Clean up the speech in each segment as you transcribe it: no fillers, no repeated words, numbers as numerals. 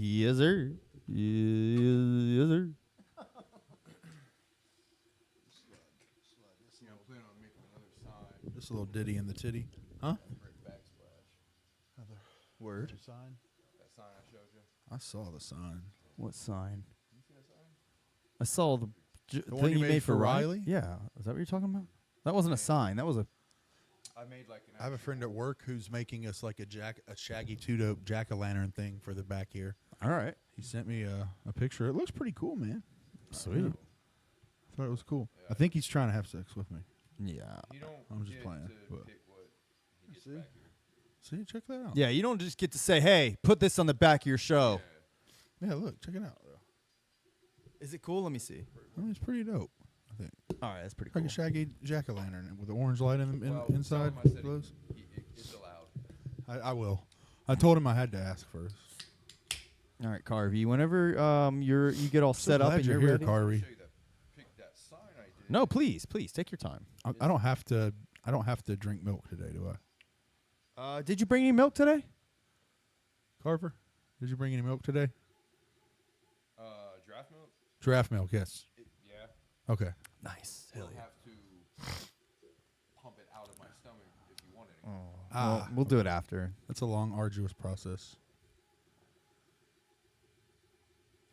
Yes, sir. Yes, sir. Just a little ditty in the titty. Huh? Word. Sign? That sign I showed you. I saw the sign. What sign? I saw the one thing you you made made for for Riley? Yeah. Is that what you're talking about? That wasn't a sign. That was a. I made like an. I have a friend at work who's making us like a shaggy two-dope jack-o'-lantern thing for the back here. All right. He sent me a picture. It looks pretty cool, man. Sweet. I thought it was cool. Yeah. I think he's trying to have sex with me. Yeah. You don't I'm just get playing, to but- pick what he gets See? back here. See, check that out. Yeah. You don't just get to say, "Hey, put this on the back of your show." Yeah, look, check it out. Is it cool? Let me see. I mean, it's pretty dope, I think. All right, that's pretty Like cool. a shaggy jack-o'-lantern with the orange light Well, inside. tell him I said Glows. it's allowed. I will. I told him I had to ask first. All right, Carvey. Whenever you get all set up and you're you're here, ready. Carvey. Show you that sign I did. No, please, take your time. I don't have to. I don't have to drink milk today, do I? Did you bring any milk today? Carver, did you bring any milk today? Draft milk. Draft milk, yes. Yeah. Okay. Nice. You'll Hell yeah. have to pump it out of my stomach if you want it. Well, we'll do it after. That's a long, arduous process.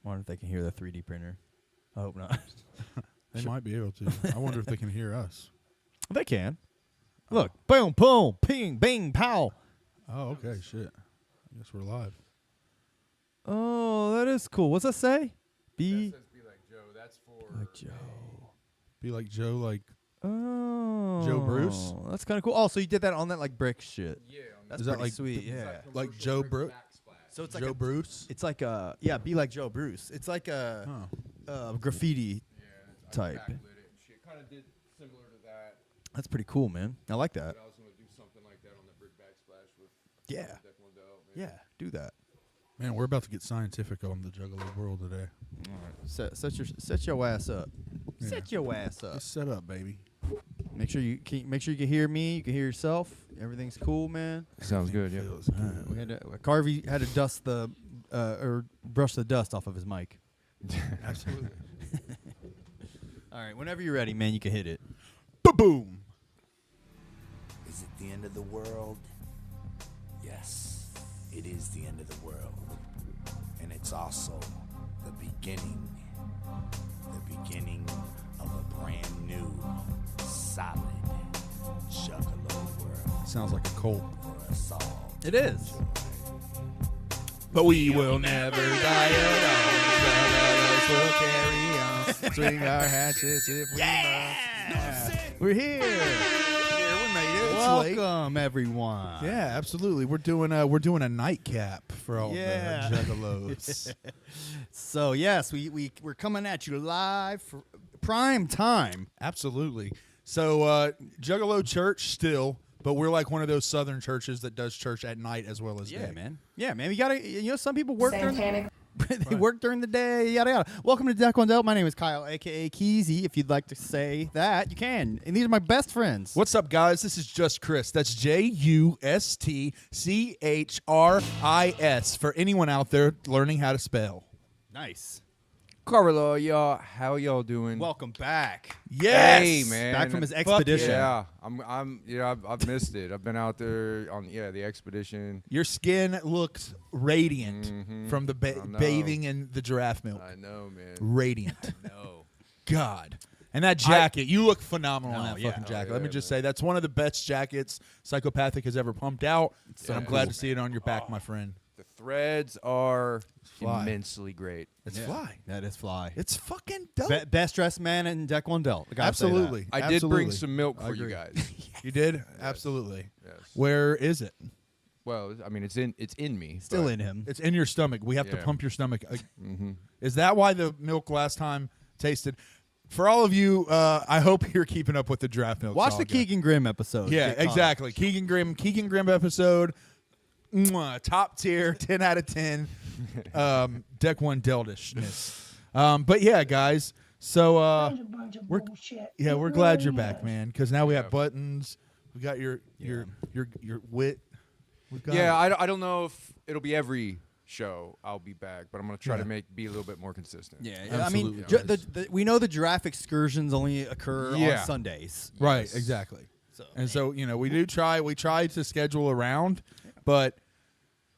Wonder if they can hear the 3D printer. I hope not. They might be able to. I wonder if they can hear us. They can. Look, boom, boom, ping, bing, pow. Oh, okay, shit. I guess we're live. Oh, that is cool. What's that say? Be That says be like Joe. That's for like Joe. Be like Joe, like Oh, Bruce? That's kind of cool. Oh, so you did that on that like brick shit. Yeah. That's Is that pretty like sweet. It's Yeah. like commercial Joe brick Bru- backsplash. So it's like Joe a, Bruce? It's like be like Joe Bruce. It's like a graffiti. Yeah, I type. backlit it and shit. Kind of did similar to that. That's pretty cool, man. I like that. But I was gonna do something like that on the brick backsplash with Yeah. Declan Dell. maybe. Yeah, do that. Man, we're about to get scientific on the Juggalo world today. All right. Set your ass up. Yeah. Set your ass up. Just set up, baby. Make sure you can hear me. You can hear yourself. Everything's cool, man. Sounds good. Yeah. Feels All right, good. we had to, Carvey had to dust the or brush the dust off of his mic. Absolutely. All right, whenever you're ready, man, you can hit it. Ba-boom. Is it the end of the world? Yes, it is the end of the world. And it's also the beginning of a brand new, solid Juggalo world Sounds like a cult. for us all. It is. But we will never die alone. Juggalos will carry on. Swing our hatchets if we must. We're here. We made it. It's late. Welcome, everyone. Yeah, absolutely. We're doing a nightcap for all Yeah. the Juggalos. So yes, we're coming at you live for prime time. Absolutely. So Juggalo Church still, but we're like one of those southern churches that does church at night as well as day. man. Yeah, man. We gotta. Some people work during. Satanic. They work during the day, yada yada. Welcome to Declan Dell. My name is Kyle, aka Keezy. If you'd like to say that, you can. And these are my best friends. What's up, guys? This is Just Chris. That's JUSTCHRIS for anyone out there learning how to spell. Nice. Carlo, y'all, how y'all doing? Welcome back. Yes, Hey, man. Back from his Fuck expedition. Yeah, I've missed it. I've been out there on the expedition. Your skin looks radiant from the I know. bathing in the giraffe milk. I know, man. Radiant. No. God. And that jacket, you look phenomenal in No, that yeah. fucking Oh, jacket. yeah, Let me just man. say, that's one of the best jackets Psychopathic has ever pumped out. so and I'm cool, glad to see it on your back, my friend. The threads are Fly. immensely great. It's Yeah. fly. That is fly. It's fucking dope. Best dressed man in Declan Dell. Absolutely. I did bring Absolutely. some milk I for you agree. guys. You did? Absolutely. Yes. Where is it? Well, I mean, it's in me. Still but- in him. It's in your stomach. We have to Yeah. pump your stomach. Mm-hmm. Is that why the milk last time tasted? For all of you, I hope you're keeping up with the draft milk. Watch the saga. Keegan Grimm episode. Yeah, Get caught. exactly. Keegan Grimm episode. Mwah, top tier, 10 out of 10. Deck one Deldishness. But yeah, guys. So we're glad you're back, man. Because now we have buttons. We got your wit. We've got Yeah, I don't know if it'll be every show, I'll be back. But I'm gonna try to be a little bit more consistent. Yeah, Absolutely. I mean, we know the giraffe excursions only occur on Sundays. Right, exactly. So we try to schedule around, but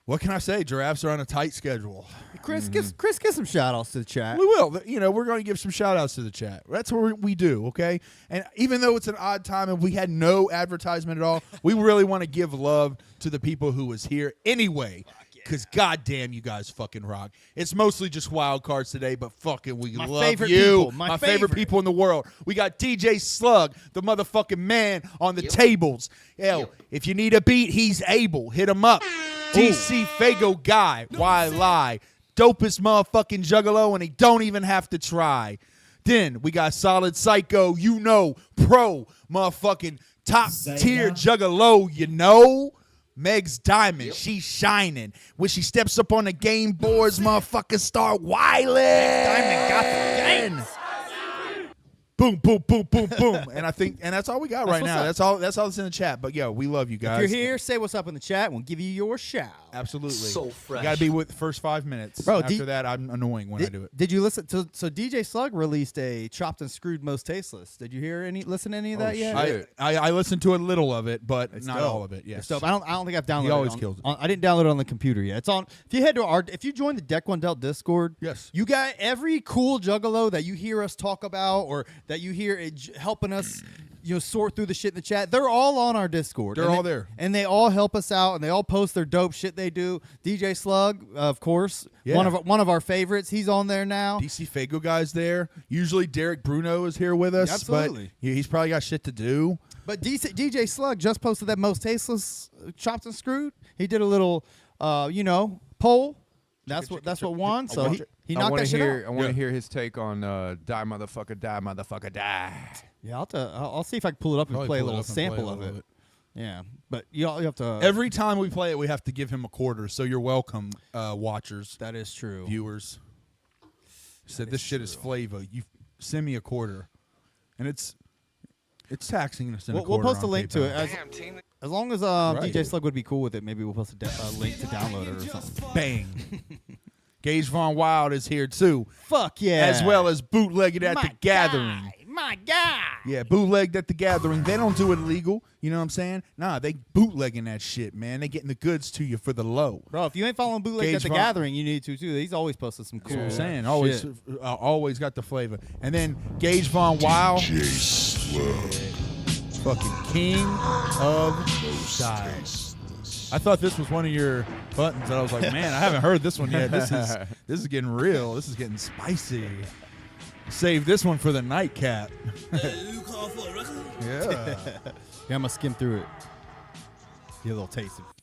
what can I say? Giraffes are on a tight schedule. Chris, give some shout outs to the chat. We will. We're going to give some shout outs to the chat. That's what we do, okay? And even though it's an odd time and we had no advertisement at all, we really want to give love to the people who was here anyway. Because goddamn, you guys fucking rock. It's mostly just wild cards today, but fucking we love favorite you. people. My favorite people in the world. We got DJ Slug, the motherfucking man on the tables. If you need a beat, he's able. Hit him up. DC Fago Guy. Why lie? Dopest motherfucking Juggalo, and he don't even have to try. Then we got Solid Psycho, pro motherfucking top tier Juggalo, Meg's Diamond, she's shining. When she steps up on the game boards, motherfuckers start wilding. Diamond got the game. Boom, boom, boom, boom, boom. And that's all we got right now. what's That's all that's in the chat. But we love you guys. If you're here, say what's up in the chat. We'll give you your shout. Absolutely. So fresh. You gotta be with the first 5 minutes. Bro, After that, I'm annoying when I do it. Did you listen? So DJ Slug released a chopped and screwed most tasteless. Did you listen to any of that yet? I listened to a little of it, but not dope. all of it. Yes. It's dope. I don't think I've downloaded. He always it kills it. I didn't download it on the computer yet. It's on. If you head to if you join the Deck One Dealt Discord, Yes. you got every cool Juggalo that you hear us talk about or that you hear helping us, sort through the shit in the chat. They're all on our Discord. They're all there, and they all help us out, and they all post their dope shit they do. DJ Slug, of course, one of our favorites. He's on there now. DC Fago guy's there. Usually Derek Bruno is here with us. Absolutely. But he's probably got shit to do. But DJ Slug just posted that most tasteless chopped and screwed. He did a little, poll. That's what won. So he knocked that shit out. I want to hear his take on die motherfucker die. Yeah, I'll see if I can pull it up and play a little sample of it. Yeah, but you have to. Every time we play it, we have to give him a quarter. So you're welcome, watchers. That is true. Viewers. Said this shit is flavor. You send me a quarter, and it's taxing us. We'll post a link to it as long as Right. DJ Slug would be cool with it. Maybe we'll post a link to download it or something. Bang. Gage Von Wild is here too. Fuck yeah! As well as bootlegged at the gathering. My guy. Yeah, bootlegged at the gathering. They don't do it illegal. You know what I'm saying? Nah, they bootlegging that shit, man. They getting the goods to you for the low. Bro, if you ain't following Bootleg Gage at the Von- Gathering, you need to too. He's always posted some cool. That's what I'm saying. shit. Always got the flavor. And then Gage Von Wild, fucking king of styles. I thought this was one of your buttons, and I was like, man, I haven't heard this one yet. This is getting real. This is getting spicy. Save this one for the nightcap. Yeah. Yeah, I'm gonna skim through it. Get a little taste of it.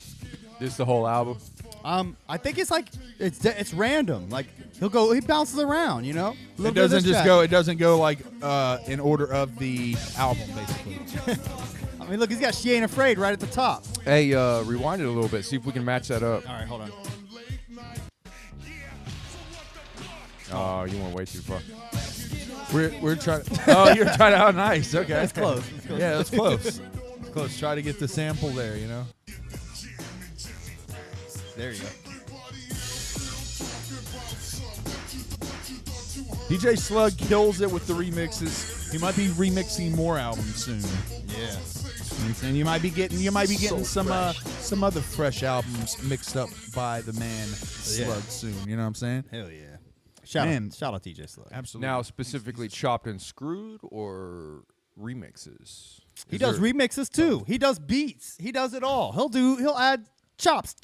This is the whole album. I think it's like it's random. Like he bounces around, It doesn't go like in order of the album, basically. I mean, look, he's got "She Ain't Afraid" right at the top. Hey, rewind it a little bit. See if we can match that up. All right, hold on. Oh, You went way too far. We're trying. Oh, you're trying to. Oh, nice. Okay, That's close. Yeah, that's close. Close. Try to get the sample there. There you go. DJ Slug kills it with the remixes. He might be remixing more albums soon. Yeah. And you might be getting some other fresh albums mixed up by the man Slug soon. You know what I'm saying? Hell yeah. Shout out DJ Slug. Absolutely. Now, specifically chopped and screwed or remixes? He does remixes too. He does beats. He does it all. He'll add chops.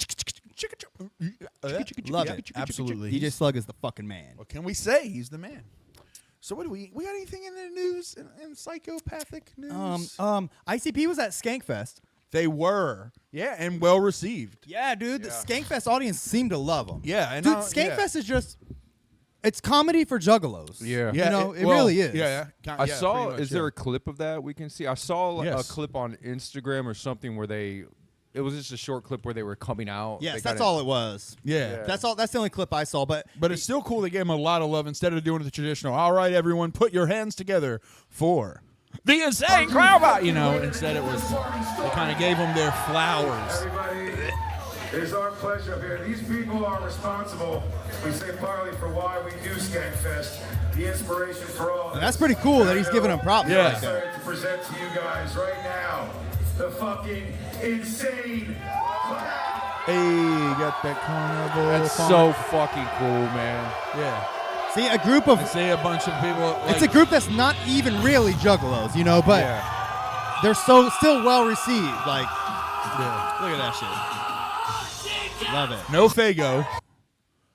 Love it. Absolutely. DJ Slug is the fucking man. What can we say? He's the man. So what do we got anything in the news in psychopathic news? ICP was at Skankfest. They were. Yeah, and well received. Yeah, dude. The Skankfest audience seemed to love him. Yeah, and dude, Skankfest is just it's comedy for juggalos. Yeah. It really is. Yeah. I saw. Pretty much, Is there a clip of that we can see? I saw Yes. a clip on Instagram or something where it was just a short clip where they were coming out. Yes, that's all it was. Yeah. That's all. That's the only clip I saw. But But it's still cool they gave him a lot of love instead of doing the traditional, all right, everyone, put your hands together for the insane crowd. Instead it was, they kind of gave them their flowers. It is our pleasure up here. These people are responsible, we say partly, for why we do Skankfest, the inspiration for all. And that's pretty cool that he's giving them props. Yeah. Like that. Excited to present to you guys right now the fucking insane. Hey, got that carnival. That's funk. so fucking cool, man. Yeah. See, a group of I see a bunch of people. Like, it's a group that's not even really juggalos, you know, but Yeah. they're so still well received. Like, yeah. look at that shit. Love it. No Fago.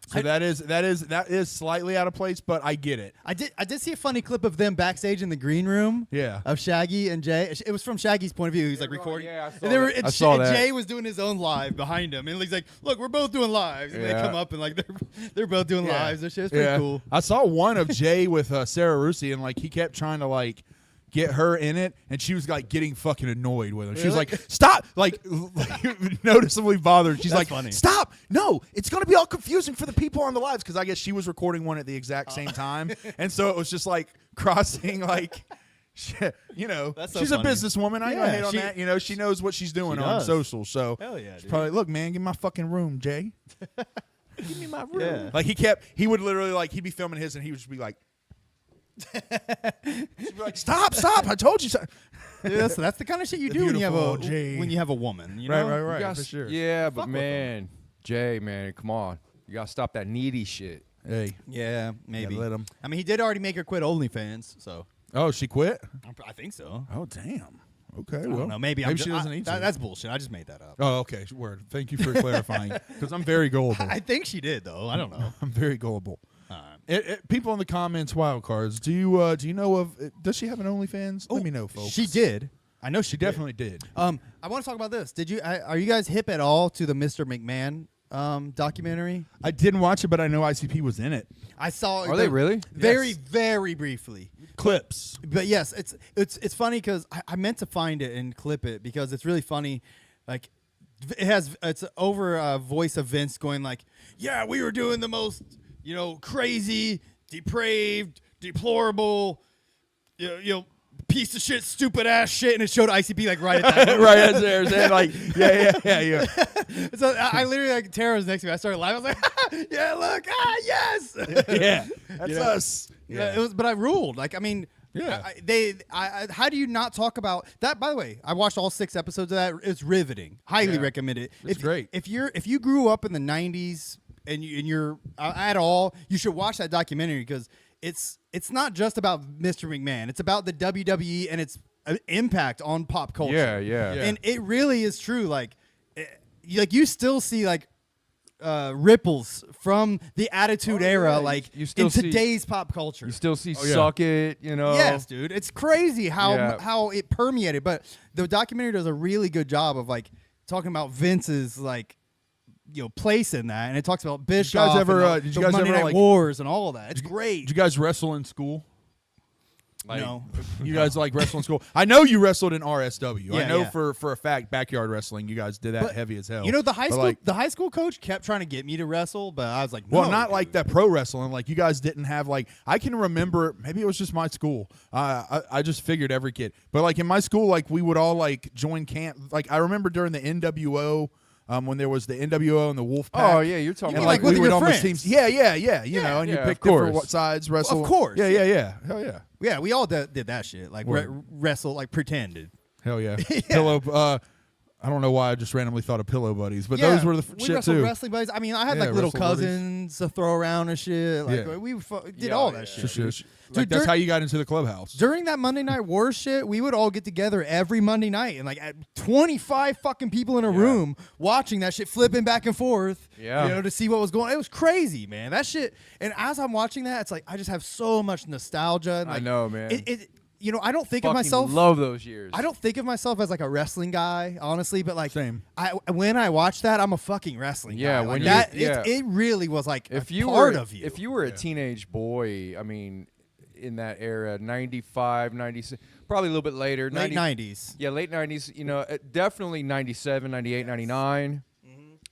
So that is slightly out of place, but I get it. I did see a funny clip of them backstage in the green room. Yeah. Of Shaggy and Jay. It was from Shaggy's point of view. He's like recording. Yeah, I saw and they were, that. and I saw and that. Jay was doing his own live behind him, and he's like, "Look, we're both doing lives." And they Yeah. come up and like they're both doing Yeah. lives. That shit is pretty cool. I saw one of Jay with Sarah Rusi, and like he kept trying to like get her in it, and she was like getting fucking annoyed with him. She was Really? like, "Stop!" Like noticeably bothered. She's That's like, funny. "Stop! No, it's gonna be all confusing for the people on the lives," because I guess she was recording one at the exact same time, and so it was just like crossing like. You know, That's so she's funny. a businesswoman. I ain't gonna Yeah, hate on she- that. You know, she knows what she's doing She on does. social. So Hell yeah, she's dude. probably, look, man, give me my fucking room, Jay. Give me my room. Yeah. Like he would literally like he'd be filming his and he would just be like, she'd be like, stop! I told you so. Dude, that's the kind of shit you The do when beautiful Jay. you have a woman. You know? Right, You gotta for s- sure. Yeah, but Fuck with man, Jay, man, come on. You gotta stop that needy shit. Hey, Yeah, maybe. let him. I mean, he did already make her quit OnlyFans, so Oh, she quit. I think so. Oh, damn. Okay, I well, don't know. Maybe she doesn't need to. That's bullshit. I just made that up. Oh, okay. Word. Thank you for clarifying. Because I'm very gullible. I think she did though. I don't know. I'm very gullible. All right. People in the comments, wild cards. Do you know of? Does she have an OnlyFans? Let me know, folks. She did. I know she did. definitely did. I want to talk about this. Are you guys hip at all to the Mr. McMahon documentary? I didn't watch it, but I know ICP was in it. I saw. Are they really? Very, Yes. very briefly. Clips. But yes, it's funny because I meant to find it and clip it because it's really funny. Like it's over a voice of Vince going like, "Yeah, we were doing the most crazy, depraved, deplorable, you know." Piece of shit, stupid ass shit, and it showed ICP like right at that. Right as there, saying like, yeah. So I literally like Tara was next to me. I started laughing. I was like, "Yeah, look, yes." Yeah, that's You know? us. Yeah, it was, but I ruled. Like, I mean, Yeah. how do you not talk about that? By the way, I watched all 6 episodes of that. It's riveting. Highly recommend it. It's great. If you grew up in the '90s and you're at all, you should watch that documentary because it's not just about Mr. McMahon. It's about the WWE and its impact on pop culture. Yeah. And it really is true. Like you still see like ripples from the Attitude Era, yeah. like You still in see- today's pop culture. You still see yeah. Suck It, you know? Yes, dude. It's crazy Yeah. how it permeated. But the documentary does a really good job of like talking about Vince's like place in that, and it talks about Bischoff. ever, and did the you guys Monday ever, Night like- Wars and all of that? It's great. Did you guys wrestle in school? Like, no. You guys like wrestle in school? I know you wrestled in RSW. I Yeah, know yeah. for a fact backyard wrestling. You guys did that But, heavy as hell. You know, the high But, school like, the high school coach kept trying to get me to wrestle, but I was like, no, well, not like dude. that pro wrestling. Like you guys didn't have like I can remember. Maybe it was just my school. I just figured every kid. But like in my school, like we would all like join camp. Like I remember during the NWO. When there was the NWO and the Wolf Pack. Oh, yeah, you're talking You And mean about like we with would your almost friends? teams. Yeah. You know, and you Yeah, pick of course. different sides, wrestle. Of course. Yeah. Hell yeah. Yeah, we all did that shit. Like Word. wrestle, like pretended. Hell yeah. Pillow. I don't know why I just randomly thought of Pillow Buddies, but Yeah, those were the we shit wrestled too. wrestling buddies. I mean, I had Yeah, like little wrestle buddies. cousins to throw around and shit. Like Yeah. we did Yeah, all yeah. that shit. Like Dude, that's dur- how you got into the clubhouse. During that Monday Night Wars shit, we would all get together every Monday night and like 25 fucking people in a room watching that shit, flipping back and forth. Yeah. To see what was going on. It was crazy, man. That shit. And as I'm watching that, it's like I just have so much nostalgia. And, I like, know, man. I don't think of Fucking myself. love those years. I don't think of myself as like a wrestling guy, honestly, but like Same. when I watch that, I'm a fucking wrestling Yeah, guy. when Like you- that, yeah. it really was like if a you part were of you. if you were a teenage boy, I mean, in that era, 95, 96, probably a little bit later, late 90 '90s. Yeah, late 90s, definitely 97, 98, 99.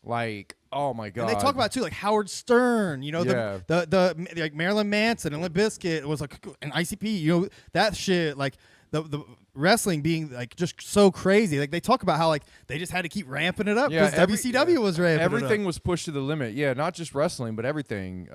Like, oh my god. And they talk about too, like Howard Stern, Yeah. the like Marilyn Manson and Limp Bizkit was like an ICP, that shit, like the wrestling being like just so crazy. Like they talk about how like they just had to keep ramping it up because WCW was ramping everything it up. was pushed to the limit. Yeah, not just wrestling, but everything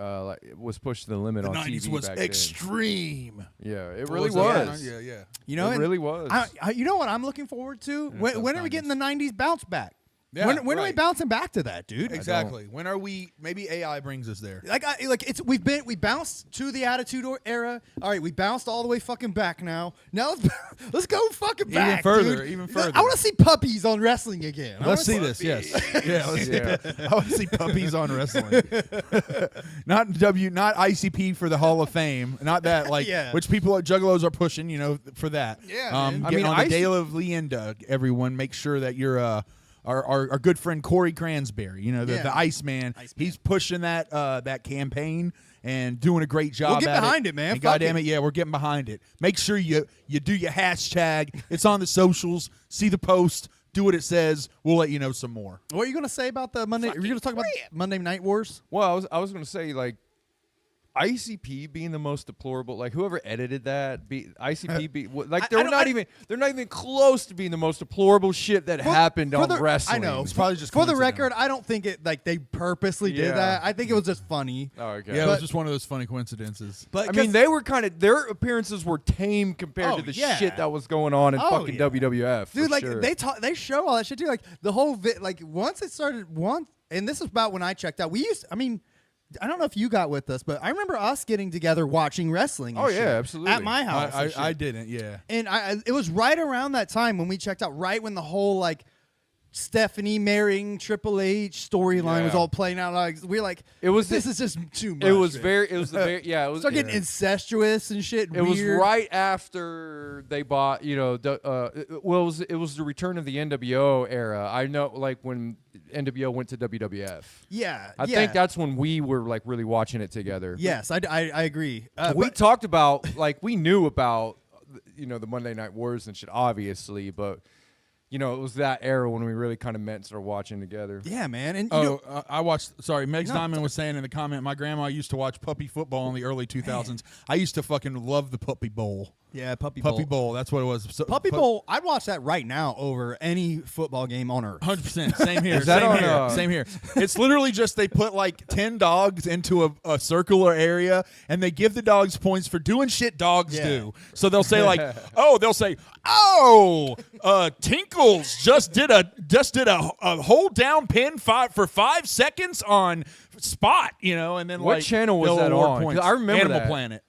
was pushed to the limit The on 90s TV was back extreme. then. Yeah, it What really it? was. Yeah. You know, It and really was. you know what I'm looking forward to? When are we getting the 90s bounce back? Yeah, when are we right. bouncing back to that, dude? Exactly. When are we? Maybe AI brings us there. We bounced to the Attitude Era. All right, we bounced all the way fucking back now. Now let's go fucking back, further, dude. even further. I want to see puppies on wrestling again. Let's see this. Yes. Yeah. I want to see puppies on wrestling. not ICP for the Hall of Fame. Not that which people at Juggalos are pushing. For that. Yeah, man. I mean, on the Gala of Leenda, everyone make sure that you're our good friend Corey Cransberry, the Iceman. He's pushing that campaign and doing a great job. We'll get at behind it, man. And Fuck goddamn it, yeah, we're getting behind it. Make sure you do your hashtag. It's on the socials. See the post. Do what it says. We'll let you know some more. What are you gonna say about the Monday? Are you gonna talk about Monday Night Wars? Well, I was going to say like ICP being the most deplorable, like whoever edited that, they're not even close to being the most deplorable shit that happened on wrestling. I know. It's probably just for the coincidental. record. I don't think it like they purposely did Yeah. that. I think it was just funny. Oh, okay. Yeah, it was just one of those funny coincidences. But I mean, they were their appearances were tame compared Oh, to the yeah. shit that was going on in fucking yeah. WWF. for dude, like sure. they show all that shit too. Like the whole once it started and this is about when I checked out. I don't know if you got with us, but I remember us getting together watching wrestling. And Oh, shit yeah, absolutely. at my house. and shit. I didn't. Yeah. And it was right around that time when we checked out, right when the whole like Stephanie marrying Triple H storyline was Yeah. all playing out. Like we were like, this is just too much. It was man. very. It was the very. Yeah. It was. Start getting incestuous and shit. It was weird. right after they bought, it was the return of the NWO era. I know, like when NWO went to WWF. Yeah, I think that's when we were like really watching it together. Yes, I agree. We talked about we knew about the Monday Night Wars and shit, obviously, but it was that era when we really kind of met and started watching together. Yeah, man. And I watched. Sorry, Meg's Diamond was saying in the comment. My grandma used to watch puppy football in the early 2000s. I used to fucking love the Puppy Bowl. yeah, Puppy Bowl. That's what it was. So, Puppy Bowl. I'd watch that right now over any football game on earth. 100%. Same here. Is that same on, here. Same here. It's literally just they put like 10 dogs into a circular area and they give the dogs points for doing shit dogs do. So they'll say Tinkles just did a hold down pin for 5 seconds on Spot, and then What channel was they'll that award on? 'Cause points. I remember Animal that. Planet.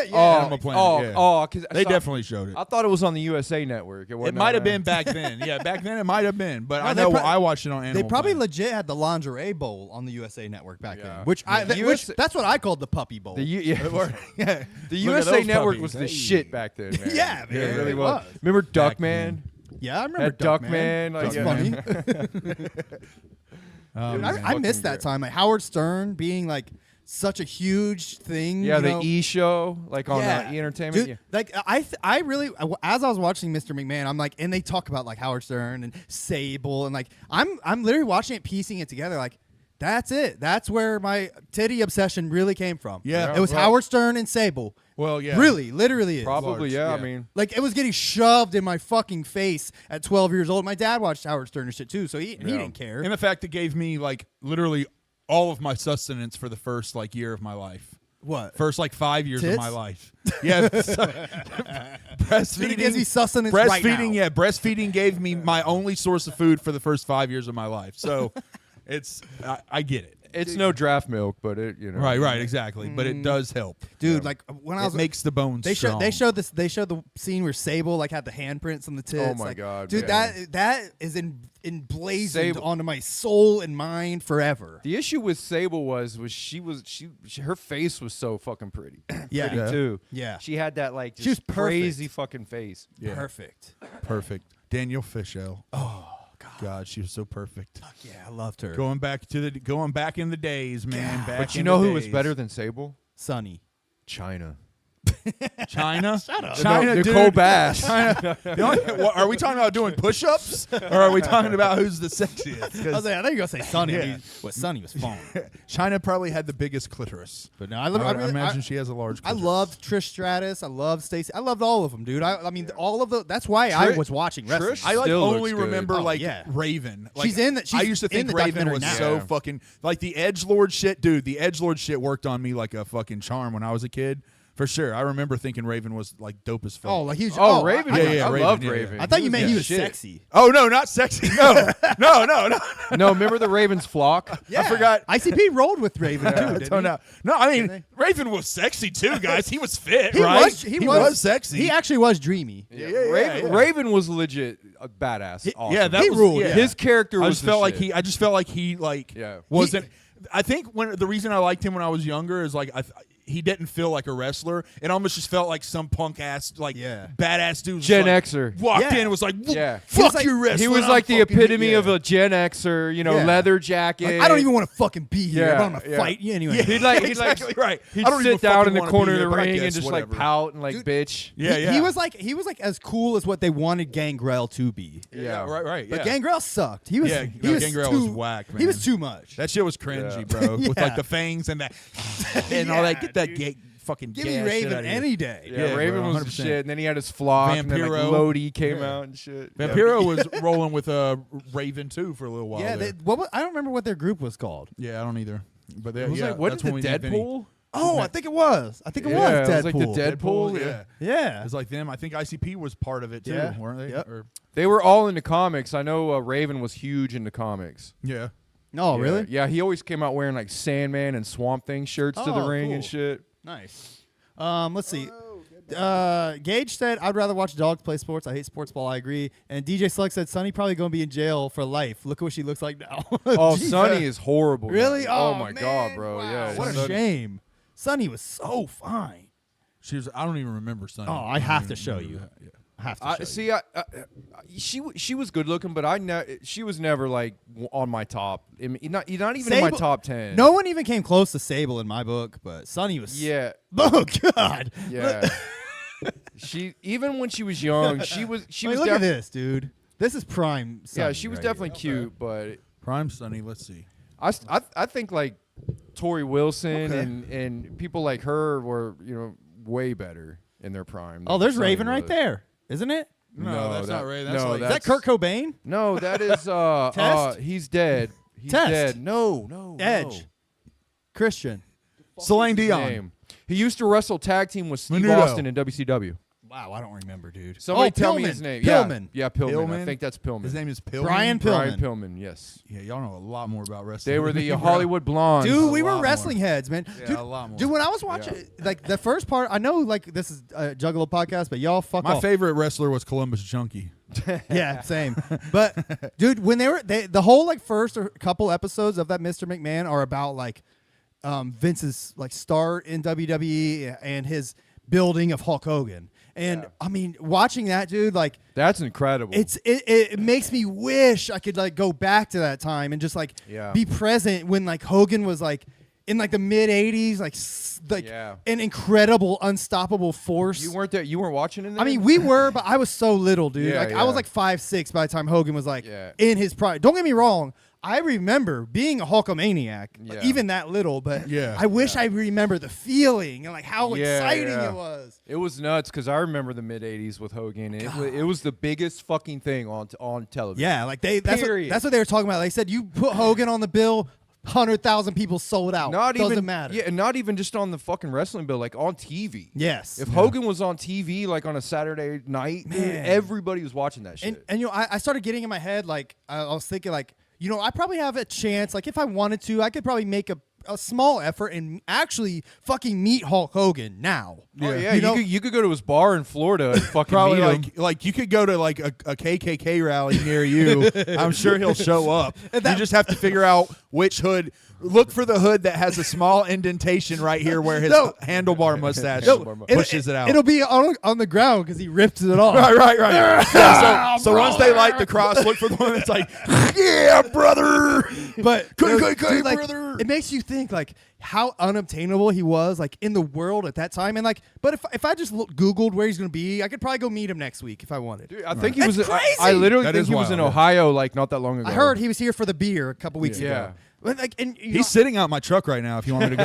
Yeah. Planet. Because They definitely showed it. I thought it was on the USA Network. It might have been back then. Yeah, back then it might have been. But No, I they know prob- I watched it on Animal They probably Planet. legit had the lingerie bowl on the USA Network back Yeah. then, which that's what I called the Puppy Bowl. The Yeah. the Look at USA those Network puppies. was the Hey. shit back then. Man. Yeah, man, it really it was. was. Remember Back Duckman? yeah, I remember That Duckman. That's yeah. funny. Dude, I missed that time. Like Howard Stern being like such a huge thing. Yeah, you the know? E show, like on Yeah. E Entertainment. Dude, like I really, as I was watching Mr. McMahon, I'm like, and they talk about like Howard Stern and Sable, and like I'm literally watching it, piecing it together. Like that's it. That's where my titty obsession really came from. Yeah, it was well- Howard Stern and Sable. Well, yeah. Really, literally is. Probably, Large, yeah. I yeah. mean, Like it was getting shoved in my fucking face at 12 years old. My dad watched Howard Stern and shit too, so he didn't care. And the fact it gave me like literally all of my sustenance for the first like year of my life. What? First like 5 years Tits? of my life. Yeah. Breastfeeding. It gives me sustenance right now. Breastfeeding, yeah. Breastfeeding gave me my only source of food for the first 5 years of my life. So I get it. it's no draft milk, but it Right, exactly. But it does help. Dude, like when I was It makes the bones They strong. showed the scene where Sable like had the handprints on the tits. Oh my like, God, dude! man. That is emblazoned Sable- onto my soul and mind forever. The issue with Sable was her face was so fucking pretty. Yeah. Pretty too. Yeah. She had that like just She was perfect. crazy fucking face. Yeah. Perfect. Perfect. Danielle Fishel. Oh God, she was so perfect. Yeah, I loved her. Going back in the days, man. Back But you in know the who was days. better than Sable? Sonny. China. China. Shut up. China, Nicole dude. Bass. China. Are we talking about doing push-ups, or are we talking about who's the sexiest? I was 'Cause like, I think you're gonna say Sunny. Yeah. What Sunny was fun. China probably had the biggest clitoris. But no, I imagine she has a large. I clitoris. loved Trish Stratus. I loved Stacey. I loved all of them, dude. I mean, all of the. That's why I was watching wrestling. Trish I like still only looks good. remember Oh, like yeah. Raven. Like, She's in that- she's I used to in think the Raven documentary was now. so Yeah. fucking like the edgelord shit, dude. The edgelord shit worked on me like a fucking charm when I was a kid. For sure, I remember thinking Raven was like dope as fuck. Oh, like he's. Oh, Raven. yeah, I Raven, loved yeah, yeah. Raven. I thought you meant he was shit. sexy. Oh no, not sexy. No, no. No, remember the Ravens flock? I forgot. ICP rolled with Raven too. Didn't Oh, he? no, I mean Didn't Raven was sexy too, guys. He was fit, He right? was. He was sexy. He actually was dreamy. Yeah, yeah. Raven was legit a badass. Awesome. Yeah, that He was, ruled, yeah. yeah. His character I was just the felt like shit. I just felt like he like Yeah. wasn't. I think when the reason I liked him when I was younger is like he didn't feel like a wrestler. It almost just felt like some punk ass like badass dude. was Gen like, Xer. walked Yeah. in and was like, Yeah. fuck like- you, wrestling. He was I'm like the fucking- epitome yeah. of a Gen Xer, you know, Yeah. leather jacket. Like, I don't even want to fucking be here. Yeah, but I'm gonna yeah. fight you anyway. Yeah, He'd like exactly right. He'd I don't even sit down fucking in the wanna corner be of here, the but I ring and guess just whatever. like pout and like Dude, bitch. Yeah, He was like as cool as what they wanted Gangrel to be. Yeah. right. But yeah. Gangrel sucked. He was. Yeah, he no, was Gangrel too, was whack, He man. was too much. That shit was cringy, Yeah. bro. With Yeah. like the fangs and that and all that. Get that dude. gay fucking Give me gas shit Raven outta here. any day. Yeah, Yeah, Raven bro, was the 100%. shit, and then he had his flock, and then like Vampiro. Lodi came Yeah. out and shit. Vampiro was rolling with Raven too for a little while. Yeah. there. I don't remember what their group was called. Yeah, I don't either. But It was yeah, like what that's is the when we met Vinny. Deadpool? Oh, I think it was. I think it Yeah, was it Deadpool. was like the Deadpool. yeah. Yeah. Yeah. It was like them. I think ICP was part of it too, Yeah. weren't they? Yep. Or, They were all into comics. I know Raven was huge into comics. yeah. Oh, Yeah. really? Yeah, he always came out wearing like Sandman and Swamp Thing shirts to the Oh, ring and cool. shit. Nice. Let's see. Gage said, "I'd rather watch dogs play sports. I hate sports ball. I agree." And DJ Slug said, "Sonny probably gonna be in jail for life. Look at what she looks like now." Oh, Jesus. Sonny is horrible. now. Really? Oh, Oh, my man. god, bro. Wow. Yeah. What a Sonny- shame. Sonny was so fine. She was. I don't even remember Sunny. Oh, I have to show you. Yeah. I have to I show see. She was good looking, but she was never like on my top. I mean, not even in my Sable- top 10. No one even came close to Sable in my book, but Sonny was. Yeah. Oh God. Yeah. She even when she was young, she was I mean, look def- at this, dude. This is prime. Sonny Yeah, she was right definitely here. cute, but Prime Sunny. Let's see. I think like Tori Wilson Okay. and people like her were way better in their prime. Oh, than there's Sonny Raven right was. there, isn't it? No, that's not Ray. That's like- Is that Kurt Cobain? No, that is Test? he's dead. He's Test. dead. No. Edge. Christian. Celine His Dion. name. He used to wrestle tag team with Steve Menudo. Austin in WCW. Wow, I don't remember, dude. Somebody tell Pillman. me his name. Pillman. Yeah, Pillman. I Pillman? think that's Pillman. His name is Pillman. Brian Brian Pillman. Pillman. Yes. Yeah, y'all know a lot more about wrestling. They were the than me, bro. Hollywood Blondes. Dude, we A were lot wrestling more. heads, man. Yeah, dude, a lot more. Dude, when I was watching, like the first part, I know, like this is a Juggalo podcast, but y'all fuck My off. favorite wrestler was Columbus Junkie. Yeah, same. But dude, when the whole like first or couple episodes of that Mr. McMahon are about like Vince's like start in WWE and his building of Hulk Hogan. And I mean, watching that, dude, like That's incredible. it makes me wish I could like go back to that time and just like Yeah. be present when like Hogan was like in like the mid 80s, like Yeah. an incredible, unstoppable force. You weren't there. You weren't watching in there. I mean, we were, but I was so little, dude. Yeah, like I was yeah. like 5'6" by the time Hogan was like Yeah. in his prime. Don't get me wrong. I remember being a Hulkamaniac, like, Yeah. even that little, but Yeah. I wish I remember the feeling and like how Yeah, exciting yeah. it was. It was nuts because I remember the mid '80s with Hogan. It was the biggest fucking thing on television. Yeah, like that's Period. what they were talking about. They said you put Hogan on the bill, 100,000 people sold out. Not Doesn't even matter. Yeah, not even just on the fucking wrestling bill, like on TV. Yes. If Hogan was on TV like on a Saturday night, dude, Man. everybody was watching that shit. And I started getting in my head like I was thinking like I probably have a chance. Like if I wanted to, I could probably make a small effort and actually fucking meet Hulk Hogan now. Oh yeah, You know- you could go to his bar in Florida and fucking Probably meet him. like you could go to like a KKK rally near you. I'm sure he'll show up. You just have to figure out which hood. Look for the hood that has a small indentation right here where his No. handlebar mustache No, pushes it out. It'll be on the ground because he ripped it off. Right. Yeah, so once they light the cross, look for the one that's like, yeah, brother. But KKK, dude, like, brother. it makes you think like how unobtainable he was, like in the world at that time. And like, but if I just Googled where he's gonna be, I could probably go meet him next week if I wanted. Dude, I think he That's was. crazy! I literally That think is he was wild, in yeah. Ohio like not that long ago. I heard he was here for the beer a couple weeks Yeah. ago. But like, and He's sitting out my truck right now if you want me to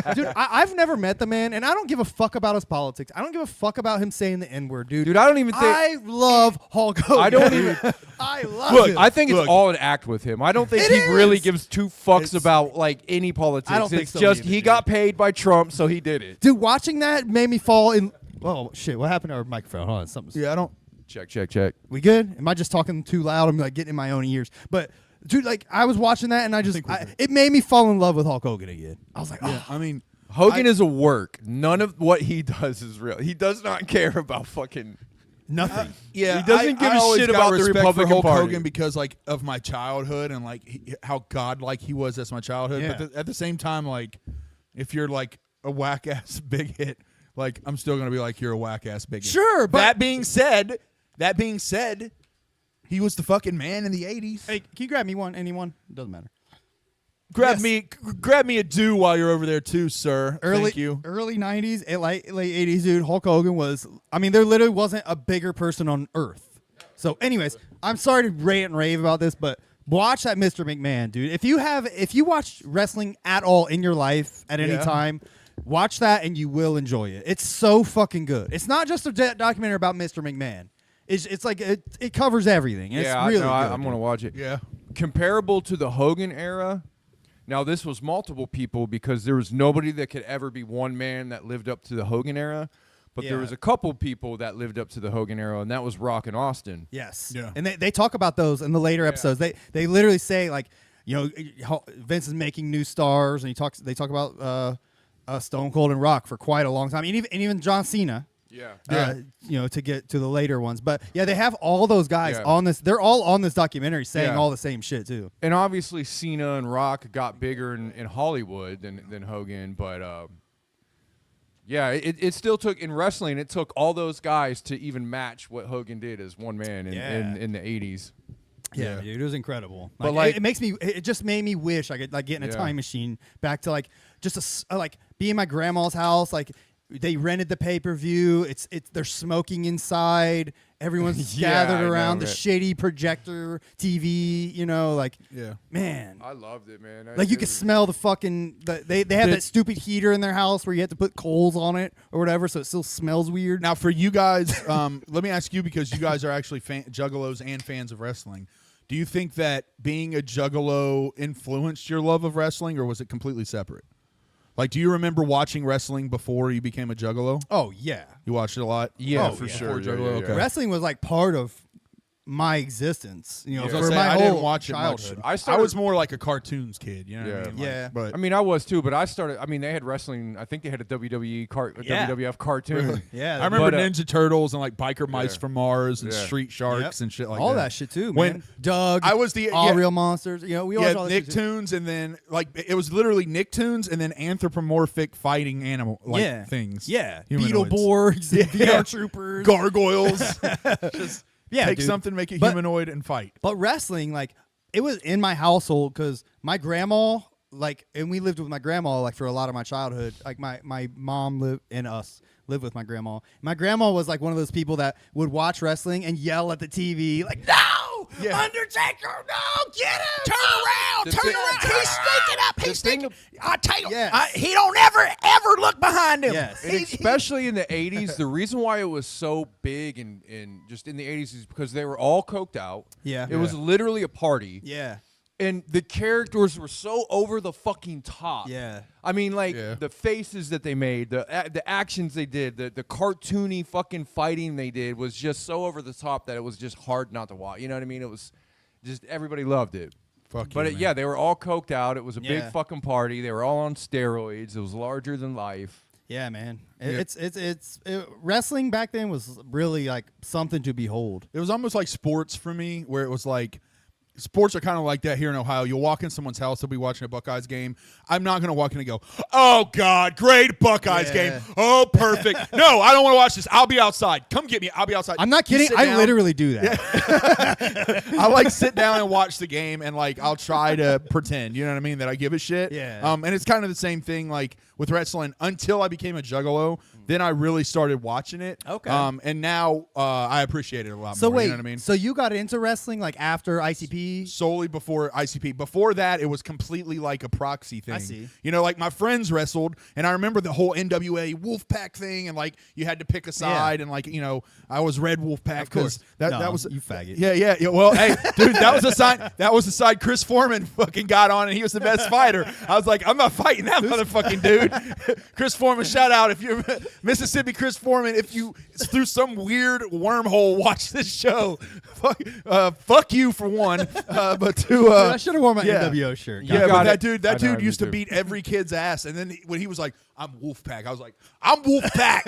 go. dude, I've never met the man, and I don't give a fuck about his politics. I don't give a fuck about him saying the N-word, dude. Dude, I don't even think. I love Hulk Hogan. I don't even. I love Look, him. I think it's Look. all an act with him. I don't think It he really is. gives two fucks It's- about like any politics. I don't think it's so just either, he dude. got paid by Trump, so he did it. Dude, watching that made me fall in. Oh shit! What happened to our microphone? Hold on, something. Yeah, I don't. Check. We good? Am I just talking too loud? I'm like getting in my own ears. But dude, like I was watching that and it made me fall in love with Hulk Hogan again. I was like, Yeah, oh, I mean, Hogan is a work. None of what he does is real. He does not care about fucking. nothing. yeah, He doesn't give I a always shit got about the respect Republican for Hulk Party. Hogan because like of my childhood and like how godlike he was as my childhood. Yeah. But at the same time, like if you're like a whack ass big hit, like I'm still gonna be like you're a whack ass big hit. Sure, but that being said, he was the fucking man in the '80s. hey, can you grab me one? Anyone? Doesn't matter. Grab Yes. me a do while you're over there too, sir. Thank you. Early 90s, late 80s, dude. Hulk Hogan was. I mean, there literally wasn't a bigger person on earth. So, anyways, I'm sorry to rant and rave about this, but watch that Mr. McMahon, dude. If you watch wrestling at all in your life at any Yeah. time, watch that and you will enjoy it. It's so fucking good. It's not just a documentary about Mr. McMahon. It's like it covers everything. It's Yeah, really no, good. I'm gonna watch it. Yeah. Comparable to the Hogan era. Now this was multiple people because there was nobody that could ever be one man that lived up to the Hogan era. But there Yeah. was a couple people that lived up to the Hogan era, and that was Rock and Austin. Yes. Yeah. And they talk about those in the later episodes. They literally say like, you know, Vince is making new stars, and they talk about Stone Cold and Rock for quite a long time, and even John Cena. Yeah. You know, to get to the later ones, but yeah, they have all those guys Yeah. on this. They're all on this documentary saying Yeah. all the same shit too. And obviously Cena and Rock got bigger in Hollywood than Hogan, but yeah, it still took in wrestling. It took all those guys to even match what Hogan did as one man in the 80s. Yeah, dude, it was incredible. But, It just made me wish I could like get in a Yeah. time machine back to like just like be in my grandma's house. Like they rented the pay-per-view. They're smoking inside. Everyone's Yeah, gathered I know, around the man. shitty projector TV. You know, like Yeah. man. I loved it, man. Like you could smell the fucking. They have that stupid heater in their house where you have to put coals on it or whatever, so it still smells weird. Now, for you guys, let me ask you because you guys are actually juggalos and fans of wrestling. Do you think that being a juggalo influenced your love of wrestling, or was it completely separate? Like, do you remember watching wrestling before you became a juggalo? Oh yeah, You watched it a lot? Yeah, Oh, for yeah. sure. Before Yeah, Juggalo, yeah, okay. wrestling was like part of my existence. You know, Yeah. for I was gonna my say, I whole didn't watch it childhood. much. I I was more like a cartoons kid. You know what I Yeah. mean? Yeah. But I mean, I was too, but I started. I mean, they had wrestling. I think they had a Yeah. WWF cartoon. Yeah, I remember But, Ninja Turtles and like Biker Mice Yeah. from Mars and Yeah. Street Sharks Yep. and shit like all that. that shit too, When man. Doug, I was the- all yeah. real monsters. You know, we watched all that shit too. Nicktoons, and then like it was literally Nicktoons and then anthropomorphic fighting animal like things. Yeah, Humanoids. Beetleborgs, Yeah. VR troopers. Gargoyles. Just Yeah, take dude. something, make it But- humanoid, and fight. But wrestling, like, it was in my household because my grandma, like, and we lived with my grandma, like, for a lot of my childhood. Like, my mom lived lived with my grandma. My grandma was like one of those people that would watch wrestling and yell at the TV, like, "No, Yeah. Undertaker, no, get him, Turn around, The turn thing- around. He's sneaking up. The He's thing sneaking. I tell you, Yes. he don't ever look behind him. Yes. And especially in the 80s, the reason why it was so big and just in the 80s is because they were all coked out. Yeah. It was literally a party. Yeah, And the characters were so over the fucking top. yeah. I mean, like, Yeah. the faces that they made, the actions they did, the cartoony fucking fighting they did was just so over the top that it was just hard not to watch. You know what I mean? It was just, everybody loved it. Fuck But you, man. yeah, they were all coked out. It was a Yeah. big fucking party. They were all on steroids. It was larger than life. Yeah, man. Wrestling back then was really like something to behold. It was almost like sports for me, where it was like sports are kind of like that here in Ohio. You'll walk in someone's house, they'll be watching a Buckeyes game. I'm not going to walk in and go, oh, God, great Buckeyes game. Oh, perfect. No, I don't want to watch this. I'll be outside. Come get me. I'll be outside. I'm not kidding. I literally do that. I like sit down and watch the game, and like I'll try to pretend, you know what I mean, that I give a shit. Yeah. And it's kind of the same thing like with wrestling until I became a Juggalo. Then I really started watching it. Okay. And now I appreciate it a lot So more. wait, You know what I mean? so you got into wrestling like after ICP? Solely before ICP. Before that, it was completely like a proxy thing. I see. You know, like my friends wrestled, and I remember the whole NWA Wolfpack thing, and like you had to pick a side, and like you know, I was Red Wolfpack because that was you faggot. Yeah. Well, hey, dude, that was a side. That was the side Chris Foreman fucking got on, and he was the best fighter. I was like, I'm not fighting that motherfucking dude. Chris Foreman, shout out if you're Mississippi Chris Foreman. If you through some weird wormhole watch this show, fuck you for one. But two, Dude, I should have worn my yeah. NWO shirt. Yeah, got but it. that I know, dude me used to too. beat every kid's ass, and then when he was like, "I'm Wolfpack," I was like, "I'm Wolfpack."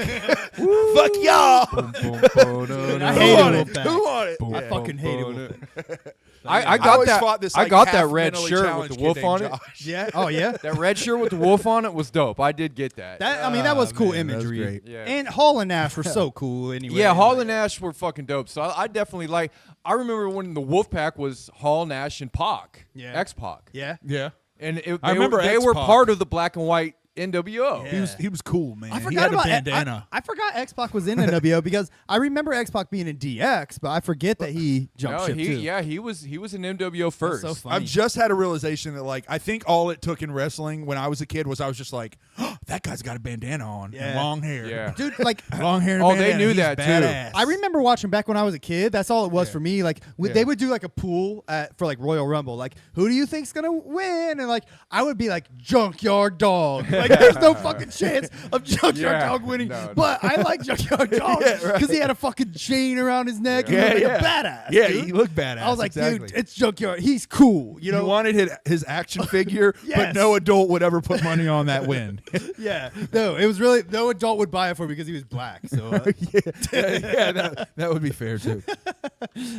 Fuck y'all. I Who hated on it? Wolfpack. Who on it? I fucking hated Wolfpack. I I got always that. fought this, I like, got half that red mentally shirt with challenged the kid wolf named on it. Josh. Yeah. Oh yeah. That red shirt with the wolf on it was dope. I did get that. That was cool man, that was imagery. great. Yeah. And Hall and Nash were so cool anyway. Yeah, Hall and Nash were fucking dope. So I definitely like. I remember when the Wolfpack was Hall, Nash, and Pac. Yeah. X-Pac. Yeah. Yeah, And I remember they were X-Pac. part of the black and white NWO. Yeah. he was cool, man. I he forgot had about a bandana. I forgot X-Pac was in NWO because I remember X-Pac being in DX, but I forget that he jumped No, ship too. he was in NWO first. so funny. I've just had a realization that like I think all it took in wrestling when I was a kid was I was just like, oh, that guy's got a bandana on Yeah. and long hair. Yeah. Dude, like Long hair. And Oh, they bandana. knew He's that, too. badass. I remember watching back when I was a kid. That's all it was for me. Like Yeah. they would do like a pool for like Royal Rumble. Like, who do you think's gonna win? And like I would be like Junkyard Dog. Like there's no fucking chance of Junkyard Yeah. Dog winning. No. But I like Junkyard Dog because he had a fucking chain around his neck and Yeah, he looked yeah. like a badass. Yeah, dude. he looked badass. I was like, exactly. dude, it's Junkyard. He's cool. You You know? wanted his action figure, but Yes. no adult would ever put money on that win. Yeah. No, it was really no adult would buy it for me because he was black. So, yeah, that would be fair too.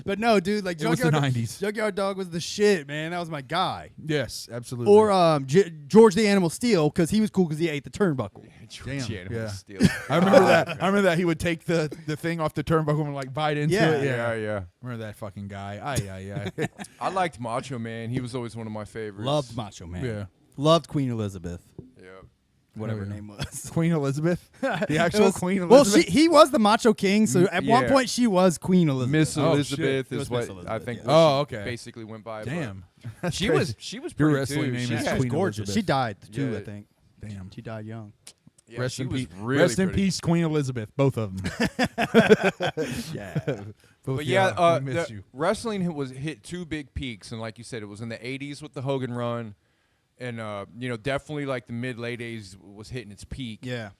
but no, dude, like It was the Junkyard 90s. Junkyard Dog was the shit, man. That was my guy. Yes, absolutely. Or George the Animal Steel because he was cool because he ate the turnbuckle. Damn, Animal yeah. Steel. I remember that. I remember that he would take the thing off the turnbuckle and like bite into Yeah. it. Yeah. Remember that fucking guy? Aye. I liked Macho Man. He was always one of my favorites. Loved Macho Man. Yeah. Loved Queen Elizabeth, Yeah. whatever Oh, her yeah. name was. Queen Elizabeth, the It actual was- Queen Well, Elizabeth. he was the Macho King, so at one Yeah. point she was Queen Elizabeth. Miss Oh, Elizabeth shit. It was is what Miss Elizabeth, I think. yeah. what Oh, she okay. Basically went by. but Damn, She crazy. was Your pretty wrestling too. name She is had- She was Queen gorgeous. Elizabeth. She died too, Yeah. I think. Damn. She died young. Yeah, Rest she in was peace. really Rest in pretty. peace, Queen Elizabeth. Both of them. Yeah. Both But yeah, we miss you. wrestling was hit two big peaks, and like you said, it was in the '80s with the Hogan run, and definitely like the late '80s was hitting its peak. Yeah.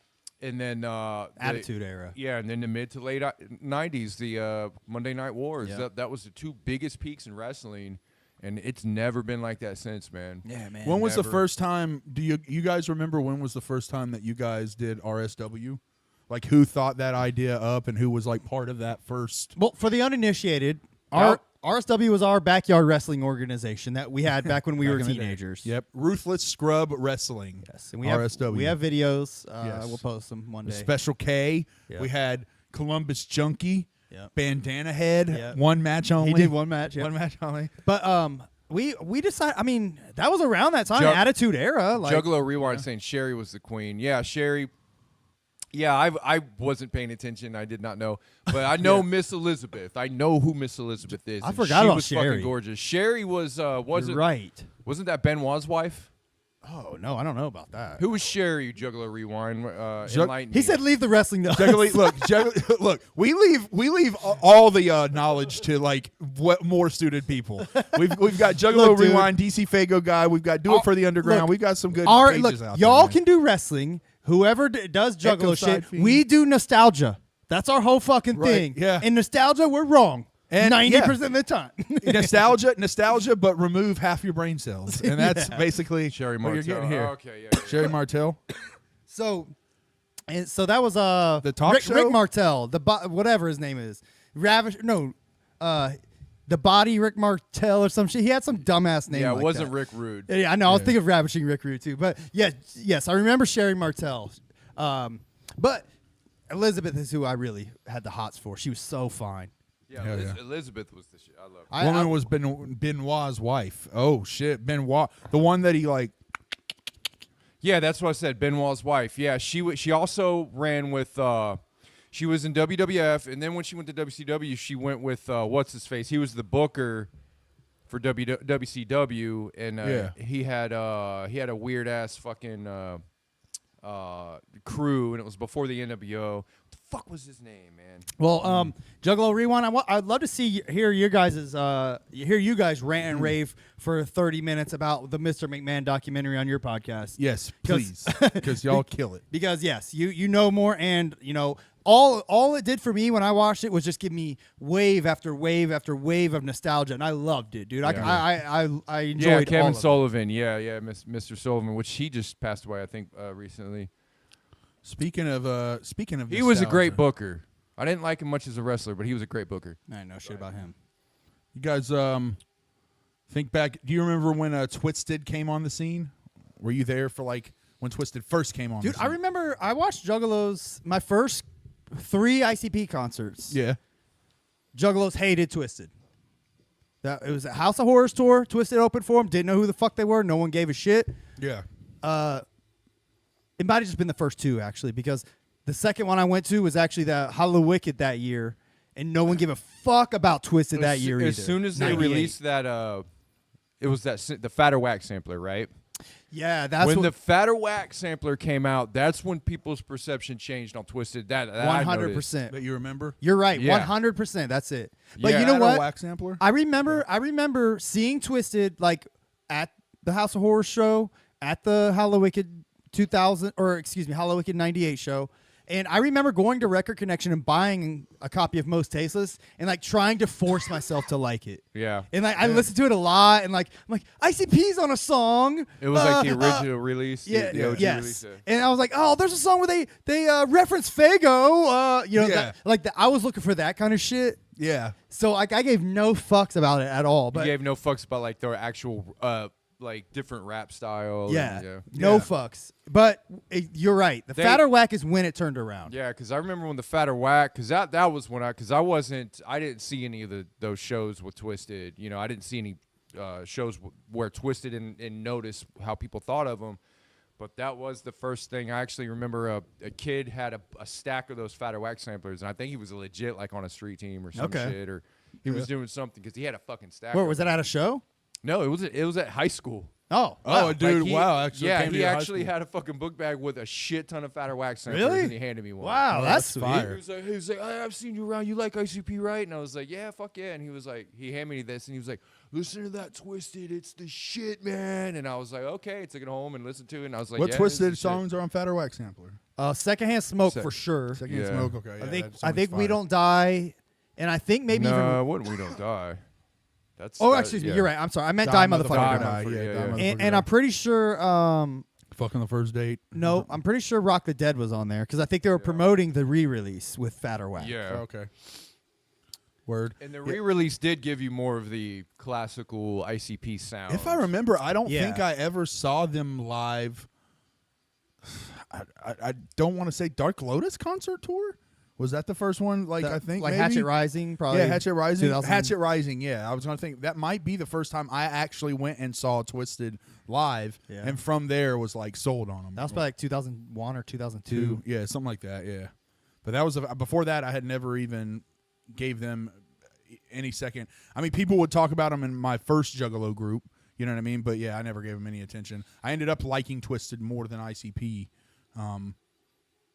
And then Attitude Era. Yeah, and then the mid to late '90s, the Monday Night Wars. Yeah. That was the two biggest peaks in wrestling, and it's never been like that since, man. Yeah, man. When was the never- first time? Do you guys remember when was the first time that you guys did RSW? Like who thought that idea up and who was like part of that first? Well, for the uninitiated, Yep. RSW was our backyard wrestling organization that we had back when we were Back in the day. teenagers. Yep, Ruthless Scrub Wrestling. Yes, and we have RSW. we have videos. Yes. We'll post them one day. Special K. Yeah. We had Columbus Junkie. Yep. Bandana Head. Yep. One match only. He did one match. Yeah. One match only. But we decided. I mean, that was around that time, Jug- Attitude Era. Like, Juggalo Rewind saying Sherry was the queen. Yeah, Sherry. Yeah, I wasn't paying attention. I did not know, but I know Miss Elizabeth. I know who Miss Elizabeth is. I and forgot she about was Sherry. fucking gorgeous. Sherry was You're right. wasn't that Benoit's wife? Oh no, I don't know about that. Who was Sherry? Juggalo Rewind. Jug- Enlighten He me. said, "Leave the wrestling." To us." Look, we leave all the knowledge to like what more suited people. We've got Juggalo Look, dude. Rewind, DC Fago guy. We've got Do It for the Underground. Look, We've got some good Our, pages look, out y'all there. can do wrestling. Whoever does Echo Juggalo side shit, feed. we do nostalgia. That's our whole fucking Right, thing. yeah. In nostalgia, we're wrong. And, 90% of the time. nostalgia, but remove half your brain cells, and that's basically Sherry what Martel. you're getting here. Oh, okay, yeah. Sherry Martel. So that was The talk Rick, show? Rick Martel, whatever his name is. Ravish. No, the body Rick Martel or some shit. He had some dumbass name. Yeah, it like wasn't that. Rick Rude. Yeah, I know. I was thinking of Ravishing Rick Rude too. But yes, I remember Sherry Martel. But Elizabeth is who I really had the hots for. She was so fine. Yeah, Hell yeah. Elizabeth was the shit. I love her. Woman was Benoit's wife. Oh shit, Benoit, the one that he like. Yeah, that's what I said. Benoit's wife. Yeah, she also ran with. She was in WWF, and then when she went to WCW, she went with what's his face. He was the booker for WCW, and he had a weird ass fucking crew, and it was before the NWO. What the fuck was his name, man? Well, Juggalo Rewind. I'd love to hear you guys rant and rave for 30 minutes about the Mr. McMahon documentary on your podcast. Yes, please, because y'all kill it. Because yes, you know more, and all it did for me when I watched it was just give me wave after wave after wave of nostalgia, and I loved it, dude. I enjoyed. Yeah, Kevin all of it. Sullivan. Yeah, Mr. Sullivan, which he just passed away, I think, recently. Speaking of He was a great nostalgia, booker. I didn't like him much as a wrestler, but he was a great booker. I know shit about him. You guys, think back. Do you remember when Twisted came on the scene? Were you there for like when Twisted first came on? Dude, the scene? I remember I watched my first 3 ICP concerts. Yeah. Juggalos hated Twisted. It was a House of Horrors tour. Twisted opened for them. Didn't know who the fuck they were. No one gave a shit. Yeah. It might have just been the first 2 actually, because the second one I went to was actually the Hollow Wicked that year, and no one gave a fuck about Twisted that year either. As soon as they 98. released that, it was the Fatter Whack sampler, right? Yeah, that's when what, the Fatter Whack sampler came out. That's when people's perception changed on Twisted. That I noticed. 100%. That you remember? You're right. Yeah. 100%. That's it. But Yeah. you know Fatter what? Whack sampler? I remember seeing Twisted like at the House of Horrors show, at the Hollow Wicked 2000, or excuse me, Hollow Wicked 98 show. And I remember going to Record Connection and buying a copy of Most Tasteless and like trying to force myself to like it. Yeah. And like I listened to it a lot, and like I'm like ICP's on a song. It was like the original release. Yeah, the OG yes. release. And I was like, oh, there's a song where they reference Fago. Yeah. I was looking for that kind of shit. Yeah. So like I gave no fucks about it at all. But You gave no fucks about like their actual like different rap style. yeah, and, no Yeah. fucks. But you're right. The Fatter Whack is when it turned around. Yeah, because I remember when the Fatter Whack, because that was when I didn't see any of those shows with Twisted. I didn't see any shows where Twisted and notice how people thought of them. But that was the first thing. I actually remember a kid had a stack of those Fatter Whack samplers, and I think he was legit like on a street team or some shit, or he was doing something because he had a fucking stack. Where of was them. that at a show? No, it was at high school. Oh, Oh, wow. dude! Like Wow! Actually, yeah, came to he your high actually school. had a fucking book bag with a shit ton of Fatter Wax samplers, Really? and he handed me one. Wow, Oh, that's that's sweet. fire. He was like, hey, I've seen you around. You like ICP, right? And I was like, yeah, fuck yeah. And he was like, he handed me this, and he was like, listen to that Twisted. It's the shit, man. And I was like, okay. I took it home and listened to it, and I was like, What yeah, Twisted this is the shit. songs are on Fatter Wax sampler? Secondhand Smoke for sure. Second Yeah. Smoke. Okay. Yeah, I that think song's We fire. Don't Die, and I think maybe even. No, what We Don't Die. That's. Oh, that- excuse me. yeah. You're right. I'm sorry. I meant Die Die Motherfucker. Die, Die. Die, Motherfucker, yeah, yeah, Die yeah. Motherfucker, And I'm pretty sure. Fucking the First Date. No, I'm pretty sure Rock the Dead was on there because I think they were promoting the re-release with Fatter Whack. Yeah. Okay. Word. And the re-release did give you more of the classical ICP sound. If I remember, I don't Yeah. think I ever saw them live. I don't want to say Dark Lotus concert tour. Was that the first one? Like I think like maybe? Hatchet Rising, probably. Yeah, Hatchet Rising. 2000. Hatchet Rising. Yeah, I was gonna think that might be the first time I actually went and saw Twisted live, Yeah. and from there was like sold on them. That was probably like 2001 or 2002. Yeah, something like that. Yeah, but that was before that. I had never even gave them any second. I mean, people would talk about them in my first Juggalo group. You know what I mean? But yeah, I never gave them any attention. I ended up liking Twisted more than ICP.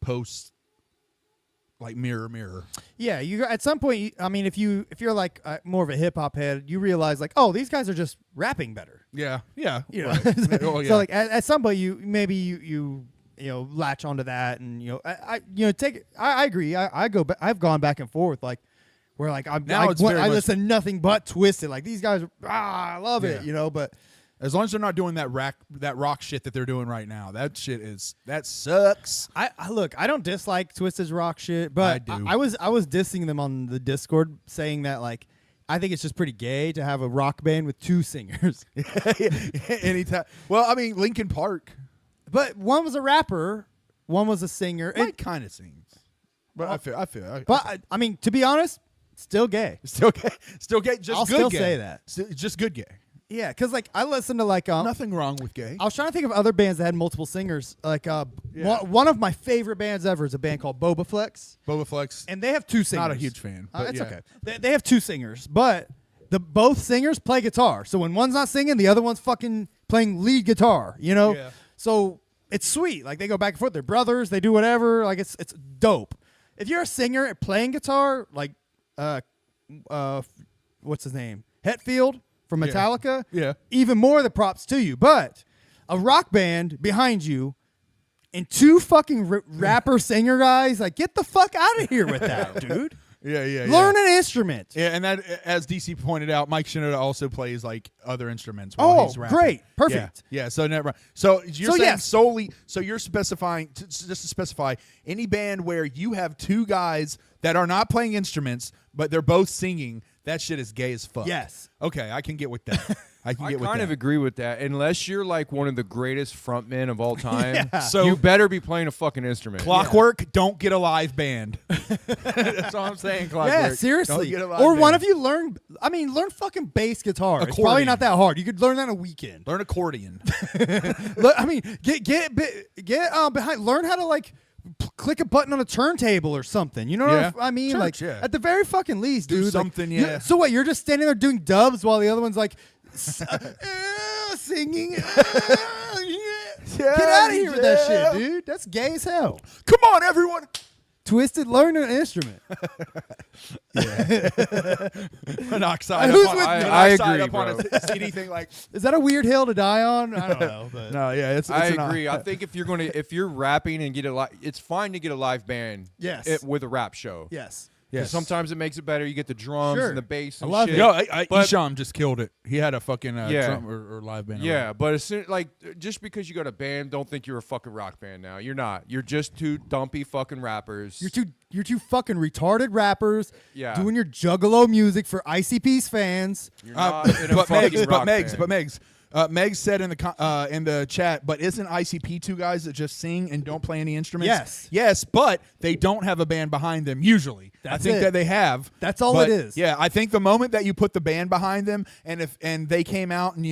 Post like Mirror. Yeah, you at some point. I mean, if you're like more of a hip hop head, you realize like, oh, these guys are just rapping better. Yeah. You know, Right. Oh, yeah. so like at some point, you latch onto that, and I agree. I've gone back and forth like. Where like Now it's very I much- listen to nothing but Twisted. Like these guys, I love it, Yeah. But As long as they're not doing that rock shit that they're doing right now, that sucks. I look, I don't dislike Twisted's rock shit, but I do. I was dissing them on the Discord, saying that like I think it's just pretty gay to have a rock band with 2 singers. Anytime. Well, I mean, Linkin Park. But one was a rapper, one was a singer. Mike kind of sings. But I feel. But I mean, to be honest, still gay. Still gay. Still gay. Just I'll good still gay. say that. Just good gay. Yeah, because like I listen to like Nothing wrong with gay. I was trying to think of other bands that had multiple singers. Like one of my favorite bands ever is a band called Boba Flex, Boba Flex. and they have 2 singers. Not a huge fan. But It's yeah. okay. They have 2 singers, but both singers play guitar. So when one's not singing, the other one's fucking playing lead guitar. You know. Yeah. So it's sweet. Like they go back and forth. They're brothers. They do whatever. Like it's dope. If you're a singer and playing guitar, like what's his name, Hetfield from Metallica. Yeah. Even more the props to you. But a rock band behind you and 2 fucking rapper singer guys, like get the fuck out of here with that, dude. Yeah. Learn an instrument. Yeah, and that, as DC pointed out, Mike Shinoda also plays like other instruments while he's rapping. Great. Perfect. Yeah. So never. So you're So saying yes. solely. So you're specifying just to specify any band where you have 2 guys that are not playing instruments, but they're both singing. That shit is gay as fuck. Yes. Okay, I can get with that. I I kind of agree with that. Unless you're like one of the greatest frontmen of all time, Yeah. So- you better be playing a fucking instrument. Clockwork, don't get a live band. That's all I'm saying, Clockwork. Yeah, Don't seriously. get a live Or band. one of you learn fucking bass guitar. It's probably Accordion. not that hard. You could learn that in a weekend. Learn accordion. I mean, get behind. Learn how to like click a button on a turntable or something. You know Yeah. what I mean? Church, like yeah. at the very fucking least, Do dude. like, something, you- yeah. So what? You're just standing there doing dubs while the other one's like singing. Get out of here with that shit, dude. That's gay as hell. Come on, everyone. Twisted, learn an instrument. Monoxide. Who's up on, with me? I monoxide agree, up on bro. a CD thing like. Is that a weird hill to die on? I don't know. But No, yeah, it's I an- agree. I think if you're rapping and get it's fine to get a live band. Yes. With a rap show. yes. 'Cause Yes. sometimes it makes it better. You get the drums Sure. and the bass. I And love shit. it. Yo, But- Isham just killed it. He had a fucking Yeah. drum or live band. Yeah, but as soon just because you got a band, don't think you're a fucking rock band now. You're not. You're just 2 dumpy fucking rappers. You're two fucking retarded rappers Yeah. doing your Juggalo music for ICP's fans. You're not in a but fucking rock Megs, band. Megs said in the chat, but isn't ICP 2 guys that just sing and don't play any instruments? Yes, but they don't have a band behind them usually. I That's think it. that they have. That's all but, it is. Yeah, I think the moment that you put the band behind them, and they came out and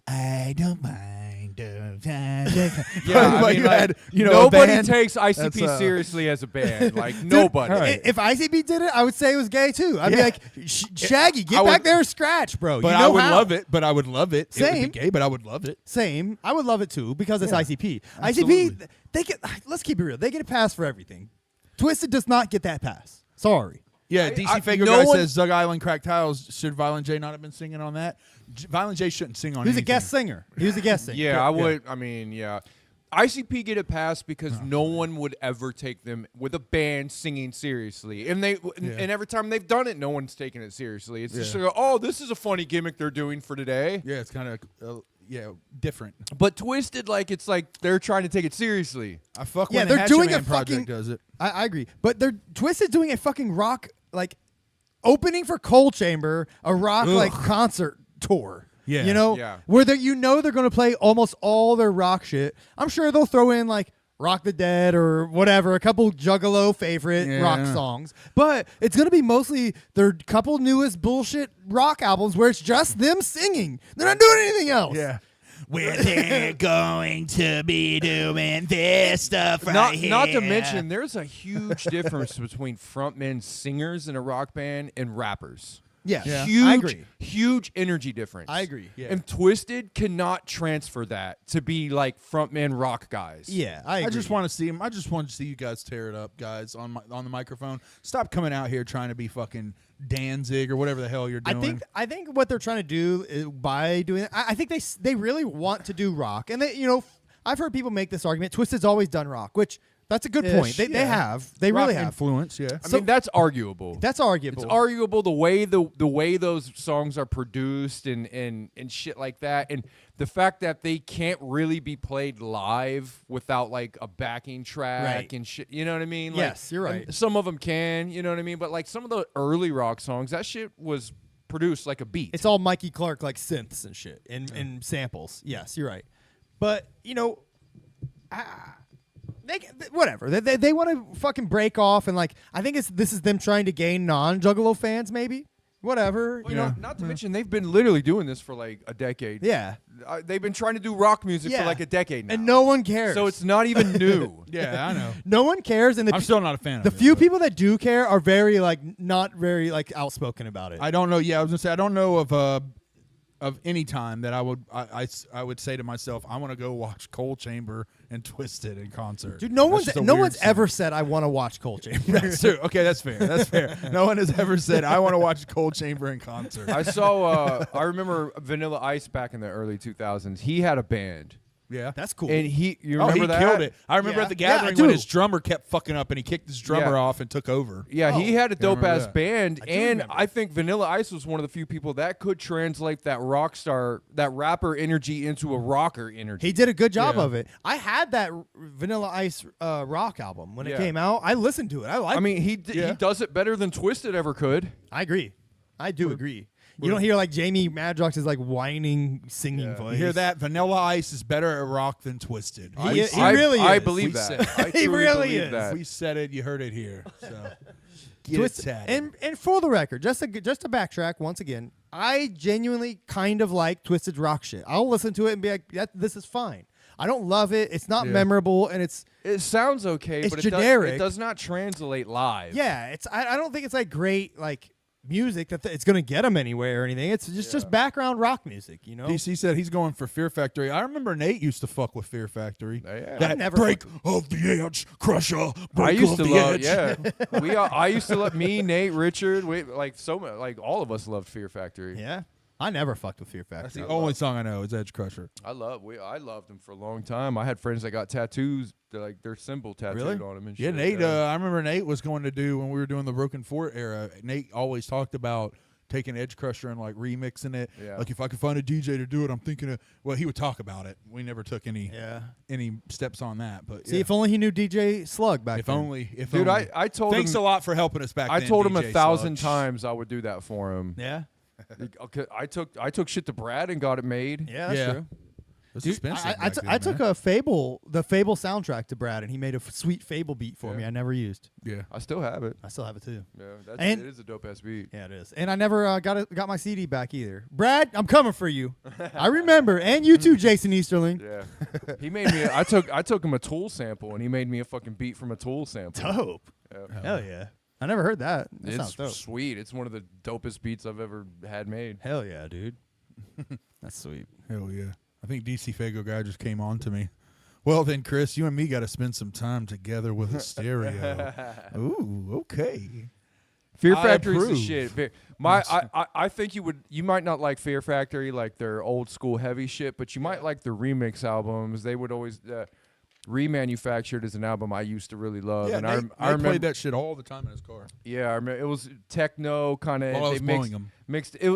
I don't mind. Yeah, Like, you had, a nobody band. takes ICP That's, seriously as a band. Like nobody. If ICP did it, I would say it was gay too. I'd be Yeah. like, Shaggy, I get would- back there and scratch, bro. But you I know would how. love it. But I would love it. It would Same. be gay, but I would love it. Same. I would love it too because it's ICP. absolutely. ICP, they get. Let's keep it real. They get a pass for everything. Twisted does not get that pass. Sorry. Yeah, DC Fago no guy one- says Zug Island Cracked Tiles. Should Violent J not have been singing on that? Violent J shouldn't sing on He was a anything. guest singer. He was a guest singer. Yeah, I would. I mean, yeah. ICP get a pass because no one would ever take them with a band singing seriously, and and every time they've done it, no one's taken it seriously. It's just like, oh, this is a funny gimmick they're doing for today. Yeah, it's kind of different. But Twisted, it's like they're trying to take it seriously. I fuck Yeah, when they're the doing Hatchet a Man project fucking- does it. I agree. But they're Twisted doing a fucking rock opening for Coal Chamber, a rock concert tour. Yeah. Yeah. Where they're going to play almost all their rock shit. I'm sure they'll throw in like Rock the Dead or whatever, a couple Juggalo favorite rock songs. But it's going to be mostly their couple newest bullshit rock albums where it's just them singing. They're not doing anything else. Yeah. Where they're going to be doing this stuff right here. Not to mention, there's a huge difference between frontmen singers in a rock band and rappers. Yeah. Huge, I agree. huge energy difference. I agree. Yeah. And Twisted cannot transfer that to be like frontman rock guys. Yeah, I agree. I just want to see him. I just want to see you guys tear it up, guys, on the microphone. Stop coming out here trying to be fucking Danzig or whatever the hell you're doing. I think what they're trying to do is, by doing it, I think they really want to do rock, and they I've heard people make this argument. Twisted's always done rock, which that's a good point. They have they Rock really have. influence. Yeah. I mean, that's arguable. That's arguable. It's arguable the way those songs are produced and shit like that, and the fact that they can't really be played live without like a backing track Right. and shit. You know what I mean? Yes, you're right. and some of them can. You know what I mean? But like some of the early rock songs, that shit was produce like a beat. It's all Mikey Clark like synths and shit and samples. Yes, you're right. But whatever. They want to fucking break off and like I think this is them trying to gain non-Juggalo fans maybe. Whatever. Well, not to mention they've been literally doing this for like a decade. Yeah. They've been trying to do rock music for like a decade now. And no one cares. So it's not even new. Yeah, I know. No one cares, and I'm still not a fan of the it. few people that do care are very like not very like outspoken about it. I don't know. Yeah, I was gonna say I don't know of any time that I would say to myself, I want to go watch Coal Chamber and Twisted in concert. Dude, no That's one's just a weird ever said I want to watch Coal Chamber. That's true. Okay, that's fair. That's fair. No one has ever said I want to watch Coal Chamber in concert. I saw. I remember Vanilla Ice back in the early 2000s. He had a band. Yeah, That's cool. And you remember he that? killed it. I remember Yeah. at the Yeah, I gathering do. when his drummer kept fucking up and he kicked his drummer Yeah. off and took over. Yeah, he had a dope remember ass that. band, I do and remember. I think Vanilla Ice was one of the few people that could translate that rock star, that rapper energy into a rocker energy. He did a good job Yeah. of it. I had that Vanilla Ice rock album when it Yeah. came out. I listened to it. I liked I mean, it. he Yeah. does it better than Twisted ever could. I agree. I do agree. You don't hear like Jamie Madrox's like whining singing Yeah. voice. You hear that? Vanilla Ice is better at rock than Twisted. He really I is. believe We that. said- I He truly really believe is. that. We said it. You heard it here. So get Twisted. it tatted. And for the record, just to backtrack once again, I genuinely kind of like Twisted's rock shit. I'll listen to it and be like, this is fine. I don't love it. It's not Yeah. memorable, and it's It sounds okay, It's but generic. it does not translate live. yeah. It's I don't think it's like great like music that it's gonna get them anywhere or anything. It's just background rock music, you know. DC said he's going for Fear Factory. I remember Nate used to fuck with Fear Factory. Yeah. That I never break of the edge, crusher. Break I used of to the love, edge. yeah. I used to love me, Nate, Richard. Like all of us loved Fear Factory. Yeah, I never fucked with Fear That's Factory. the only song I know is Edge Crusher. I loved them for a long time. I had friends that got tattoos, like their symbol tattooed Really? on them and Yeah, shit. Nate. I remember Nate was going to do when we were doing the Broken Fort era. Nate always talked about taking Edge Crusher and like remixing it. Yeah. Like if I could find a DJ to do it, I'm thinking of. Well, he would talk about it. We never took any steps on that. But See, yeah. if only he knew DJ Slug back If then. only. If Dude, only. I told Thanks him. a lot for helping us back I then, told him DJ 1,000 Sludge. times I would do that for him. Yeah, Okay, I took shit to Brad and got it made. yeah, that's Yeah. true. It was Dude, expensive. I back took then, I took man. the Fable soundtrack to Brad, and he made a sweet Fable beat for me. I never used. Yeah. I still have it. I still have it too. Yeah, And- it is a dope ass beat. Yeah, it is. And I never got my CD back either. Brad, I'm coming for you. I remember, and you too, Jason Easterling. Yeah, he made me. I took him a Tool sample, and he made me a fucking beat from a Tool sample. Dope. Yeah. Hell yeah. I never heard that. That It's sounds dope. sweet. It's one of the dopest beats I've ever had made. Hell yeah, dude. That's sweet. Hell yeah. I think DC Fago guy just came on to me. Well then, Chris, you and me got to spend some time together with a stereo. Ooh, okay. Fear I Factory's the approve. shit. I think you might not like Fear Factory, like their old school heavy shit, but you might like the remix albums. They would always Remanufactured is an album I used to really love. Yeah, And Nate, I Nate remember played that shit all the time in his car. Yeah, I remember it was techno kind of. While I was blowing him. Mixed. It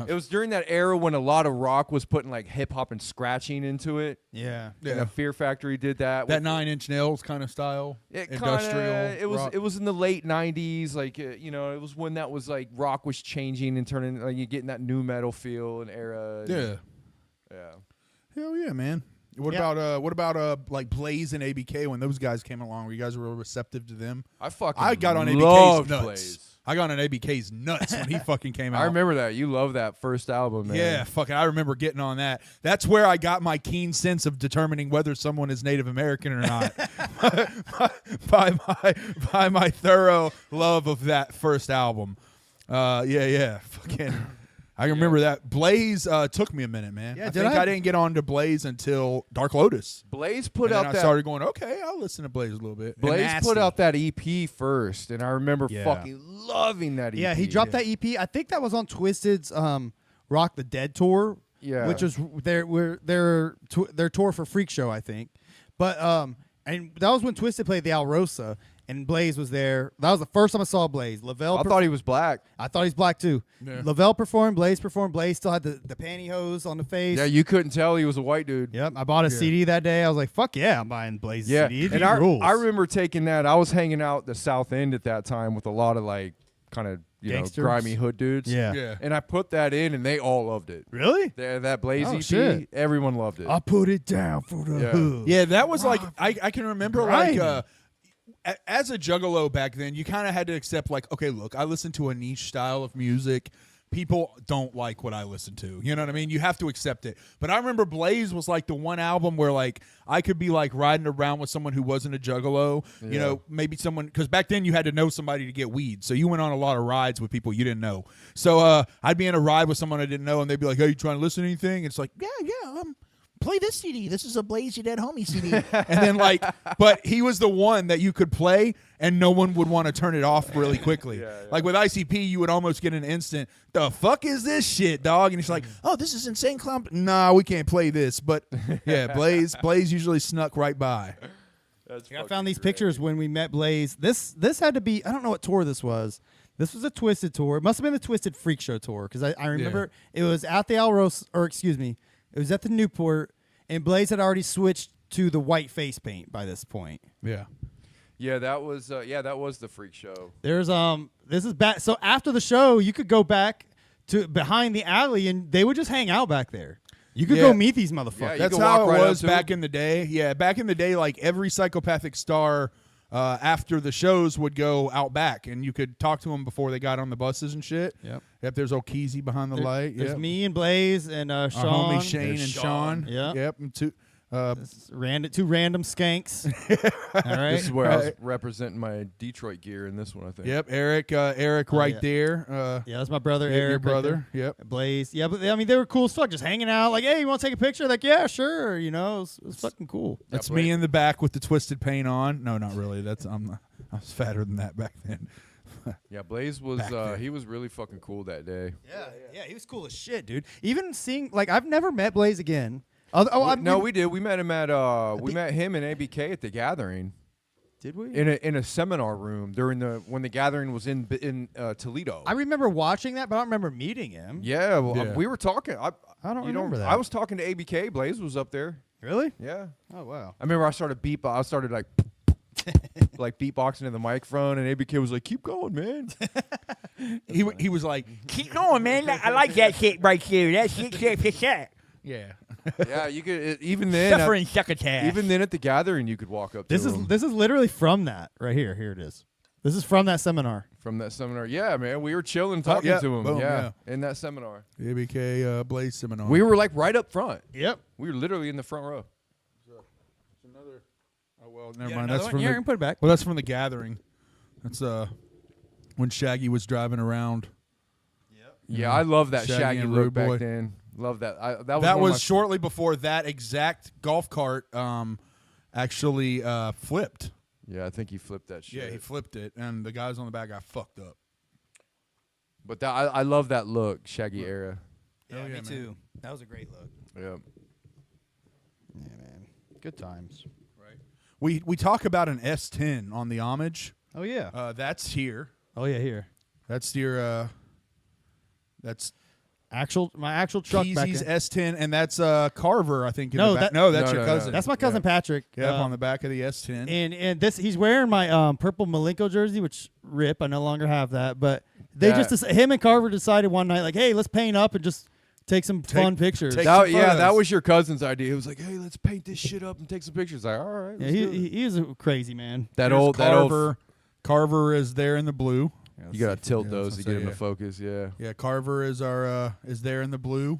was during that era when a lot of rock was putting like hip hop and scratching into it. Yeah. And the Fear Factory did that. That 9 Inch Nails kind of style. Industrial. rock. It was in the late '90s. Like it was when that was like rock was changing and turning. Like you getting that new metal feel and era. And, Yeah. Yeah. Hell yeah, man. What about like Blaze and ABK when those guys came along? Were you guys real receptive to them? I got on ABK's loved nuts. Blaze. I got on ABK's nuts when he fucking came out. I remember that. You love that first album, man. Yeah, fucking. I remember getting on that. That's where I got my keen sense of determining whether someone is Native American or not by my thorough love of that first album. Fucking. I remember that. Blaze took me a minute, man. Yeah, I did think I? I didn't get on to Blaze until Dark Lotus. Blaze put And out then that. I started going, okay, I'll listen to Blaze a little bit. And Blaze Nasty. put out that EP first, and I remember Yeah. fucking loving that EP. Yeah, he dropped that EP. I think that was on Twisted's Rock the Dead tour. Yeah. Which was their tour for Freak Show, I think. But and that was when Twisted played the Alrosa and Blaze was there. That was the first time I saw Blaze. Lavelle I thought he was black. I thought he's black too. Yeah. Lavelle performed, Blaze performed. Blaze still had the pantyhose on the face. Yeah, you couldn't tell he was a white dude. Yep, I bought a CD that day. I was like, "Fuck yeah, I'm buying Blaze's Yeah, CD." and I remember taking that. I was hanging out the South End at that time with a lot of like kind of Gangsters? grimy hood dudes. Yeah. Yeah. And I put that in, and they all loved it. Really? That Blaze Oh, EP, shit. everyone loved it. I put it down for the Yeah. hood. Yeah, that was like I can remember Grimy. like as a juggalo back then, you kind of had to accept like, okay, look, I listen to a niche style of music. People don't like what I listen to. You know what I mean? You have to accept it. But I remember Blaze was like the one album where like I could be like riding around with someone who wasn't a juggalo. You Yeah. know, maybe someone, because back then you had to know somebody to get weed. So you went on a lot of rides with people you didn't know. So I'd be in a ride with someone I didn't know, and they'd be like, hey, you trying to listen to anything? It's like, yeah, play this CD. This is a Blaze Your Dead Homie CD. And then like, but he was the one that you could play and no one would want to turn it off really quickly. Like with ICP, you would almost get an instant, the fuck is this shit, dog? And he's like, oh, this is Insane Clown. Nah, we can't play this. But yeah, Blaze usually snuck right by. I found these pictures when we met Blaze. This had to be, I don't know what tour this was. This was a Twisted tour. It must have been the Twisted Freak Show tour, because I remember it was at the Alros, or excuse me, it was at the Newport, and Blaze had already switched to the white face paint by this point. Yeah. Yeah, that was the freak show. There's this is back. So after the show, you could go back to behind the alley, and they would just hang out back there. You could Yeah. go meet these motherfuckers. Yeah, you That's could how walk it right up was to back him. in the day. Yeah, back in the day, like every psychopathic star after the shows would go out back, and you could talk to them before they got on the buses and shit. Yep. Yep. There's old Keezy behind the light. There's Yep. me and Blaze and Our Sean. homie Shane and Sean. Yeah. Yep. And two. Two random skanks. All right. This is where I was representing my Detroit gear in this one, I think. Yep. Eric. Eric, right yeah. there. Yeah, that's my brother Your Eric. brother. Right Yep. there. Blaze. Yeah, but I mean, they were cool as fuck, just hanging out. Like, hey, you want to take a picture? Like, yeah, sure. You know, it was fucking cool. That's Blake. me in the back with the twisted paint on. No, not really. That's I was fatter than that back then. Yeah, Blaze was Back there. he was really fucking cool that day. Yeah, he was cool as shit, dude. Even seeing, like, I've never met Blaze again. We did. We met him at we met him and ABK at the gathering Did we? in a seminar room during when the gathering was in Toledo. I remember watching that, but I don't remember meeting him. Yeah, well, Yeah. we were talking. I don't you know, remember that. I was talking to ABK. Blaze was up there. Really? Yeah. Oh, wow. I remember I started like like beatboxing in the microphone, and ABK was like, "Keep going, man." He was like, Keep going, man. I like that shit right there. That shit. yeah. Yeah, you could even then. Suffering succotash. Even then, at the gathering, you could walk up to him This is literally from that right here. Here it is. This is from that seminar. from that seminar. Yeah, man, we were chilling, talking yeah, to him. boom, yeah, in that seminar, ABK Blaze seminar. we were like right up front. Yep. We were literally in the front row. another. Oh well, never Yeah, mind. another That's one? from Yeah, the. you can put it back. Well, that's from the gathering. That's when Shaggy was driving around. Yeah, I love that Shaggy Shaggy and look Rude back Boy. then. Love that. That was That one of was shortly before that exact golf cart actually flipped. Yeah, I think he flipped that shit. Yeah, he flipped it, and the guys on the back got fucked up. But I love that look, Shaggy era. Yeah, yeah, me man. too. That was a great look. Yeah. Yeah, man. Good times. We talk about an S10 on the homage. Oh, yeah. That's here. Oh, yeah, here. That's your. That's My actual truck back Keezy's in. S10, and that's Carver, I think. In No, the back. that- no, that's No, your no, no. cousin. That's my cousin Patrick. Yep, on the back of the S10. And this, he's wearing my purple Malenko jersey, which rip. I no longer have that. But they him and Carver decided one night, like, hey, let's paint up and just take some fun pictures. take- That, some yeah, that photos. was your cousin's idea. He was like, "Hey, let's paint this shit up and take some pictures." Like, all right, Yeah, let's do it." he is a crazy man. that Here's old Carver. Carver is there in the blue. You gotta tilt Yeah, those to that's get what him I to say, focus. Yeah. Yeah, Carver is our is there in the blue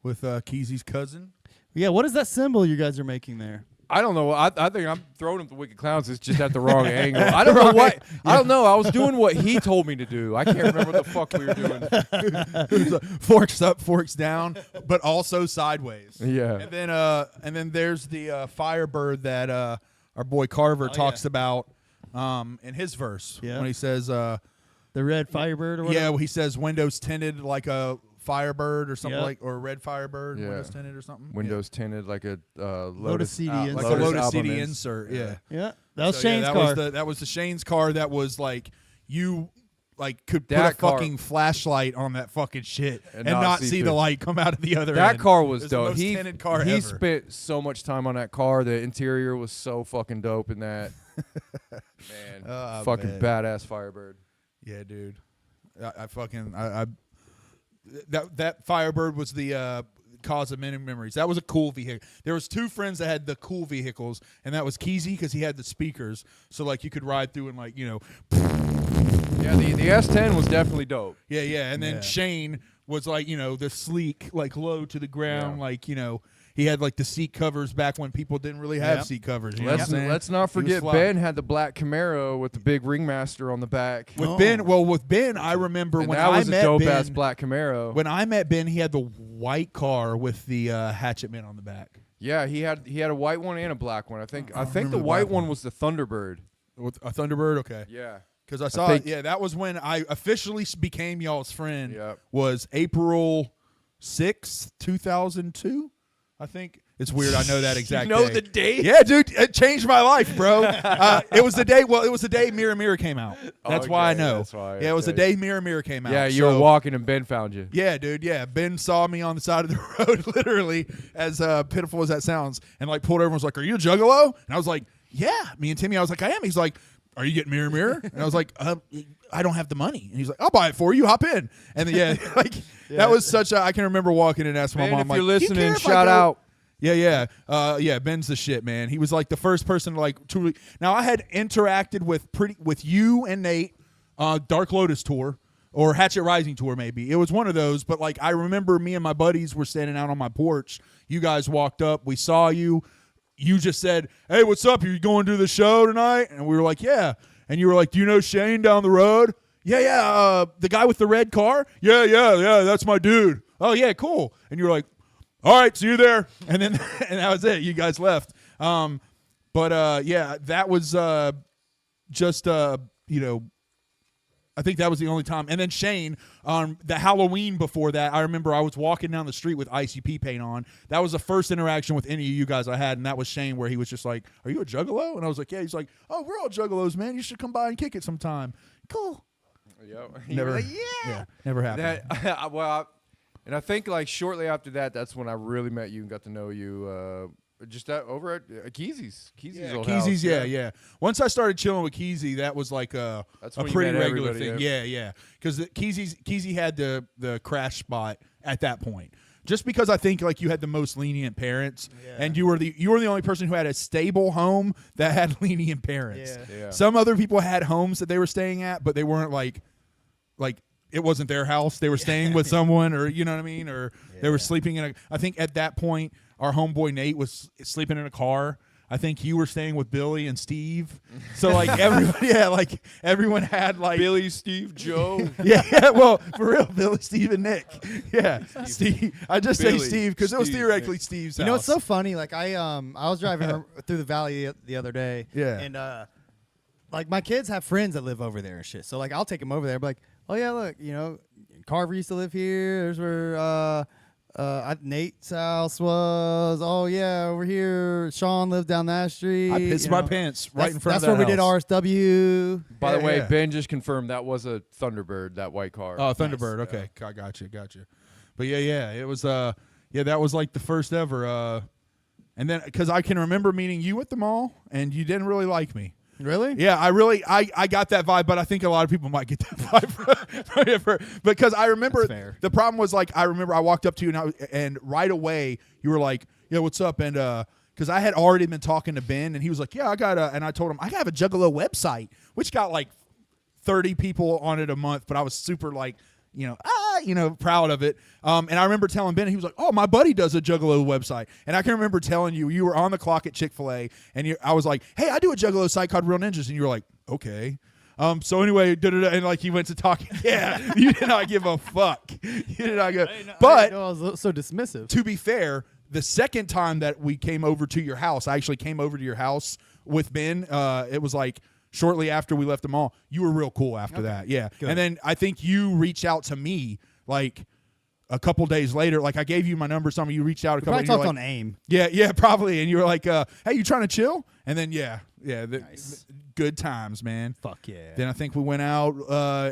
with Keezy's cousin. Yeah, what is that symbol you guys are making there? I don't know. I think I'm throwing him to Wicked Clowns. It's just at the wrong angle. I don't know what. I don't know. I was doing what he told me to do. I can't remember what the fuck we were doing. Forks up, forks down, but also sideways. Yeah. And then there's the Firebird that our boy Carver talks about in his verse when he says The red Firebird or whatever? yeah, well, he says windows tinted like a Firebird or something Yep. like, or a red Firebird, Yeah. windows tinted or something. Windows tinted like a Lotus CD Yeah. Like insert. a Lotus album CD ins- insert. Yeah. Yeah, that was So, yeah, Shane's that car. Was that was the Shane's car that was like you like could put That a car- fucking flashlight on that fucking shit and And not not see see the through. light come out of the other That end. car was It the dope. most He tinted car he ever. spent so much time on that car. The interior was so fucking dope in that. Man, Oh, fucking man. badass Firebird. Yeah, dude. I fucking that Firebird was the cause of many memories. That was a cool vehicle. There was 2 friends that had the cool vehicles, and that was Keezy because he had the speakers, so like you could ride through and like Yeah, the S10 was definitely dope. Yeah. And then Shane was like the sleek, like low to the ground, like he had like the seat covers back when people didn't really have seat covers. You know what I'm saying? Let's not He was forget fly. Ben had the black Camaro with the big ringmaster on the back. With Ben, I remember And when that I was a met dope Ben. ass black Camaro. When I met Ben, he had the white car with the hatchet man on the back. Yeah, he had a white one and a black one. I think the remember the white black one one. was the Thunderbird. With a Thunderbird, okay. Yeah. Because I saw it. Yeah, that was when I officially became y'all's friend. Yep. Was April 6th, 2002, I think. It's weird. I know that exact You know day. the date? Yeah, dude. It changed my life, bro. It was the day. Well, it was the day Mirror Mirror came out. That's why I Okay, know. that's why, Yeah, it was the okay. day Mirror Mirror came out. Yeah, you were walking and Ben found you. Yeah, dude. Yeah, Ben saw me on the side of the road, literally, as pitiful as that sounds, and like pulled over and was like, "Are you a Juggalo?" And I was like, "Yeah." Me and Timmy, I was like, "I am." He's like, "Are you getting Mirror Mirror?" And I was like, "I don't have the money." And he's like, "I'll buy it for you. Hop in." And then, that was such a. I can remember walking and asking Ben, my mom, if like, you're "Do you care listening, if I shout go?" out. Yeah. Ben's the shit, man. He was like the first person to like truly. Now I had interacted with you and Nate, Dark Lotus tour or Hatchet Rising tour, maybe it was one of those. But like I remember, me and my buddies were standing out on my porch. You guys walked up. We saw you. You just said, "Hey, what's up? Are you going to the show tonight?" And we were like, "Yeah." And you were like, "Do you know Shane down the road?" Yeah. The guy with the red car. Yeah. That's my dude. Oh yeah, cool. And you were like, "All right, see you there." And then and that was it. You guys left. That was just I think that was the only time. And then Shane, the Halloween before that, I remember I was walking down the street with ICP paint on. That was the first interaction with any of you guys I had, and that was Shane, where he was just like, "Are you a Juggalo?" And I was like, "Yeah." He's like, "Oh, we're all Juggalos, man. You should come by and kick it sometime." Cool. Never. Like, Never happened. And I think like shortly after that, that's when I really met you and got to know you. Just over at Keezy's old house. Keezy's, yeah. Once I started chilling with Keezy, that was like a when you pretty met regular everybody, thing. Yeah. Because Keezy had the crash spot at that point. Just because I think like you had the most lenient parents, and you were the only person who had a stable home that had lenient parents. Yeah. Some other people had homes that they were staying at, but they weren't like it wasn't their house. They were staying with someone, or you know what I mean, or they were sleeping in a. I think at that point, our homeboy Nate was sleeping in a car. I think you were staying with Billy and Steve. So like everyone had like Billy, Steve, Joe. yeah. Well, for real, Billy, Steve, and Nick. Yeah, Steve. I just say Billy, Steve because it was Steve, theoretically Nick. Steve's You house. know, it's so funny. Like I was driving through the valley the other day. Yeah. And like my kids have friends that live over there and shit. So like I'll take them over there. But like, oh yeah, look, Carver used to live here. There's where Nate's house was. Oh yeah, over here. Sean lived down that street. I pissed my pants right in front of that That's where we did house. RSW. By the way, yeah. Ben just confirmed that was a Thunderbird, that white car. Oh, Thunderbird. Okay, I got you. But yeah, it was. That was like the first ever. And then because I can remember meeting you at the mall, and you didn't really like me. Really? Yeah, I got that vibe, but I think a lot of people might get that vibe because I remember That's fair. the problem was like I remember I walked up to you and right away you were like, "Yeah, what's up?" And because I had already been talking to Ben and he was like, "Yeah, I got and I told him I have a Juggalo website which got like 30 people on it a month, but I was super like proud of it. And I remember telling Ben, he was like, "Oh, my buddy does a Juggalo website." And I can remember telling you were on the clock at Chick-fil-A, and I was like, "Hey, I do a Juggalo site called Real Ninjas," and you were like, "Okay." So anyway, and like he went to talking. Yeah, you did not give a fuck. You did not go. But I was so dismissive. to be fair, the second time that we came over to your house, I actually came over to your house with Ben. It was like shortly after we left the mall. You were real cool after that. Yeah. Good. And then I think you reached out to me like a couple days later. Like I gave you my number, something. You reached out a couple. Probably and you were talked like, on AIM. Yeah, probably. And you were like, "Hey, you trying to chill?" And then Nice. good times, man. Fuck yeah. Then I think we went out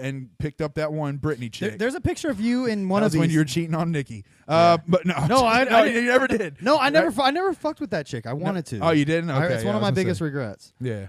and picked up that one Brittany chick. There's a picture of you in one that of was these. when you were cheating on Nikki. But no, I you never did. No, I never fucked with that chick. I wanted to. Oh, you didn't? Okay, It's yeah, one I of was my gonna biggest say. regrets. Yeah.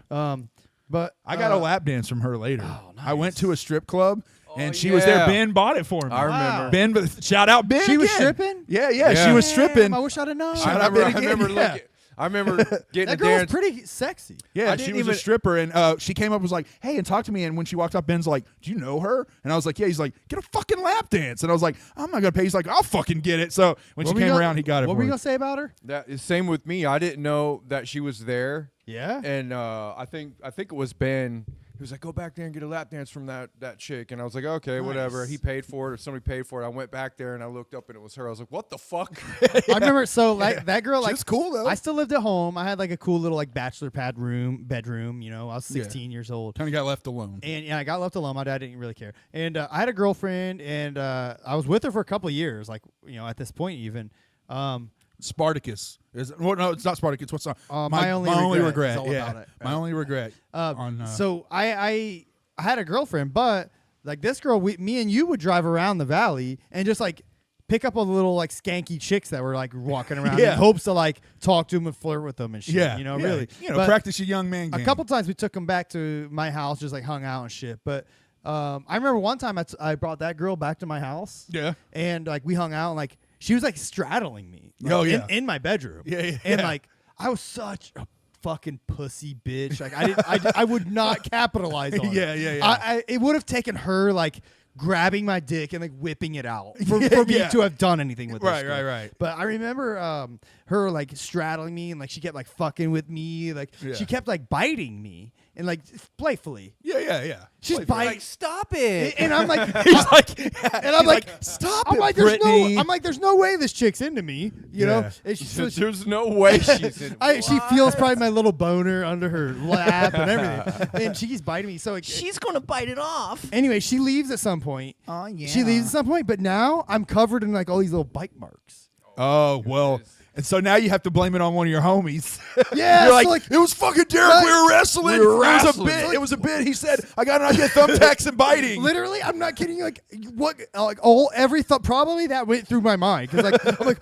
But I got a lap dance from her later. Oh, I went nice. to a strip club and she was there. yeah. Ben bought it for me. I remember. Ben, but shout out Ben. She was again. stripping? Yeah, she Yeah. was stripping. I wish I'd have known. Shout I out remember, Ben I again, remember yeah. looking. I remember getting That a girl was dance. pretty sexy. Yeah, I she didn't was a even- stripper, and she came up and was like, "Hey," and talked to me. And when she walked up, Ben's like, "Do you know her?" And I was like, "Yeah." He's like, "Get a fucking lap dance." And I was like, "I'm not gonna pay." He's like, "I'll fucking get it." So when she What were you came gonna- around, he got it. What for were you me. gonna say about her? That is same with me. I didn't know that she was there, Yeah. and I think it was Ben. He was like, "Go back there and get a lap dance from that chick," and I was like, "Okay, whatever." Nice. He paid for it, or somebody paid for it. I went back there and I looked up and it was her. I was like, "What the fuck?" I remember. So like that girl, She like was cool, though. I still lived at home. I had like a cool little like bachelor bedroom. You know, I was 16 years old. Kind of got left alone. And yeah, I got left alone. My dad didn't really care. And I had a girlfriend, and I was with her for a couple of years. Like at this point even. Spartacus is well, no, it's not Spartacus. What's on My Only Regret is all yeah, about it. my only regret. On So I had a girlfriend, but like this girl, me and you would drive around the valley and just like pick up all the little like skanky chicks that were like walking around Yeah. in hopes to like talk to them and flirt with them and shit. yeah, Really. But practice your young man game. a couple times we took them back to my house, just like hung out and shit. But I remember one time I brought that girl back to my house. Yeah. And like we hung out and like she was like straddling me. Like, Oh, yeah. in my bedroom. Yeah. And like I was such a fucking pussy bitch. Like I would not capitalize on it. Yeah. It would have taken her like grabbing my dick and like whipping it out for me Yeah. to have done anything with Right, this girl. right. But I remember her like straddling me and like she kept like fucking with me. Like Yeah. she kept like biting me and like playfully. Yeah. She's Playful. biting. "Stop it!" And I'm like, He's like, and I'm like, stop I'm it, like, Brittany. there's no way this chick's into me, you know. Yeah. And There's no way she's in. she feels probably my little boner under her lap and everything, and she keeps biting me. So She's gonna bite it off. anyway, she leaves at some point. Oh, yeah. She leaves at some point, but now I'm covered in like all these little bite marks. Oh well. And so now you have to blame it on one of your homies. Yeah, You're like, so like it was fucking Derek. Right. We were wrestling. We were It was a wrestling. bit. It was a bit. He said, "I got an idea. Thumbtacks and biting." literally, I'm not kidding you. Like what? Like every thought probably that went through my mind because like I'm like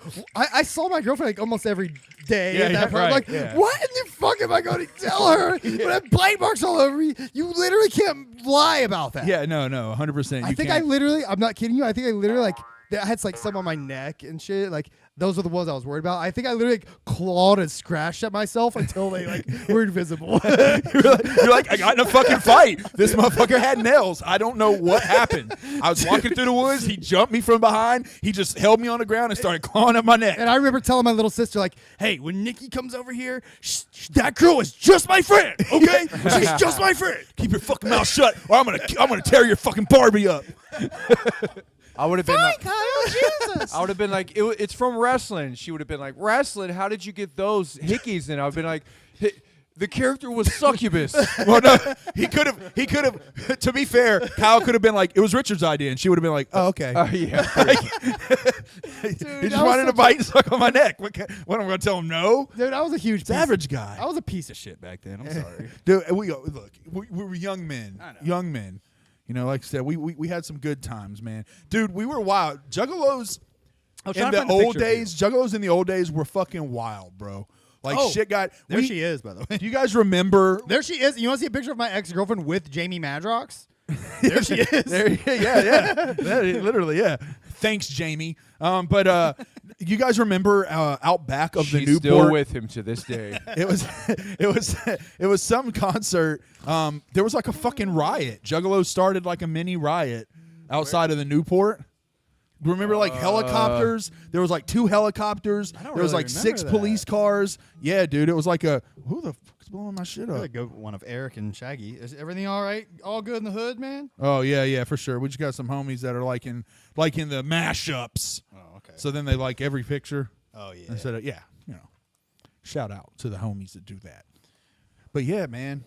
I saw my girlfriend like almost every day. Yeah, at that yeah, point. I'm right, like, yeah. what in the fuck am I going to tell her? But I have bite marks all over me. You literally can't lie about that. Yeah, no, 100%. I think I'm not kidding you. I think I literally like I had like some on my neck and shit. Like those are the ones I was worried about. I think I literally like, clawed and scratched at myself until they like were invisible. you're like, I got in a fucking fight. This motherfucker had nails. I don't know what happened. I was walking through the woods. He jumped me from behind. He just held me on the ground and started clawing at my neck. And I remember telling my little sister like, "Hey, when Nikki comes over here, that girl is just my friend. Okay, she's just my friend." Keep your fucking mouth shut, or I'm gonna tear your fucking Barbie up. I would have been like, Kyle, Jesus. I would have been like, it's from wrestling. She would have been like, "Wrestling? How did you get those hickeys?" And I've been like, the character was succubus. Well, no, he could have. To be fair, Kyle could have been like, it was Richard's idea, and she would have been like, "Oh, okay." Yeah. He that just was wanted to such bite and suck on my neck. What am I going to tell him? No, Dude, I was a huge piece average guy. I was a piece of shit back then. I'm sorry. Dude, we were young men. Young men. You know, like I said, we had some good times, man. Dude, we were wild. Juggalos I was in trying to the find a old picture of you. days. Juggalos in the old days were fucking wild, bro. Like shit got. There she is, by the way. Do you guys remember? There she is. You want to see a picture of my ex-girlfriend with Jamie Madrox? There she is. Yeah. Literally, yeah. Thanks, Jamie. But you guys remember out back of the She's Newport? still with him to this day. It was some concert. There was like a fucking riot. Juggalo started like a mini riot outside of the Newport. Remember like helicopters? There was like 2 helicopters. There was really like remember 6 that. police cars. Yeah, dude. It was like a who the fuck's blowing my shit Really up? good one of Eric and Shaggy. Is everything all right? All good in the hood, man? Oh yeah, for sure. We just got some homies that are like in the mashups. Oh, okay. So then they like every picture. Oh, yeah. Instead of shout out to the homies that do that. But yeah, man,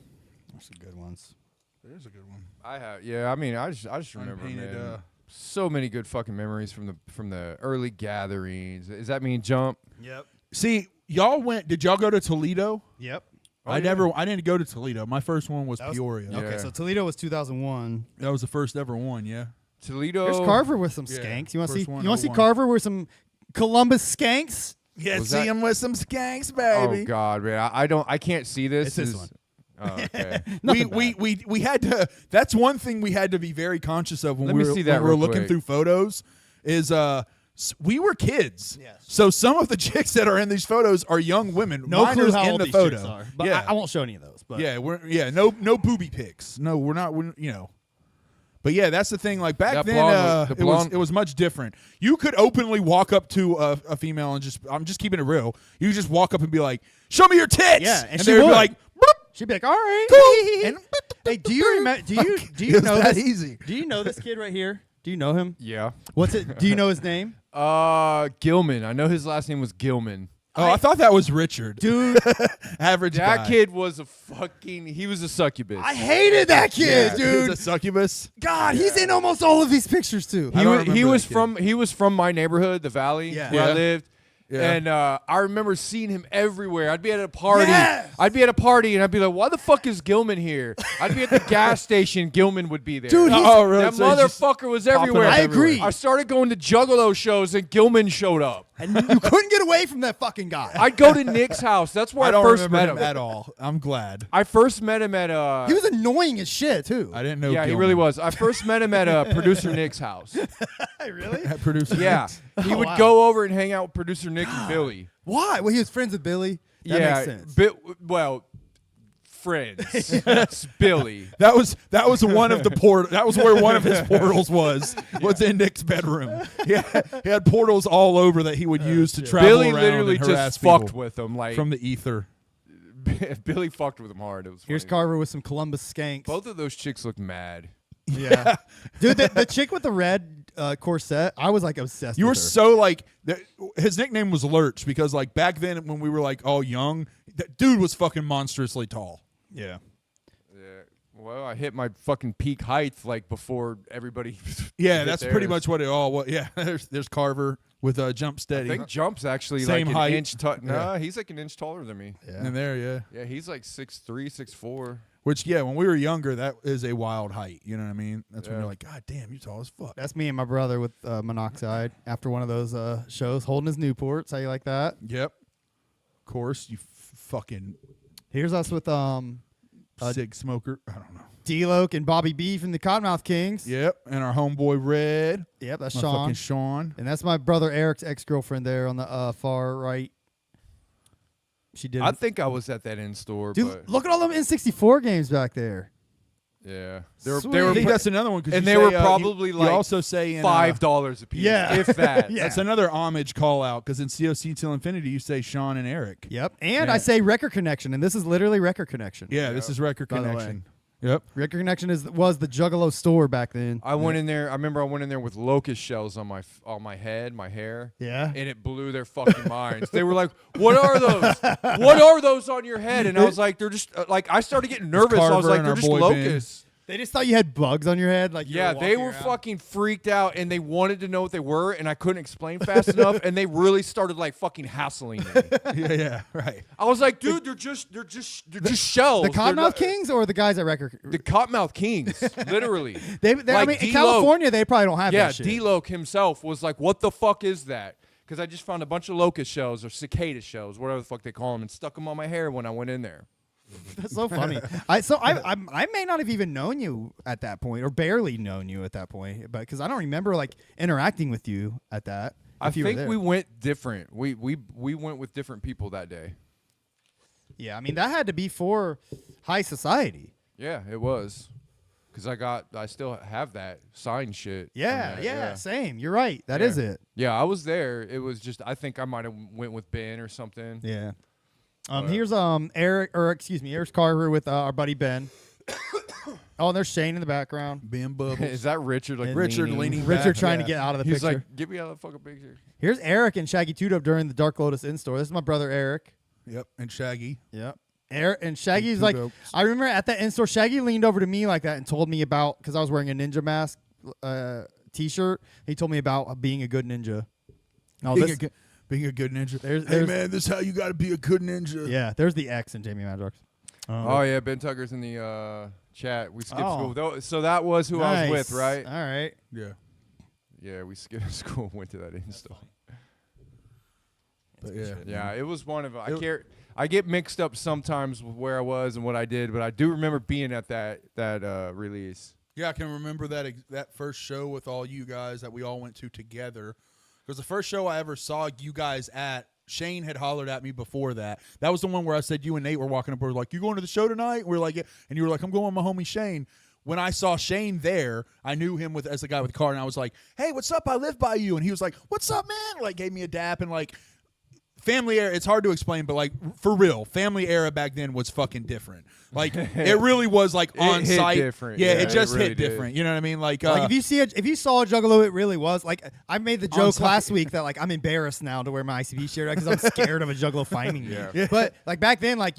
Those are good ones. there's a good one. I have, yeah. I mean, I just remember, Unpainted, man, so many good fucking memories from the early gatherings. Does that mean jump? Yep. See, did y'all go to Toledo? Yep. I didn't go to Toledo. My first one was Peoria. Yeah. Okay, so Toledo was 2001. That was the first ever one, yeah. Toledo. There's Carver with some Yeah, skanks. You want to first see? one, You want to see 01. Carver with some Columbus skanks? Yeah, Was see that- him with some skanks, Oh baby. God, man! I can't see this. It's this Is- one. Oh, okay. we had to. That's one thing we had to be very conscious of when Let we me were, see that when we were real looking quick. through photos. Is we were kids. Yes. So some of the chicks that are in these photos are young women. No clue minors how in old the these photo. chicks are. But yeah, I won't show any of those. But no booby pics. No, we're not. But yeah, that's the thing. Like back That then, blonde was- the blonde- it was much different. You could openly walk up to a female and I'm just keeping it real. You just walk up and be like, "Show me your tits." Yeah, and she they would be would. like, "Boop." she'd be like, "All right." Cool. And, hey, do you remember? Do you It was know that this? easy. Do you know this kid right here? Do you know him? Yeah. What's it? Do you know his name? Gilman. I know his last name was Gilman. Oh, I thought that was Richard. Dude, Average That guy. kid was he was a succubus. I hated that kid, He dude. was a succubus. God, he's in almost all of these pictures too. I don't he remember was that kid. he was from my neighborhood, the Valley, Yeah. where I Yeah. lived. Yeah. And I remember seeing him everywhere. I'd be at a party. Yes! I'd be at a party, and I'd be like, "Why the fuck is Gilman here?" I'd be at the gas station. Gilman would be there. Dude, he's- Oh, really? that So he's just motherfucker was popping everywhere. up I agree. I started going to Juggalo shows, and Gilman showed up. And you couldn't get away from that fucking guy. I'd go to Nick's house. That's where I I, don't first remember met him him. at all. I'm glad. I first met him at He was annoying as shit too. I didn't know. yeah, he Gilman. really was. I first met him at producer Nick's house. Really? At producer. Yeah, Nick's. he would wow. go over and hang out with producer Nick and Billy. Why? Well, he was friends with Billy. That yeah, makes sense. well, friends. That's Billy. That was one of the port. That was where one of his portals was in Nick's bedroom. He had portals all over that he would use to travel Billy around literally and harass just fucked people with him. Like from the ether. Billy fucked with him hard. It was. Here's funny. Carver with some Columbus skanks. Both of those chicks looked mad. Yeah. Dude, the chick with the red corset, I was like obsessed You with were her. so like his nickname was Lurch because like back then when we were like all young, that dude was fucking monstrously tall. Yeah. Yeah. Well, I hit my fucking peak height like before everybody. Yeah, hit that's pretty theirs. much what it all was. Yeah, there's Carver with Jump I Steady. think Jump's actually Same like height. an inch. Nah, Yeah. he's like an inch taller than me. Yeah. And there, yeah. Yeah, he's like 6'3", 6'4". Which, yeah, when we were younger, that is a wild height. You know what I mean? That's when Yeah. you're like, God damn, you're tall as fuck. That's me and my brother with Monoxide after one of those shows, holding his Newports. How you like that? Yep. Of course, you fucking Here's us with cig smoker. I don't know. D-Loke and Bobby B from the Cottonmouth Kings. Yep. And our homeboy Red. Yep, that's My Sean. fucking Sean. And that's my brother Eric's ex-girlfriend there on the far right. She did. I think I was at that in store, Dude, but look at all them N64 games back there. yeah, Sweet. they I were think that's another one. 'cause and you they say, were you- probably you like also say in, $5 a piece. Yeah. if that. Yeah. That's another homage call out because in COC Till Infinity you say Sean and Eric. Yep. And Yeah. I say Record Connection, and this is literally Record Connection. Yeah, this is Record By the way. Connection. Yep. Record Connection was the Juggalo store back then. I went in there. I remember I went in there with locust shells on my head, my hair. Yeah. And it blew their fucking minds. They were like, "What are those? What are those on your head?" And I was like, "They're just like." I started getting nervous. I was Carver like, and "They're our just boy locusts." They just thought you had bugs on your head. Like you Yeah, they walking were around. fucking freaked out, and they wanted to know what they were, and I couldn't explain fast enough, and they really started like fucking hassling me. Yeah, right. I was like, "Dude, they're just shells." The They're Cottonmouth not- Kings or the guys at Record. The Cottonmouth Kings, literally. I Like mean, in D-Lo- California, they probably don't have Yeah, that shit. D-Loke himself was like, "What the fuck is that?" Because I just found a bunch of locust shells or cicada shells, whatever the fuck they call them, and stuck them on my hair when I went in there. That's so funny. I may not have even known you at that point, or barely known you at that point, but because I don't remember like interacting with you at that. I if you were think there. we went different. We went with different people that day. Yeah, I mean that had to be for high society. Yeah, it was. Because I still have that signed shit. from Yeah, that, yeah, same. You're right. That Yeah. is it. Yeah, I was there. It was just I think I might have went with Ben or something. Yeah. Here's Eric's Carver with our buddy Ben. Oh, and there's Shane in the background. Ben Bubbles. Is that Richard? Like And Richard leaning? leaning Richard back, trying yeah. to get out of the He's picture. like, "Get me out of the fucking picture." Here's Eric and Shaggy Two Dope during the Dark Lotus in-store. This is my brother Eric. Yep, and Shaggy. Yep. Eric and Shaggy's Two like, Dopes. I remember at that in-store, Shaggy leaned over to me like that and told me about, because I was wearing a ninja mask T-shirt. He told me about being a good ninja. Oh, being, this, being a good ninja. There's- Hey there's- man, this is how you got to be a good ninja. yeah, there's the X in Jamie Madrox. Oh yeah, Ben Tucker's in the chat. We skipped Oh. school. So that was who I was with, right? All right. Yeah. Yeah, we skipped school and went to that install. But yeah. Yeah, it was one of I get mixed up sometimes with where I was and what I did, but I do remember being at that release. Yeah, I can remember that first show with all you guys that we all went to together. Because the first show I ever saw you guys at, Shane had hollered at me before that. That was the one where I said you and Nate were walking up. We were like, "You going to the show tonight?" We're like, yeah. And you were like, "I'm going with my homie Shane." When I saw Shane there, I knew him as a guy with a car, and I was like, "Hey, what's up? I live by you." And he was like, "What's up, man?" Like, gave me a dap, and like, family era. It's hard to explain, but like for real, family era back then was fucking different. Like it really was like on hit site. different. Yeah, Yeah, it just it really hit did. different. You know what I mean? Like if you saw a Juggalo, it really was. Like I made the joke last week that like I'm embarrassed now to wear my ICB shirt because I'm scared of a Juggalo finding me. Yeah. But like back then, like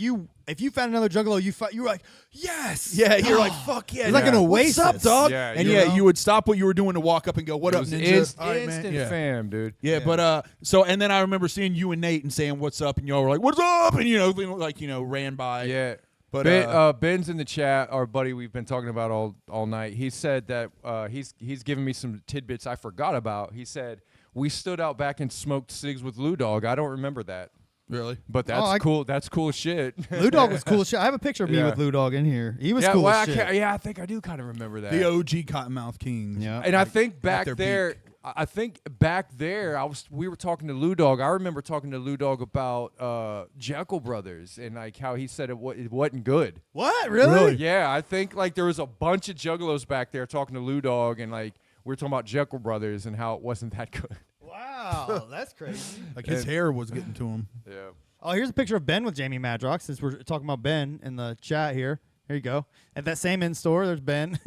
if you found another Juggalo, you were like, yes. Yeah, you're like, fuck yeah. It's like an oasis. What's up, dog? Yeah, and you yeah, know? you would stop what you were doing to walk up and go, "What It up, was ninja?" All right, man. instant Yeah. fam, dude. Yeah, but so and then I remember seeing you and Nate and saying what's up, and y'all were like, "What's up?" And like ran by. Yeah. But Ben's in the chat, our buddy we've been talking about all night. He said that he's given me some tidbits I forgot about. He said we stood out back and smoked cigs with Lou Dog. I don't remember that, really, but that's cool. That's cool as shit. Lou Dog was cool as shit. I have a picture of me Yeah. with Lou Dog in here. He was yeah, cool well, as shit. I think I do kind of remember that. the OG Cottonmouth Kings. Yeah. And I think back their there, peak. I think back there, we were talking to Lou Dog. I remember talking to Lou Dog about Jekyll Brothers and like how he said it wasn't good. What? Really? Yeah, I think like there was a bunch of Juggalos back there talking to Lou Dog, and like we were talking about Jekyll Brothers and how it wasn't that good. Wow, that's crazy. Like his hair was getting to him. Yeah. Oh, here's a picture of Ben with Jamie Madrox, since we're talking about Ben in the chat here. Here you go. At that same in-store, there's Ben.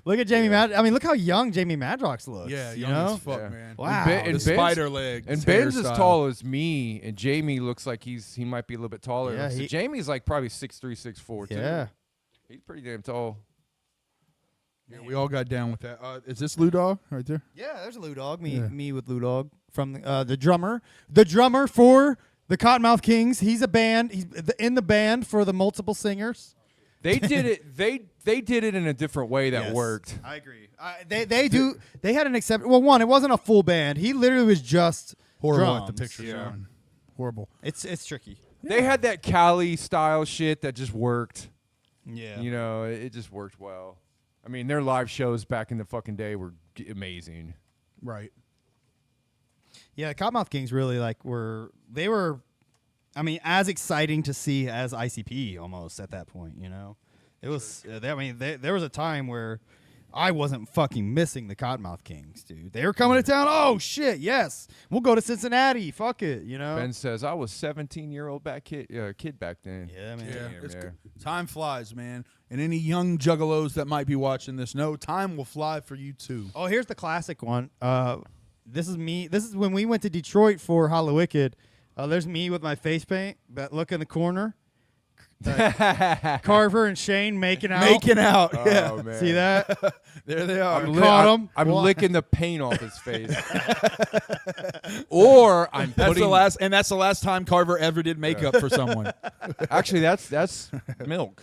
Look at Jamie Madrox. I mean, look how young Jamie Madrox looks. Yeah, you young know? as fuck, Yeah. man. Wow. Ben- The and spider leg. And his Ben's as hairstyle. tall as me, and Jamie looks like he might be a little bit taller. Yeah, So Jamie's like probably 6'3", 6'4", too. Yeah. He's pretty damn tall. Yeah, we all got down with that. Is this Lou Dog right there? Yeah, there's a Lou Dog. Yeah. Me with Lou Dog from the drummer. The drummer for the Cottonmouth Kings. He's a band. He's in the band for the multiple singers. They did it. They did it in a different way that Yes, worked. I agree. They had an exception. Well, one, it wasn't a full band. He literally was just Horrible drums. at the picture. Yeah. showing. Horrible. It's tricky. They had that Cali style shit that just worked. Yeah. You know, it just worked well. I mean, their live shows back in the fucking day were amazing. Right. Yeah, the Cottonmouth Kings really were I mean, as exciting to see as ICP almost at that point, you know. It was there was a time where I wasn't fucking missing the Cottonmouth Kings, dude. They were coming to town. Oh shit, yes. We'll go to Cincinnati. Fuck it, you know. Ben says I was 17-year-old kid back then. Yeah, man. Yeah, Damn, it's yeah. good. Time flies, man. And any young juggalos that might be watching this, know time will fly for you too. Oh, here's the classic one. This is me. This is when we went to Detroit for Hollow Wicked. There's me with my face paint. But look in the corner. Carver and Shane making out. Making out. yeah. Oh, man. See that? There they are. Caught him. I'm Well, licking the paint off his face. Or I'm That's putting. that's the last time Carver ever did makeup for someone. Actually, that's milk.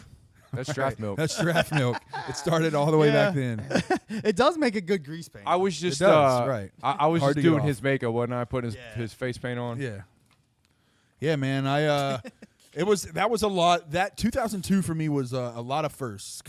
That's draft milk. That's draft milk. It started all the way back then. It does make a good grease paint. I was just does, right. I was Hard just to get doing off. his makeup, wasn't I? Putting Yeah. his face paint on. Yeah. Yeah, man. That was a lot. That 2002 for me was a lot of firsts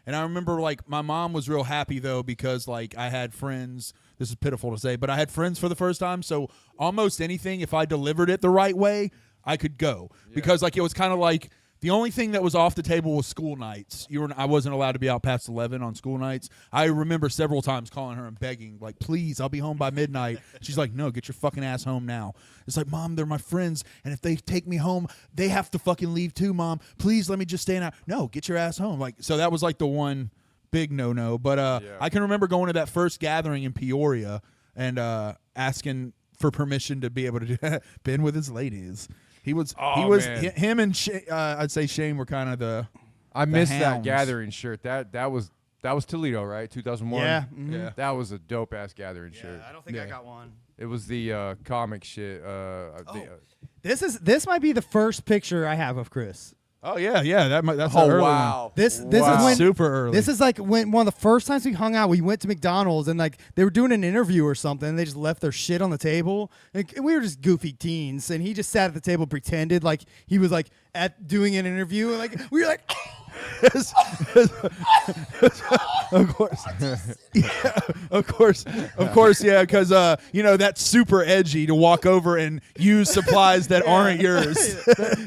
and I remember like my mom was real happy though because like I had friends. This is pitiful to say, but I had friends for the first time. So almost anything, if I delivered it the right way, I could go because like it was kind of like the only thing that was off the table was school nights. I wasn't allowed to be out past 11 on school nights. I remember several times calling her and begging, like, please, I'll be home by midnight. She's like, no, get your fucking ass home now. It's like, Mom, they're my friends, and if they take me home, they have to fucking leave too, Mom. Please let me just stay out. No, get your ass home. Like, so that was like the one big no-no. But I can remember going to that first gathering in Peoria and asking for permission to be able to do Ben with his ladies. Man. Him and I'd say Shane were kind of the. I missed that hounds. gathering shirt. That was Toledo, right? 2001. Yeah. Yeah. That was a dope ass gathering shirt. I don't think I Yeah. got one. It was the comic shit. This might be the first picture I have of Chris. Oh yeah, that's Oh an early wow. one. This Wow. is when Super early. This is like when one of the first times we hung out. We went to McDonald's and like they were doing an interview or something. And they just left their shit on the table. And we were just goofy teens, and he just sat at the table, pretended like he was like at doing an interview, and like we were like. Of course, yeah, of course, yeah, because that's super edgy to walk over and use supplies that aren't yours.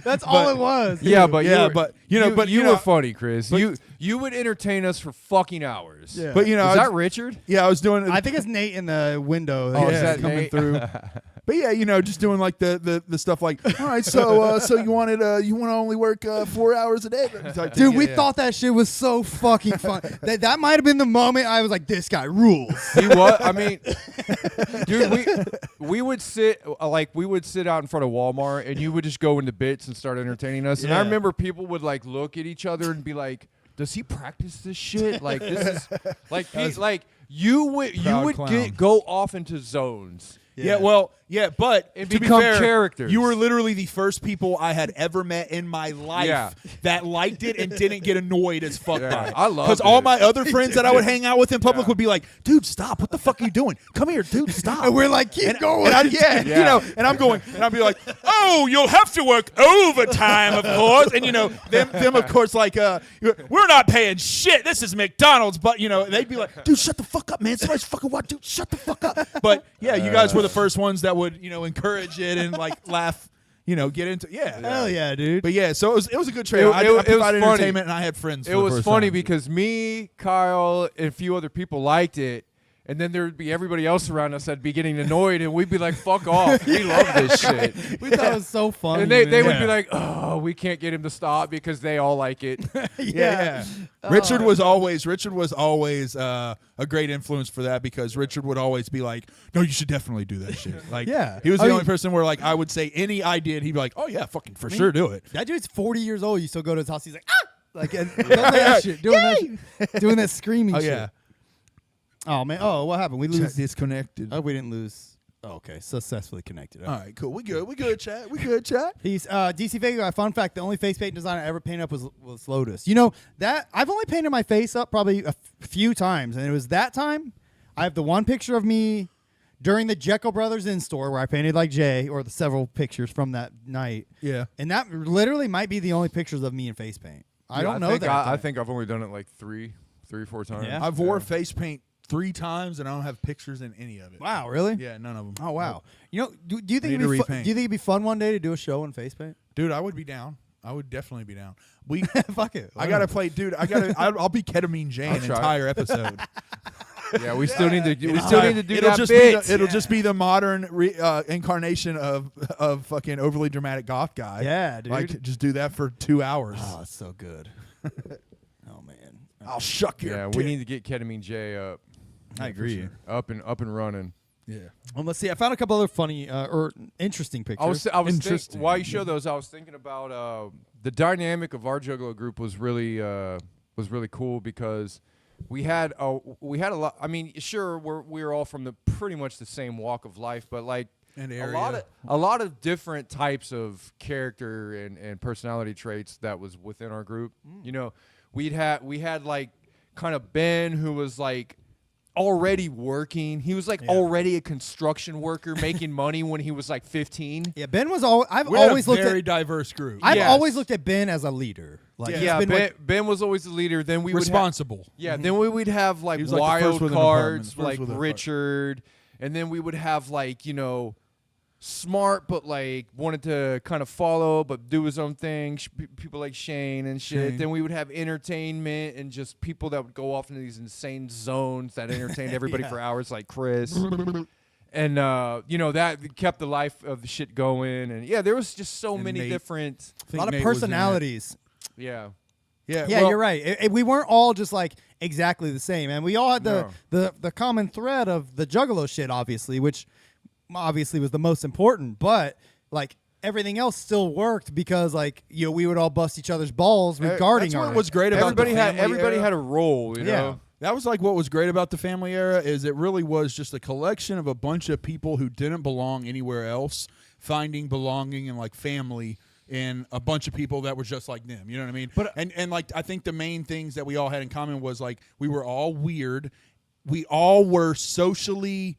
That's all it was. Yeah, but Yeah, you were, but, you know, but, you you know- were funny, Chris. You would entertain us for fucking hours. Yeah. But Is that Richard? Yeah, I was doing. I think it's Nate in the window. Oh, is yeah, that coming Nate? through. But yeah, just doing like the stuff like, all right, so you want to only work 4 hours a day, type thing. Dude, we Yeah. thought that shit was so fucking fun. that might have been the moment I was like, this guy rules. He was. I mean, dude, we would sit out in front of Walmart, and you would just go into bits and start entertaining us. And I Yeah. remember people would like look at each other and be like, "Does he practice this shit? Like this is like you would Proud clown. go off into zones." Yeah, well, yeah, but And to become be fair, characters. You were literally the first people I had ever met in my life Yeah. that liked it and didn't get annoyed as fuck Yeah, by it. I loved Because all it. my other friends that I would hang out with in public Yeah. would be like, "Dude, stop! What the fuck are you doing? Come here, dude, stop!" And we're like, keep going. And Yeah. and I'm going, and I'd be like, "Oh, you'll have to work overtime, of course." And them of course, like, "We're not paying shit. This is McDonald's." But they'd be like, "Dude, shut the fuck up, man. Somebody's fucking watching. Dude, shut the fuck up." But yeah, you guys were the first ones that would encourage it and like laugh, get into Hell yeah, dude. But yeah, so it was a good trade. It- I it was provided funny. entertainment and I had friends. It for the was first funny time. because me, Kyle, and a few other people liked it. And then there would be everybody else around us that'd be getting annoyed, and we'd be like, "Fuck off! We love this shit." we thought it was so funny. And they would Yeah. be like, "Oh, we can't get him to stop because they all like it." Yeah. Richard was always a great influence for that because Richard would always be like, "No, you should definitely do that shit." Like, Yeah. he was I the mean- only person where like I would say any idea, and he'd be like, "Oh yeah, fucking for sure, do it." That dude's 40 years old. You still go to his house. He's like, ah! Like, and does that shit, doing that screaming Oh shit. yeah, Oh, man. Oh, what happened? We lose. disconnected. Oh, we didn't lose. Oh, okay. Successfully connected. All right, cool. We good, chat. We good, chat. He's DC Vega. Fun fact: the only face paint design I ever painted up was Lotus. That I've only painted my face up probably a few times, and it was that time. I have the one picture of me during the Jekyll Brothers in store where I painted like Jay, or the several pictures from that night. Yeah. And that literally might be the only pictures of me in face paint. I don't know that. I think I've only done it like three, 4 times. Yeah. I've wore face paint 3 times, and I don't have pictures in any of it. Wow, really? Yeah, none of them. Oh wow. Do you think Need it'd to be repaint. do you think it'd be fun one day to do a show in face paint? Dude, I would be down. I would definitely be down. We. Fuck it. I gotta play, dude. I'll be Ketamine Jane an I'll try. entire episode. Yeah, we still need to. We It'll still need to do it'll that just bit. Be it'll just be the modern incarnation of fucking overly dramatic goth guy. Yeah, dude. Like, just do that for 2 hours. Oh, it's so good. Oh man. I'll shuck your. Yeah, we need to get Ketamine J up. I agree. Up and running. Yeah. Well, let's see. I found a couple other funny or interesting pictures. I was Interesting. while you show those, I was thinking about the dynamic of our Juggalo group was really cool because we had a lot. I mean, sure, we're all from pretty much the same walk of life, but like And a area. lot of different types of character and personality traits that was within our group. We had like kind of Ben, who was like already working. He was like already a construction worker making money when he was like 15. Yeah, Ben was always. I've We had always a looked very at. diverse group. I've Yes. always looked at Ben as a leader. Like, he's Yeah, been Ben was always the leader. Then we responsible. then we would have like He was like the wild first with an cards, apartment, like first with a- Richard, and then we would have like smart but like wanted to kind of follow but do his own thing. People like Shane and shit. Shane. Then we would have entertainment and just people that would go off into these insane zones that entertained everybody Yeah. for hours, like Chris. And that kept the life of the shit going. And yeah, there was just so And many Nate. different. a lot of Nate was in that. personalities. Yeah. Yeah. Yeah, well, you're right. We weren't all just like exactly the same, and we all had the common thread of the Juggalo shit, obviously, which obviously was the most important. But like everything else still worked because like we would all bust each other's balls regarding That's our. what was great about Everybody the had family era. had a role, you Yeah. know. That was like what was great about the family era is it really was just a collection of a bunch of people who didn't belong anywhere else, finding belonging in like family in a bunch of people that were just like them. You know what I mean? But and like I think the main things that we all had in common was like we were all weird. We all were socially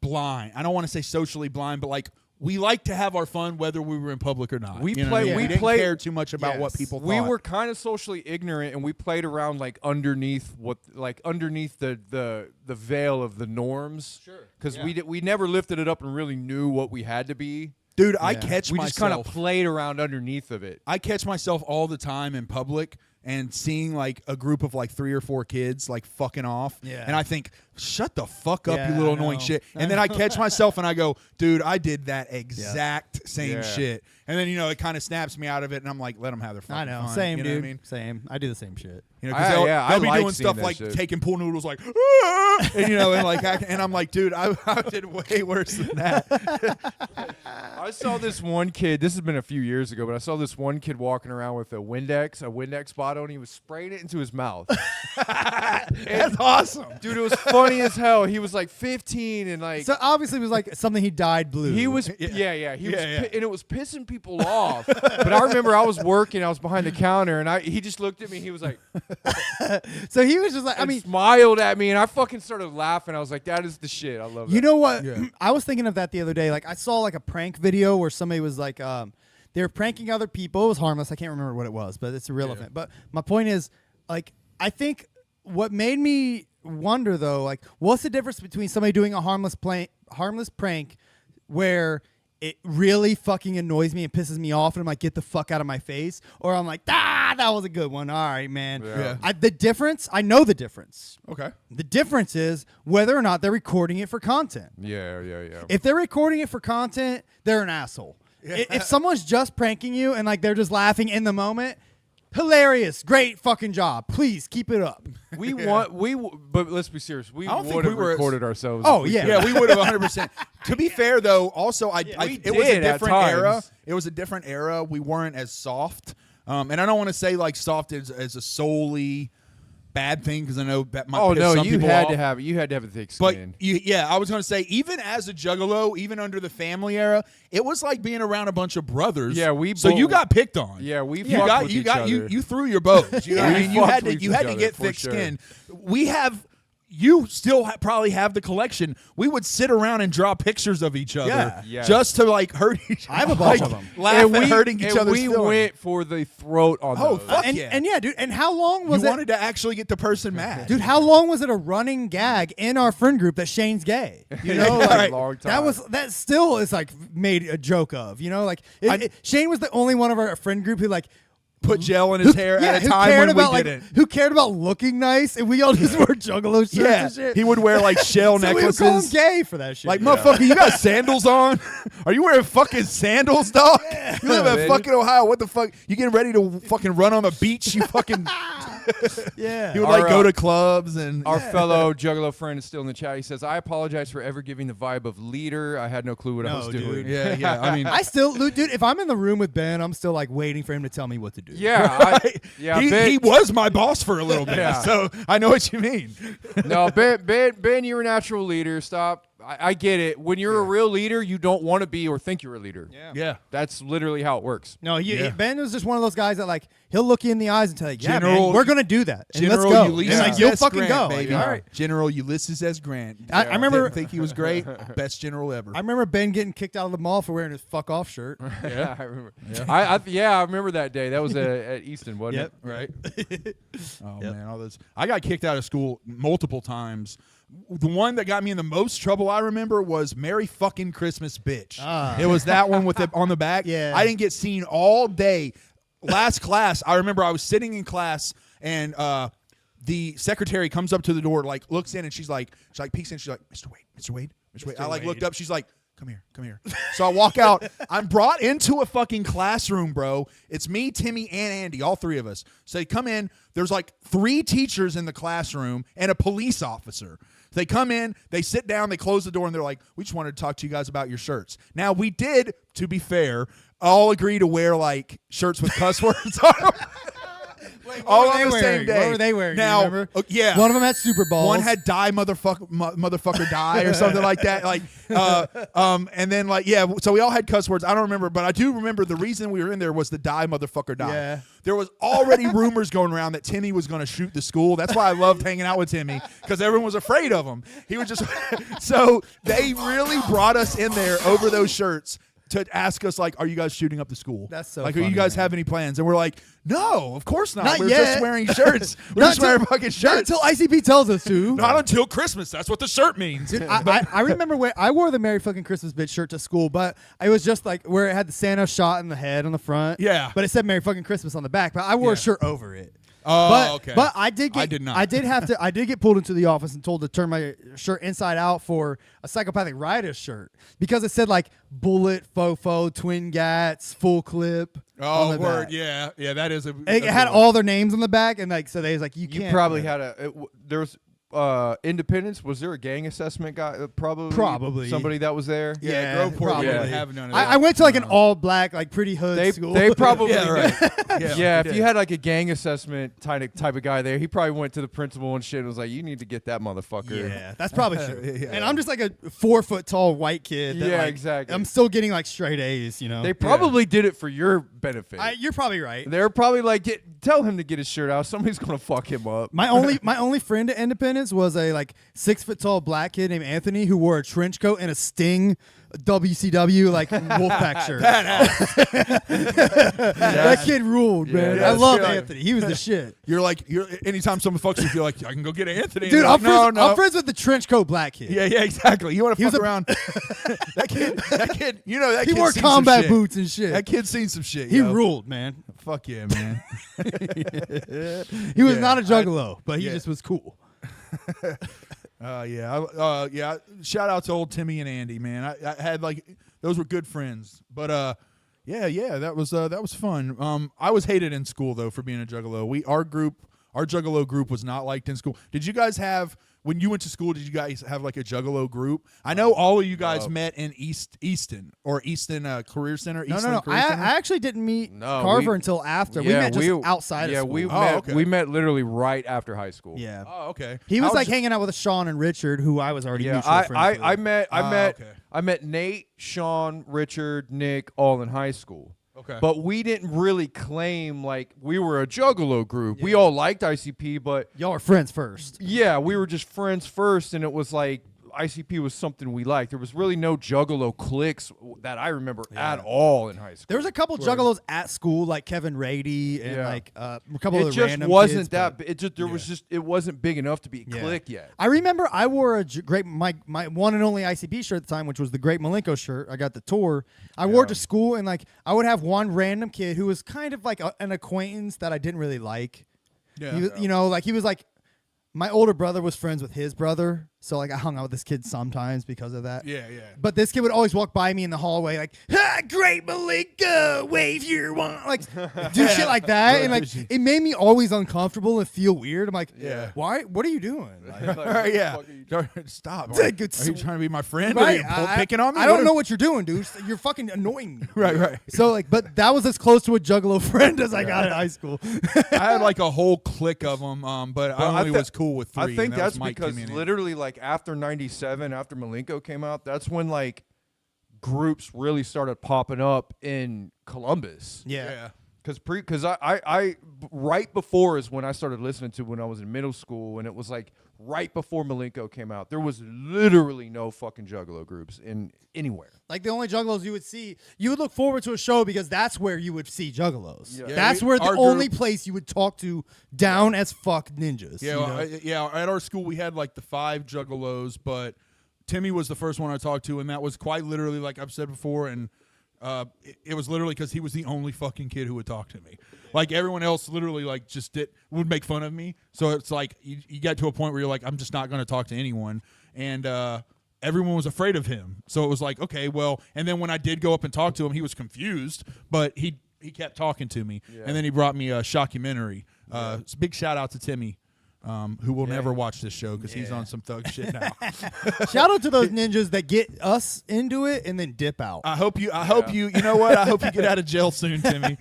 blind. I don't want to say socially blind, but like we like to have our fun whether we were in public or not. We You know play- what I mean? we didn't play- care too much about what Yes. people thought. We were kind of socially ignorant, and we played around like underneath the veil of the norms. Sure. Because we never lifted it up and really knew what we had to be. Dude, I catch We myself. just kind of played around underneath of it. I catch myself all the time in public and seeing like a group of like 3 or 4 kids like fucking off. Yeah. And I think, shut the fuck up, Yeah, you little I annoying know. shit. And then I catch myself and I go, dude, I did that exact same Yeah. shit. And then, it kind of snaps me out of it. And I'm like, let them have their fucking I know. fun. Same, you know dude. what I mean? Same. I do the same shit. Because I they'll be like doing seeing stuff that like shit. taking pool noodles, like, "Ah!" and I'm like, dude, I did way worse than that. I saw this one kid. This has been a few years ago, but I saw this one kid walking around with a Windex bottle, and he was spraying it into his mouth. That's awesome. Dude, it was funny as hell. He was like 15, and like So obviously it was like something he dyed blue. he was, he Yeah, was, yeah. and it was pissing people off. But I remember I was working, I was behind the counter, and he just looked at me. He was like, So he was just like, I and mean, smiled at me, and I fucking started laughing. I was like, that is the shit. I love that. you know what? Yeah. I was thinking of that the other day. Like I saw like a prank video where somebody was like, they were pranking other people. It was harmless. I can't remember what it was, but it's irrelevant. But my point is, like, I think what made me wonder though, like, what's the difference between somebody doing a harmless prank where it really fucking annoys me and pisses me off, and I'm like, get the fuck out of my face, or I'm like, that was a good one. All right, man. Yeah. The difference, I know the difference. Okay. The difference is whether or not they're recording it for content. Yeah. If they're recording it for content, they're an asshole. If someone's just pranking you and like they're just laughing in the moment, hilarious, great fucking job. Please keep it up. But let's be serious. We I don't think would have we were as- recorded ourselves. Oh, if we yeah. could. Yeah, we would have 100%. To be fair, though, also we it was a did at different era. times. It was a different era. We weren't as soft, and I don't want to say like soft as a solely bad thing because I know that might. Oh piss no, some you people had off. to have a thick But skin. I was going to say, even as a Juggalo, even under the family era, it was like being around a bunch of brothers. Yeah, we So you both- got picked on. Yeah, we you fucked got with you each got other. you threw your bows. You know what I We mean? You fucked had to with you each had to other, get for thick sure. skin. We have. You still probably have the collection. We would sit around and draw pictures of each other Yeah. Yes. just to like hurt each other. I have a bunch like, of them. Laugh at hurting each and other's we feelings. went for the throat on Oh, those. fuck And yeah. and yeah, dude. And how long was You it? wanted to actually get the person mad. Dude, how long was it a running gag in our friend group that Shane's gay? You know, Yeah, like, a long that still is like made a joke of. You know, like Shane was the only one of our friend group who like Put gel in his hair at a who time cared when we about like didn't. who cared about looking nice, and we all just wore Juggalo shirts Yeah, and shit. he would wear like shell so we would call him necklaces. gay for that shit. Like, motherfucker, you got sandals on? Are you wearing fucking sandals, dog? You live in baby. fucking Ohio. What the fuck? You getting ready to fucking run on the beach? You fucking. yeah. He would Our, like go to clubs and. Our fellow Juggalo friend is still in the chat. He says, I apologize for ever giving the vibe of leader. I had no clue what I No, was dude. doing. Yeah. I mean, I still, dude. If I'm in the room with Ben, I'm still like waiting for him to tell me what to do. Yeah. he Ben, was my boss for a little bit, Yeah. so I know what you mean. no, Ben, you're a natural leader. Stop. I get it. When you're a real leader, you don't want to be or think you're a leader. Yeah. That's literally how it works. No, Yeah. Ben was just one of those guys that like he'll look you in the eyes and tell you, yeah, General- man, we're gonna do that. And General let's go. Ulysses And like you'll S. fucking Grant, go. baby. Like, all right. General Ulysses S. Grant. I remember. Didn't think he was great. Best general ever. I remember Ben getting kicked out of the mall for wearing his fuck off shirt. Yeah, I remember. I remember that day. That was at Easton, wasn't Yep. it? Right. Oh man, all those. I got kicked out of school multiple times. The one that got me in the most trouble I remember was "Merry fucking Christmas, bitch." It was that one with it on the back. Yeah. I didn't get seen all day. Last class, I remember I was sitting in class and the secretary comes up to the door, like looks in, and she's like peeks in. She's like, Mr. Wade. I like looked up. She's like, come here. So I walk out. I'm brought into a fucking classroom, bro. It's me, Timmy, and Andy, all three of us. So they come in. There's like 3 teachers in the classroom and a police officer. They come in, they sit down, they close the door, and they're like, we just wanted to talk to you guys about your shirts. Now, we did, to be fair, all agree to wear like shirts with cuss words on them. all What on were the they same wearing? day. What were they wearing? Do you Now, remember? yeah. One of them had Super Balls. One had die motherfucker die or something like that. Like, and then like, yeah. So we all had cuss words. I don't remember, but I do remember the reason we were in there was the die motherfucker die. Yeah. There was already rumors going around that Timmy was going to shoot the school. That's why I loved hanging out with Timmy, because everyone was afraid of him. He would just so they really brought us in there over those shirts to ask us, like, are you guys shooting up the school? That's so like, are funny, you guys man. have any plans? And we're like, no, of course not. Not We're yet. just wearing shirts. We're Not just wearing till- fucking Not shirts. until ICP tells us to. Not until Christmas. That's what the shirt means. Dude, I remember when I wore the Merry fucking Christmas bitch shirt to school, but it was just like where it had the Santa shot in the head on the front. Yeah. But it said Merry fucking Christmas on the back. But I wore Yeah. a shirt over it. Oh, But, okay. but I did get. I did not. I did get pulled into the office and told to turn my shirt inside out for a Psychopathic Riotous shirt because it said like bullet, fofo, twin gats, full clip. on Oh, the word. back. Yeah. Yeah, that is a. It had all their names on the back, and like so they was like you You can't. probably had there was Independence. Was there a gang assessment guy? Probably Somebody that was there. Yeah, Groveport probably. didn't have none of that. I went to like an all black, like pretty hood They school. they probably Yeah, right. yeah. we If did. you had like a gang assessment type of guy there, he probably went to the principal and shit and was like, "You need to get that motherfucker." Yeah, that's probably true. Yeah. And I'm just like a 4 foot tall white kid. That, Yeah, like, exactly. I'm still getting like straight A's. You know, They probably did it for your benefit. you're probably right. They're probably like, tell him to get his shirt out. Somebody's gonna fuck him up. My only friend at Independence was a like 6 foot tall black kid named Anthony who wore a trench coat and a Sting WCW like Wolfpack shirt. That kid ruled, man. Yeah, I love yeah. Anthony. He was the shit. You're anytime someone fucks you, feel like I can go get Anthony. Dude, And I'm they're like, friends, no. I'm friends with the trench coat black kid. Yeah, exactly. You want He to was fuck a- around? that kid. You know that He kid wore seen some combat shit. boots and shit. That kid's seen some shit. He yo. ruled, man. Fuck yeah, man. He was Yeah, not a juggalo, but he yeah. just was cool. Yeah. Shout out to old Timmy and Andy, man. I had like those were good friends, but yeah, that was fun. I was hated in school though for being a juggalo. Our juggalo group was not liked in school. Did you guys have? When you went to school, did you guys have like a juggalo group? I know all of you guys met in Easton Career Center. No. Career I Center? actually didn't meet No, Carver we- until after. We met just outside of school. we Oh, met. okay. We met literally right after high school. Yeah. Oh, okay. He was How like hanging out with Sean and Richard, who I was already Yeah, mutual friends with. I met Nate, Sean, Richard, Nick, all in high school. Okay. But we didn't really claim like we were a juggalo group. We all liked ICP, but Y'all were friends first. yeah, we were just friends first, and it was like ICP was something we liked. There was really no juggalo cliques that I remember at all in high school. There was a couple juggalos at school, like Kevin Rady and Yeah. like a couple It of just random wasn't kids, that. but- It just there was just it wasn't big enough to be a Yeah. clique yet. I remember I wore a great my one and only ICP shirt at the time, which was the Great Malenko shirt. I got the tour. I wore it to school, and like I would have one random kid who was kind of like an acquaintance that I didn't really like. Yeah. He was, you know, like he was like my older brother was friends with his brother, so like I hung out with this kid sometimes because of that. Yeah. But this kid would always walk by me in the hallway like, Great Malenko, wave your one, like do shit like that, and like it made me always uncomfortable and feel weird. I'm like, Yeah. why? What are you doing? Like, All right, yeah. Stop. Are Take you it trying to be my friend? right? Are you picking on me? I don't know what you're doing, dude. You're fucking annoying me. Right. So like, but that was as close to a juggalo friend as I got in high school. I had like a whole clique of them, but I Well, only thi- was cool with 3. I think and that that's was Mike, because Timmy, and Andy. literally like after '97, after Malenko came out, that's when like groups really started popping up in Columbus. Yeah. Because I right before is when I started listening to when I was in middle school, and it was like right before Malenko came out. There was literally no fucking juggalo groups in anywhere. Like the only juggalos you would see, you would look forward to a show because that's where you would see juggalos. Yeah. Yeah, That's where the our only group- place you would talk to down as fuck ninjas. Yeah, you well, know? at our school we had like the 5 juggalos, but Timmy was the first one I talked to, and that was quite literally like I've said before, and it was literally because he was the only fucking kid who would talk to me. Like everyone else, literally like would make fun of me. So it's like you get to a point where you're like, I'm just not going to talk to anyone, and everyone was afraid of him. So it was like, okay, well, and then when I did go up and talk to him, he was confused, but he kept talking to me, and then he brought me a shockumentary. Big shout out to Timmy. who will never watch this show because he's on some thug shit now. Shout out to those ninjas that get us into it and then dip out. I hope you know what? I hope you get out of jail soon, Timmy.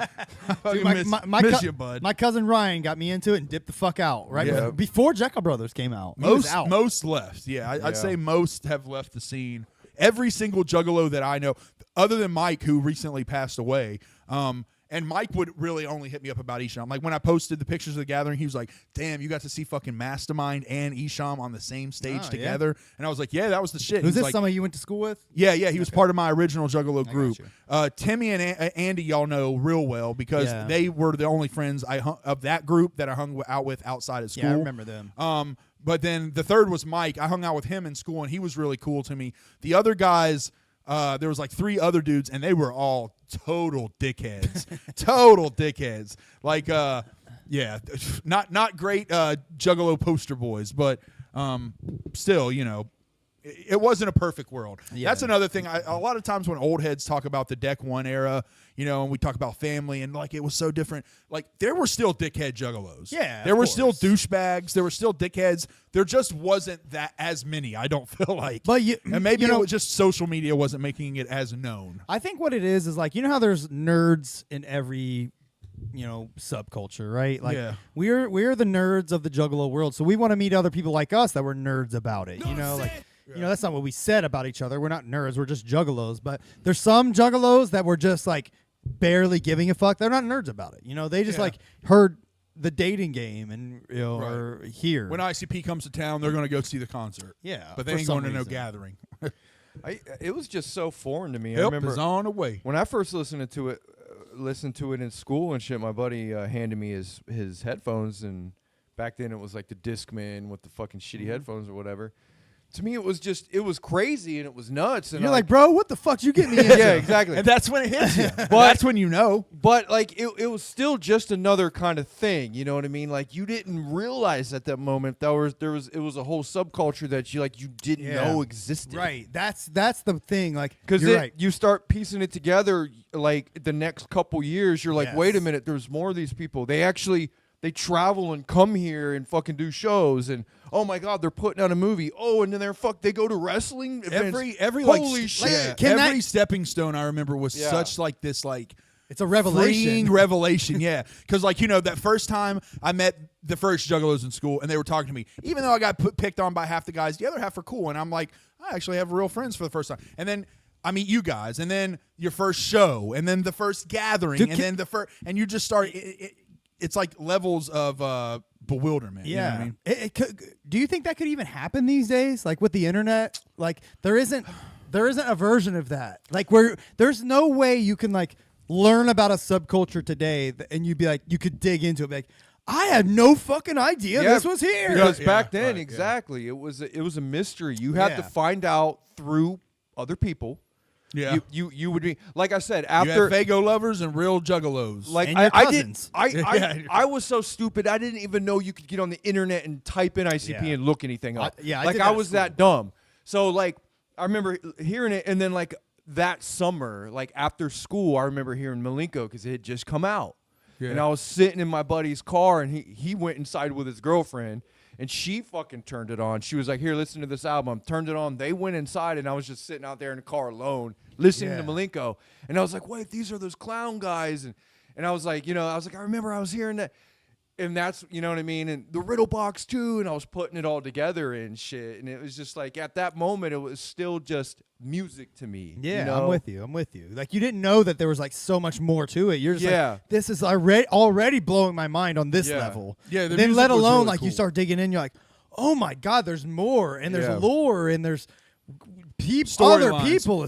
Dude, miss you, bud. My cousin Ryan got me into it and dipped the fuck out before Jekyll Brothers came out. He was out. Most left. Yeah, I'd say most have left the scene. Every single Juggalo that I know, other than Mike, who recently passed away, and Mike would really only hit me up about Isham. Like when I posted the pictures of the gathering, he was like, "Damn, you got to see fucking Mastermind and Isham on the same stage together." Yeah. And I was like, "Yeah, that was the shit." Was this like, somebody you went to school with? Yeah, he was part of my original Juggalo group. Timmy and Andy, y'all know real well because they were the only friends of that group that I hung out with outside of school. Yeah, I remember them. But then the third was Mike. I hung out with him in school, and he was really cool to me. The other guys, there was like 3 other dudes, and they were all total dickheads. Total dickheads. Like, not great Juggalo poster boys, but still, it wasn't a perfect world. Yeah. That's another thing. A lot of times when old heads talk about the Deck 1 era, and we talk about family and like it was so different, like there were still dickhead Juggalos. Yeah, there were still douchebags. There were still dickheads. There just wasn't that as many, I don't feel like. But and maybe it was just social media wasn't making it as known. I think what it is like, how there's nerds in every subculture, right? Like we're the nerds of the Juggalo world, so we want to meet other people like us that were nerds about it. That's not what we said about each other. We're not nerds. We're just Juggalos. But there's some Juggalos that were just like barely giving a fuck. They're not nerds about it. They just like heard the dating game and or here. When ICP comes to town, they're going to go see the concert. Yeah, but they ain't going to no gathering. It was just so foreign to me. Help I remember is on the way. When I first listened to it in school and shit. My buddy handed me his headphones, and back then it was like the Discman with the fucking shitty headphones or whatever. To me, it was crazy and it was nuts. And you're like, bro, what the fuck you get me into? Yeah, exactly. And that's when it hits you. That's when you know. But like, it was still just another kind of thing. You know what I mean? Like, you didn't realize at that moment it was a whole subculture that you didn't know existed. Right. That's the thing. Like, because you start piecing it together. Like the next couple years, you're like, wait a minute, there's more of these people. They travel and come here and fucking do shows, and oh my god, they're putting out a movie. Oh, and then they go to wrestling events. Every holy shit. Every stepping stone I remember was such like this like it's a revelation. Freeing revelation, yeah. Because that first time I met the first Juggalos in school, and they were talking to me, even though I got picked on by half the guys, the other half are cool, and I'm like, I actually have real friends for the first time, and then I meet you guys, and then your first show, and then the first gathering, and then and you just start. It's like levels of bewilderment. Yeah. You know what I mean? Do you think that could even happen these days? Like with the internet, like there isn't a version of that. Like where there's no way you can like learn about a subculture today and you'd be like, you could dig into it. Like, I had no fucking idea this was here. Because back then, exactly, it was a mystery. You had to find out through other people. Yeah, you would be like I said after you had Fago lovers and real Juggalos. Like and your cousins. I was so stupid. I didn't even know you could get on the internet and type in ICP and look anything up. I was that dumb. So like I remember hearing it, and then like that summer, like after school, I remember hearing Malenko because it had just come out, and I was sitting in my buddy's car, and he went inside with his girlfriend. And she fucking turned it on. She was like, here, listen to this album. Turned it on. They went inside, and I was just sitting out there in the car alone listening to Malenko. And I was like, wait, these are those clown guys. And I was like, I remember I was hearing that. And that's, you know what I mean? And the Riddle Box, too. And I was putting it all together and shit. And it was just like, at that moment, it was still just music to me. Yeah, I'm with you. Like, you didn't know that there was, like, so much more to it. You're just like, this is already blowing my mind on this level. Yeah, then let alone, really like, cool. You start digging in, you're like, oh, my God, there's more. And there's lore, and there's other people.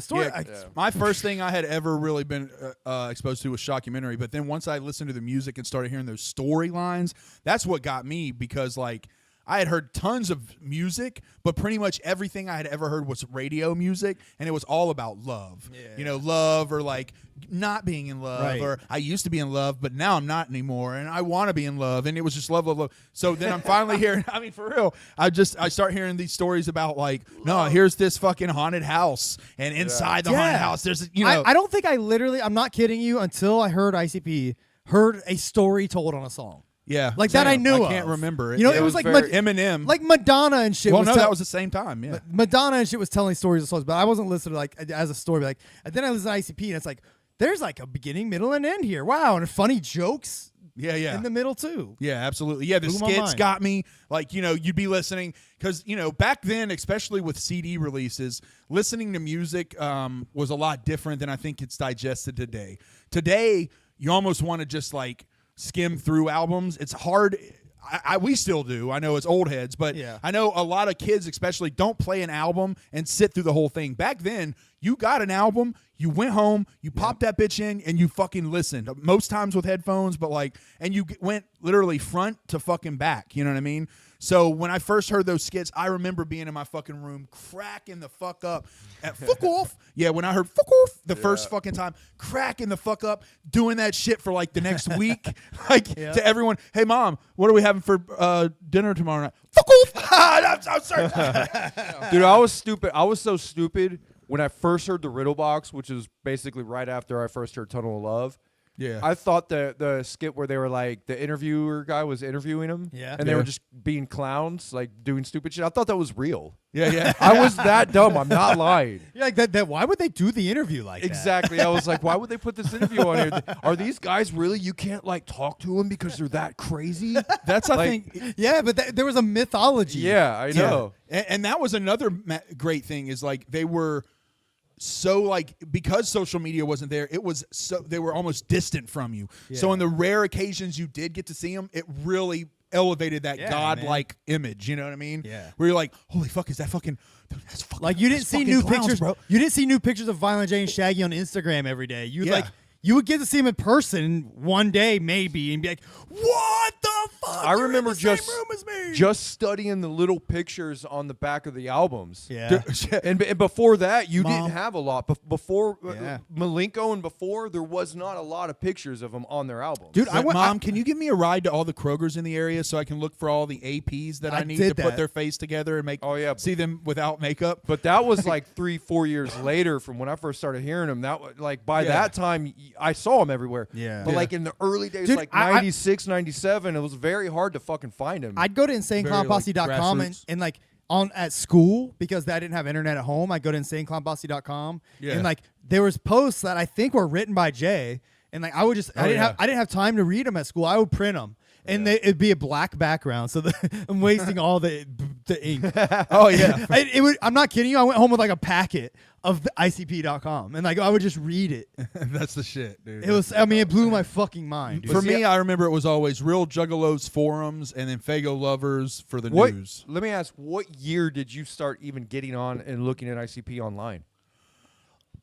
My first thing I had ever really been exposed to was Shockumentary, but then once I listened to the music and started hearing those storylines, that's what got me, because like I had heard tons of music, but pretty much everything I had ever heard was radio music, and it was all about love. Love, or like not being in love, or I used to be in love, but now I'm not anymore, and I want to be in love, and it was just love, love, love. So then I'm finally hearing, I mean, for real, I start hearing these stories about like, no, here's this fucking haunted house, and inside the haunted house, there's, I don't think I'm not kidding you, until I heard ICP heard a story told on a song. Yeah, Like that I knew I can't of. remember it. You know, Yeah, it was like very- Eminem. like Madonna and shit. well, was no, tell- that was the same time. Yeah, Madonna and shit was telling stories of songs, but I wasn't listening to like as a story. Like, and then I listened to ICP, and it's like there's like a beginning, middle, and end here. Wow, and funny jokes yeah. in the middle too. Yeah, absolutely. Yeah, the Blew my skits mind. got me. Like, you'd be listening because, back then, especially with CD releases, listening to music was a lot different than I think it's digested today. Today, you almost want to just like skim through albums. It's hard. We still do. I know it's old heads, but Yeah. I know a lot of kids especially don't play an album and sit through the whole thing. Back then, you got an album, you went home, you popped that bitch in, and you fucking listened. Most times with headphones, but and you went literally front to fucking back. You know what I mean? So when I first heard those skits, I remember being in my fucking room cracking the fuck up at fuck off. Yeah, when I heard fuck off the first fucking time, cracking the fuck up, doing that shit for like the next week. To everyone, hey mom, what are we having for dinner tomorrow night? Fuck off. I'm sorry. Dude, I was stupid. I was so stupid when I first heard the Riddle Box, which was basically right after I first heard Tunnel of Love. Yeah. I thought the skit where they were like the interviewer guy was interviewing him, Yeah. and they were just being clowns, like doing stupid shit. I thought that was real. Yeah. I was that dumb. I'm not lying. Yeah, like that. Why would they do the interview like that? Exactly. I was like, why would they put this interview on here? Are these guys really? You can't like talk to them because they're that crazy. That's I Like- think. Yeah, but there was a mythology. Yeah, I know. And that was another great thing is like they were so like because social media wasn't there, it was so they were almost distant from you. So in the rare occasions you did get to see them, it really elevated that godlike image. You know what I mean? Yeah. Where you're like, holy fuck, is that fucking? Dude, that's fucking Like you didn't that's see fucking new clowns, pictures, bro. You didn't see new pictures of Violent J and Shaggy on Instagram every day. You Yeah. you would get to see him in person one day maybe, and be like, "What the fuck?" I You're in remember the same just room as me." just studying the little pictures on the back of the albums. Yeah. And before that, you Mom. didn't have a lot. Before Yeah. Malenko and before, there was not a lot of pictures of them on their albums. Dude, Like, Mom, can you give me a ride to all the Krogers in the area so I can look for all the APs that I need did to put that. their face together and make see them without makeup? But that was like 3-4 years later from when I first started hearing them. That was like by that time I saw them everywhere. Yeah. But Yeah. like in the early days, Dude, like I- 96, 97, it was very hard to fucking find them. I'd go to insaneclownposse.com grassroots. and like at school because I didn't have internet at home. I'd go to insaneclownposse.com Yeah. and like there was posts that I think were written by Jay, and like I would just I didn't have time to read them at school. I would print them. And it'd be a black background, so I'm wasting all the ink. Oh yeah. I'm not kidding you. I went home with like a packet of the ICP.com, and like I would just read it. That's the shit, dude. It was. I mean, it blew my fucking mind. Dude. For me, I remember it was always Real Juggalos forums and then Fago Lovers for the news. Let me ask, what year did you start even getting on and looking at ICP online?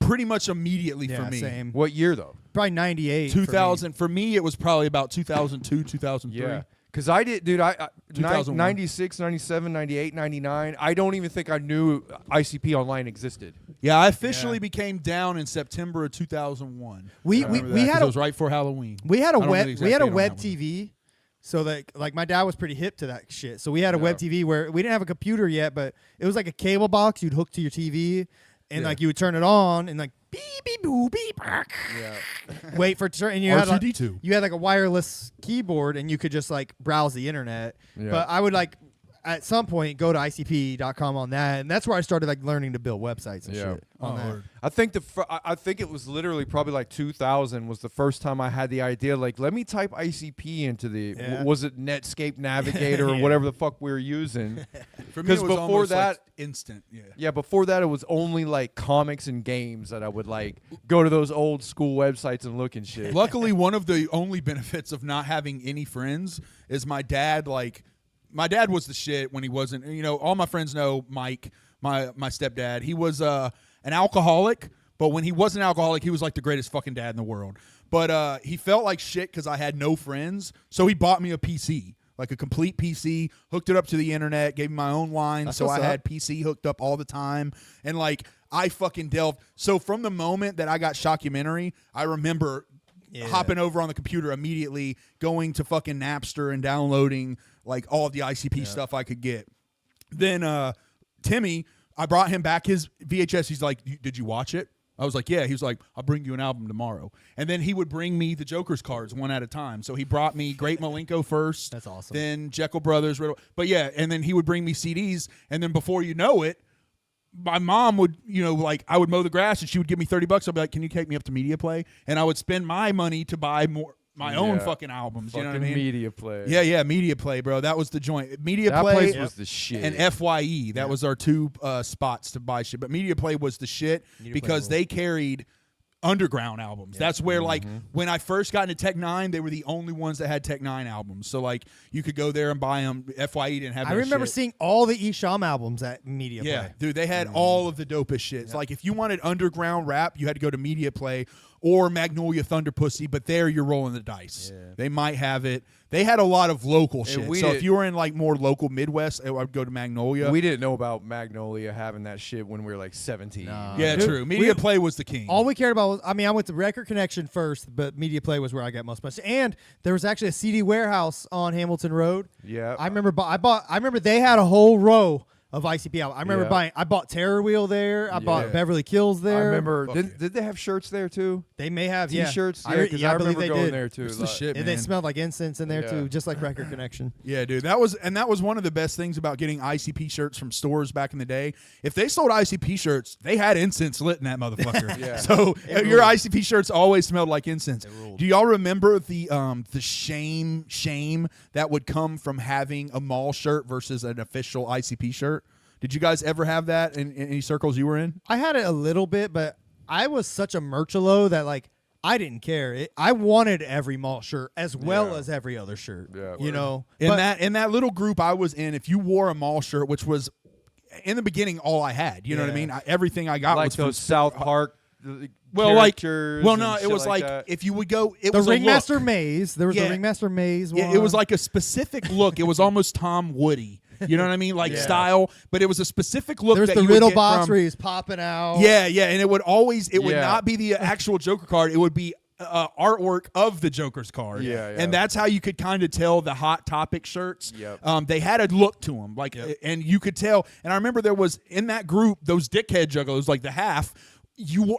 Pretty much immediately Yeah, for me. same. What year though? Probably 98. 2000 for me it was probably about 2002, 2003. Yeah. Because I did, dude, I 2001. 96, 97, 98, 99, I don't even think I knew ICP Online existed. Yeah, I officially became down in September of 2001. We I remember we that, had 'cause a it was right for Halloween. we had a I don't know web the exact we had a date on web that one. TV, so that like my dad was pretty hip to that shit. So we had a web TV where we didn't have a computer yet, but it was like a cable box you'd hook to your TV, and like you would turn it on and like beep beep boo beep. Wait for it to turn, and you had like, R2D2. you had like a wireless keyboard, and you could just like browse the internet. Yeah. But I would like at some point go to ICP.com on that, and that's where I started like learning to build websites and Yeah. shit. On that. Lord. I think I think it was literally probably like 2000 was the first time I had the idea, like, let me type ICP into the, Yeah. was it Netscape Navigator or Yeah. whatever the fuck we were using. For me, 'Cause it was before almost, that- like, instant. Yeah. Yeah, before that it was only like comics and games that I would like go to those old school websites and look and shit. Luckily, one of the only benefits of not having any friends is my dad. Like, my dad was the shit when he wasn't. You know, all my friends know Mike, my stepdad. He was an alcoholic, but when he wasn't an alcoholic, he was like the greatest fucking dad in the world. But he felt like shit because I had no friends, so he bought me a PC. Like a complete PC, hooked it up to the internet, gave me my own line, That's so what's I up. had PC hooked up all the time, and like I fucking delved. So from the moment that I got Shockumentary, I remember hopping over on the computer immediately, going to fucking Napster and downloading like all of the ICP stuff I could get. Then Timmy, I brought him back his VHS. He's like, "Did you watch it?" I was like, yeah. He was like, I'll bring you an album tomorrow. And then he would bring me the Joker's cards one at a time. So he brought me Great Malenko first. That's awesome. Then Jekyll Brothers. But yeah, and then he would bring me CDs. And then before you know it, my mom would, like I would mow the grass and she would give me $30. I'd be like, can you take me up to Media Play? And I would spend my money to buy my own fucking albums. You know what I mean? Media Play. Yeah, Media Play, bro. That was the joint. Media That Play place was the shit. and FYE. That was our two spots to buy shit. But Media Play was the shit because they carried underground albums. That's where like when I first got into Tech 9, they were the only ones that had Tech 9 albums. So like you could go there and buy them. FYE didn't have that I remember shit. seeing all the Esham albums at Media Yeah, Play. dude, they had all of the dopest shit. It's like if you wanted underground rap, you had to go to Media Play or Magnolia Thunder Pussy, but there you're rolling the dice. Yeah. They might have it. They had a lot of local shit. So if you were in like more local Midwest, I would go to Magnolia. We didn't know about Magnolia having that shit when we were like 17. Yeah, true. Media Play was the king. All we cared about was, I went to Record Connection first, but Media Play was where I got most of my. And there was actually a CD warehouse on Hamilton Road. Yeah. I remember they had a whole row of ICP albums. I remember Yeah. I bought Terror Wheel there. I bought Beverly Kills there. I remember. Did they have shirts there too? They may have, T-shirts? yeah. Yeah, because I believe remember they going did. there too. It's the shit, And man. they smelled like incense in there Yeah. too, just like Record Connection. Yeah, dude. That was one of the best things about getting ICP shirts from stores back in the day. If they sold ICP shirts, they had incense lit in that motherfucker. Yeah. So your ICP shirts always smelled like incense. Do y'all remember the shame that would come from having a mall shirt versus an official ICP shirt? Did you guys ever have that in any circles you were in? I had it a little bit, but I was such a merchalo that like I didn't care. I wanted every malt shirt as well as every other shirt. Yeah. You know, In that little group I was in, if you wore a mall shirt, which was in the beginning all I had, you know what I mean? Everything I got Like was from those South Park. characters. and No, it shit was like that. if you would go, it the was Ringmaster a look. Maze. There was Yeah. the Ringmaster Maze. Yeah, it was like a specific look. It was almost Tom Woody. You know what I mean? Like style, but it was a specific look. There's that the you would riddle get box from- where he's popping out. Yeah, and it would would Yeah. not be the actual Joker card. It would be artwork of the Joker's card. Yeah. And that's how you could kind of tell the Hot Topic shirts. Yep. They had a look to them, and you could tell. And I remember there was in that group those dickhead juggalos, like the half.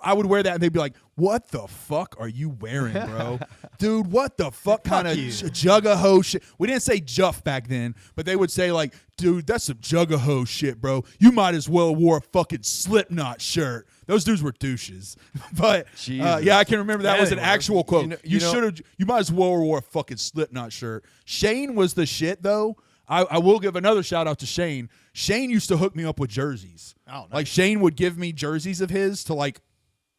I would wear that, and they'd be like, "What the fuck are you wearing, bro, dude? What the fuck kind of Juggalo shit?" We didn't say Juff back then, but they would say like, "Dude, that's some Juggalo shit, bro. You might as well wore a fucking Slipknot shirt." Those dudes were douches, but Jesus. yeah, I can remember that was an actual quote. You know- You might as well wore a fucking Slipknot shirt. Shane was the shit though. I will give another shout out to Shane. Shane used to hook me up with jerseys. Oh, nice. Like Shane would give me jerseys of his to like,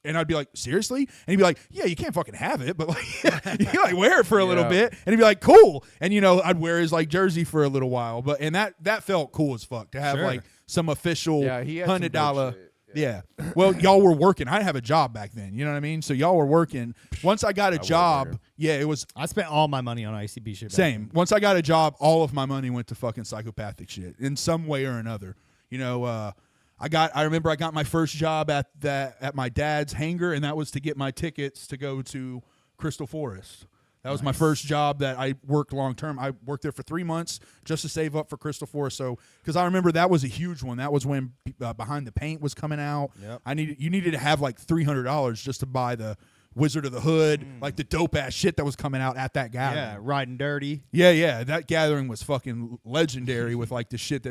and I'd be like, seriously? And he'd be like, yeah, you can't fucking have it, but like, you can like wear it for a little bit. And he'd be like, cool. And I'd wear his like jersey for a little while, but that felt cool as fuck to have like some official he had some dope $100. shit. Yeah. Well, y'all were working. I didn't have a job back then. You know what I mean? So y'all were working. Once I got a job, it was I spent all my money on ICP shit. back same. then. Once I got a job, all of my money went to fucking psychopathic shit in some way or another. I remember I got my first job at my dad's hangar, and that was to get my tickets to go to Crystal Forest. That was my first job that I worked long term. I worked there for 3 months just to save up for Crystal Forest. So, because I remember that was a huge one. That was when Behind the Paint was coming out. Yep. You needed to have like $300 just to buy the Wizard of the Hood, like the dope ass shit that was coming out at that gathering. Yeah, riding dirty. Yeah, that gathering was fucking legendary with like the shit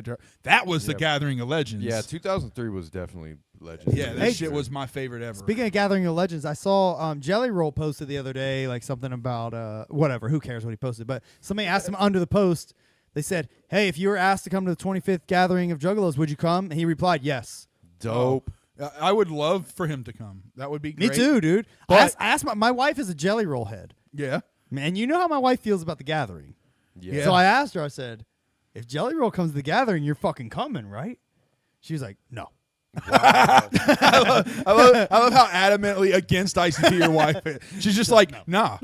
that was the gathering of legends. Yeah, 2003 was definitely legendary. Yeah, that shit was my favorite ever. Speaking of Gathering of Legends, I saw Jelly Roll posted the other day like something about whatever. Who cares what he posted? But somebody asked him under the post. They said, "Hey, if you were asked to come to the 25th Gathering of Juggalos, would you come?" And he replied, "Yes." Dope. I would love for him to come. That would be great. Me too, dude. But- I asked my wife is a Jelly Roll head. Yeah. Man, you know how my wife feels about the Gathering. Yeah. So I asked her. I said, "If Jelly Roll comes to the Gathering, you're fucking coming, right?" She was like, "No." I love how adamantly against ICP your wife is. She's just like, nah.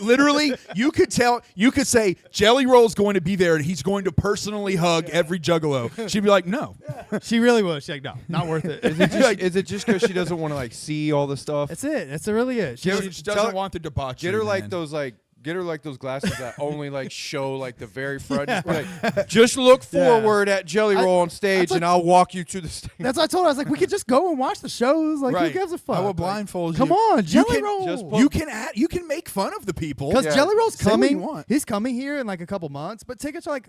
Literally, you could say Jelly Roll's going to be there and he's going to personally hug every Juggalo. She'd be like, no. She really was. She's like, "No, not worth it." Is it just because she doesn't want to like see all the stuff? That's it. That's really it. She doesn't want the debauchery. Get her like man. those like get her like those glasses that only like show like the very front. Just, be like, just look forward at Jelly Roll on stage, and I'll walk you to the stage. That's what I told her. I was like, we could just go and watch the shows. Like, Right. who gives a fuck? I will Like, blindfold you. Come on, You Jelly can Roll. just You can make fun of the people. Because Yeah. Jelly Roll's Say what you coming. want. He's coming here in like a couple months, but tickets are like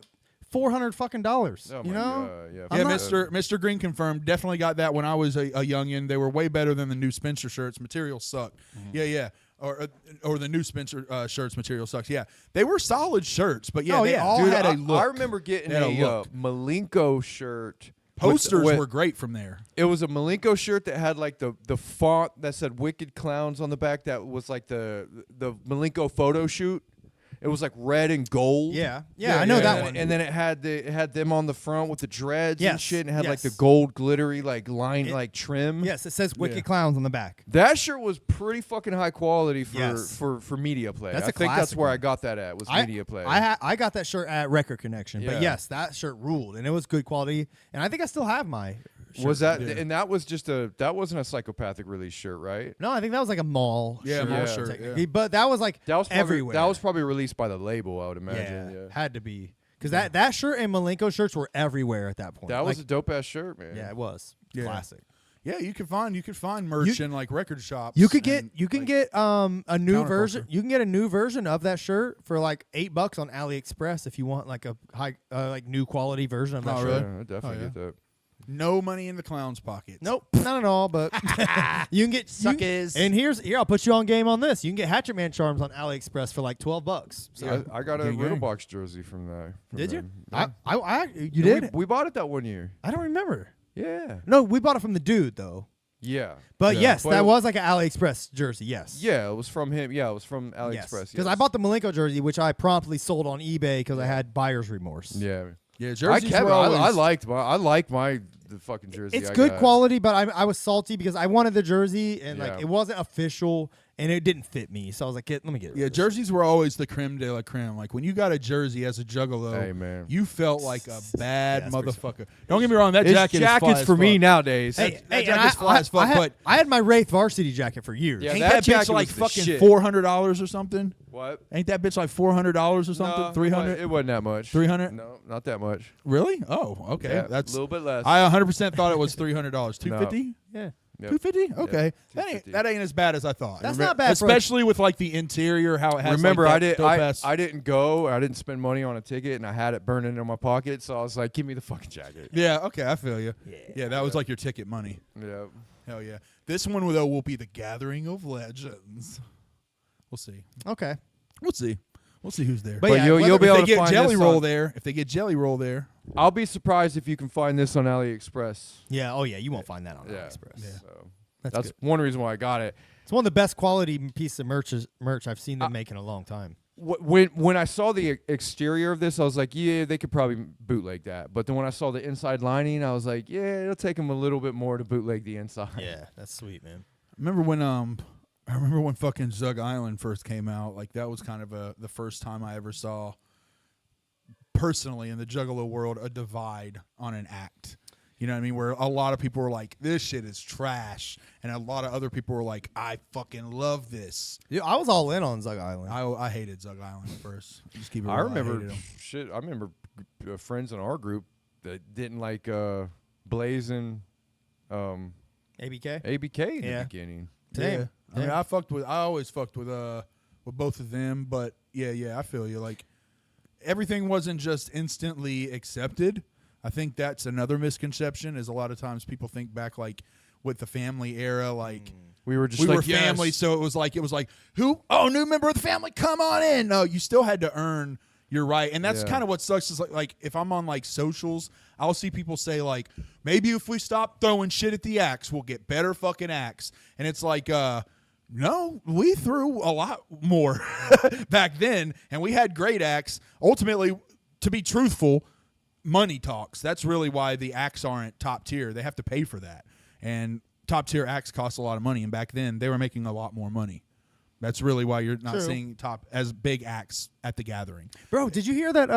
$400 fucking dollars. Oh you my know? God, yeah. Yeah, I'm not- Mr. Green confirmed. Definitely got that when I was a youngin. They were way better than the new Spencer shirts. Material sucked. Yeah. Or the new Spencer shirts. Material sucks. Yeah, they were solid shirts, but Oh, they yeah. all Dude, had a I look. remember getting They had a a look. Malenko shirt. Posters with- were great from there. It was a Malenko shirt that had like the font that said "Wicked Clowns" on the back. That was like the Malenko photo shoot. It was like red and gold. Yeah, I know that one. And then it had them on the front with the dreads and Yes, shit, and it had like the yes. gold glittery like line like trim. Yes, it says Wicked Clowns on the back. That shirt was pretty fucking high quality for Yes. for media play. That's I a think that's classic where one. I got that at was media play. I got that shirt at Record Connection, Yeah. but yes, that shirt ruled, and it was good quality, and I think I still have my. Was that Yeah. and that was just that wasn't a psychopathic release shirt, right? No, I think that was like a mall. Yeah, shirt, mall Yeah. shirt. technically, Yeah. but that was like That was probably, everywhere. That was probably released by the label, I would imagine. yeah, Yeah. had to be because that shirt and Malenko shirts were everywhere at that point. That was Like, a dope ass shirt, man. yeah, it was Yeah. classic. Yeah, you could find merch in like record shops. You could get and, you can like, get a new counterculture. version. You can get a new version of that shirt for like $8 on AliExpress if you want like a high like new quality version of that Oh, shirt. really? Yeah, I definitely Oh, yeah. get that. no money in the clown's pockets. Nope, not at all. But you can get Suckers. And here I'll put you on game on this. You can get Hatchet Man charms on AliExpress for like $12. So Yeah, I got a Gang, Riddle gang. Box jersey from there. did you? Yeah. You Yeah, did? We bought it that one year. I don't remember. Yeah. No, we bought it from the dude though. Yeah. But Yeah. yes, But that it- was like an AliExpress jersey. Yes. Yeah, it was from him. Yeah, it was from AliExpress. Because I bought the Malenko jersey, which I promptly sold on eBay because I had buyer's remorse. Yeah. Yeah, I jerseys kept were it. always. I liked the fucking jersey. It's I good got. quality, but I was salty because I wanted the jersey and like Yeah. it wasn't official and it didn't fit me. So I was like, let me get it. Yeah, jerseys were always the creme de la creme. Like when you got a jersey as a juggalo, Hey, man. you felt like a bad Yeah, it's pretty motherfucker. Don't get me wrong, that It's jacket is fly jackets as for me fuck. nowadays. Hey, that and jacket's fly as fuck, but- I had my Wraith varsity jacket for years. Yeah, Ain't that that, bitch jacket like was the fucking shit. $400 or something? What? Ain't that bitch like $400 or something? No, 300? It wasn't that much. 300? No, not that much. Really? Oh, okay. Yeah, That's a little bit less. I 100% thought it was $300. $250? Yeah. Yep. $250? Okay. Yeah, That ain't $250. that ain't as bad as I thought. That's not bad for a- Especially with like the interior, how it has. Remember, like, I that did. dope-ass- I didn't go. I didn't spend money on a ticket, and I had it burning in my pocket. So I was like, "Give me the fucking jacket." Yeah. Okay, I feel you. Yeah, that was like your ticket money. Yeah. Hell yeah. This one though will be the Gathering of Legends. We'll see. Okay. We'll see. We'll see who's there. But But yeah, you'll be if able they to get find Jelly this Roll on- there, if they get Jelly Roll there, I'll be surprised if you can find this on AliExpress. Yeah. Oh yeah. You won't find that on Yeah. AliExpress. So That's that's good. one reason why I got it. It's one of the best quality piece of merch I've seen them make in a long time. When I saw the exterior of this, I was like, yeah, they could probably bootleg that. But then when I saw the inside lining, I was like, yeah, it'll take them a little bit more to bootleg the inside. Yeah, that's sweet, man. I remember when fucking Zug Island first came out. Like that was kind of the first time I ever saw personally in the Juggalo world a divide on an act. You know what I mean? Where a lot of people were like, "This shit is trash," and a lot of other people were like, "I fucking love this." Yeah, I was all in on Zug Island. I hated Zug Island at first. Just keep it I real, remember hated 'em. shit. I remember friends in our group that didn't like Blaze and ABK. ABK in Yeah. the beginning. Same. Yeah. I mean, I always fucked with both of them, but yeah, I feel you. Like everything wasn't just instantly accepted. I think that's another misconception. Is a lot of times people think back like with the family era, like We were just we like, were family, yes. so it was like who? Oh, new member of the family, come on in. No, you still had to earn your right, and that's Yeah. kind of what sucks. Is like if I'm on like socials, I'll see people say like maybe if we stop throwing shit at the axe, we'll get better fucking acts, and it's like no, we threw a lot more back then, and we had great acts. Ultimately, to be truthful, money talks. That's really why the acts aren't top tier. They have to pay for that, and top tier acts cost a lot of money. And back then, they were making a lot more money. That's really why you're not True. seeing top as big acts at the Gathering. Bro, did you hear that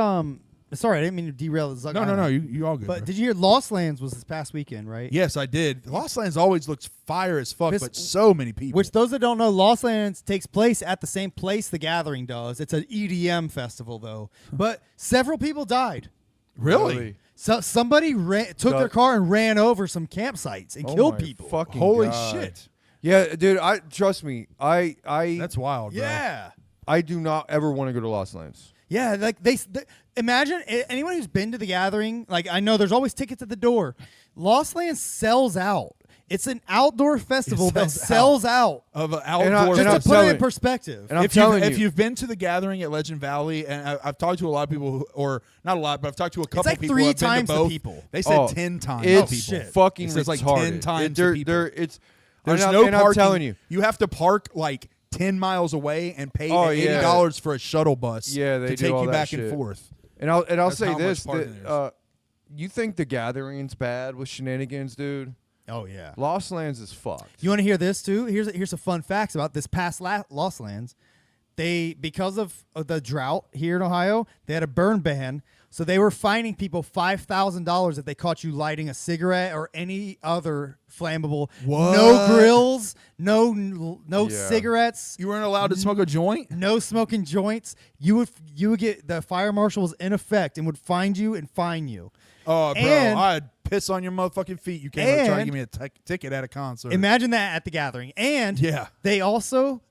Sorry, I didn't mean to derail the Zug. No. You all good. But bro. did you hear Lost Lands was this past weekend, right? Yes, I did. Lost Lands always looks fire as fuck, This- but so many people. Which those that don't know, Lost Lands takes place at the same place The Gathering does. It's an EDM festival though. But several people died. really? So somebody took their car and ran over some campsites and killed my people. Fucking Holy God. shit! Yeah, dude. Trust me. I That's wild. Bro. Yeah. I do not ever want to go to Lost Lands. Yeah, like they imagine anyone who's been to The Gathering, like I know there's always tickets at the door. Lost Lands sells out. It's an outdoor festival that sells out. of an And outdoor. Just I'm to put it telling- in perspective. And I'm if telling you've, you, if you've been to the Gathering at Legend Valley, and I've talked to a lot of people, or not a lot, but I've talked to a couple like people. 3 who have been to times the both. people. They said Oh, 10 times it's the people. shit. fucking It says like retarded. 10 times They're- the people. it's There's and no I'm parking. telling you. You have to park like 10 miles away and pay Oh, yeah. $80 for a shuttle bus Yeah, they to do take all you that back shit. and forth. And I'll That's say how much this: parking that, there is. you think the Gathering's bad with shenanigans, dude? Oh yeah. Lost Lands is fucked. You want to hear this too? Here's some fun facts about this past Lost Lands. They, because of the drought here in Ohio, they had a burn ban, so they were fining people $5,000 if they caught you lighting a cigarette or any other flammable. What? No grills, no Yeah. cigarettes, You weren't allowed to smoke a joint? no smoking joints. You would get, the fire marshal was in effect and would find you and fine you. Oh, bro, And- I'd piss on your motherfucking feet. You came up trying to And- give me a ticket at a concert. Imagine that at the Gathering. And Yeah. they also,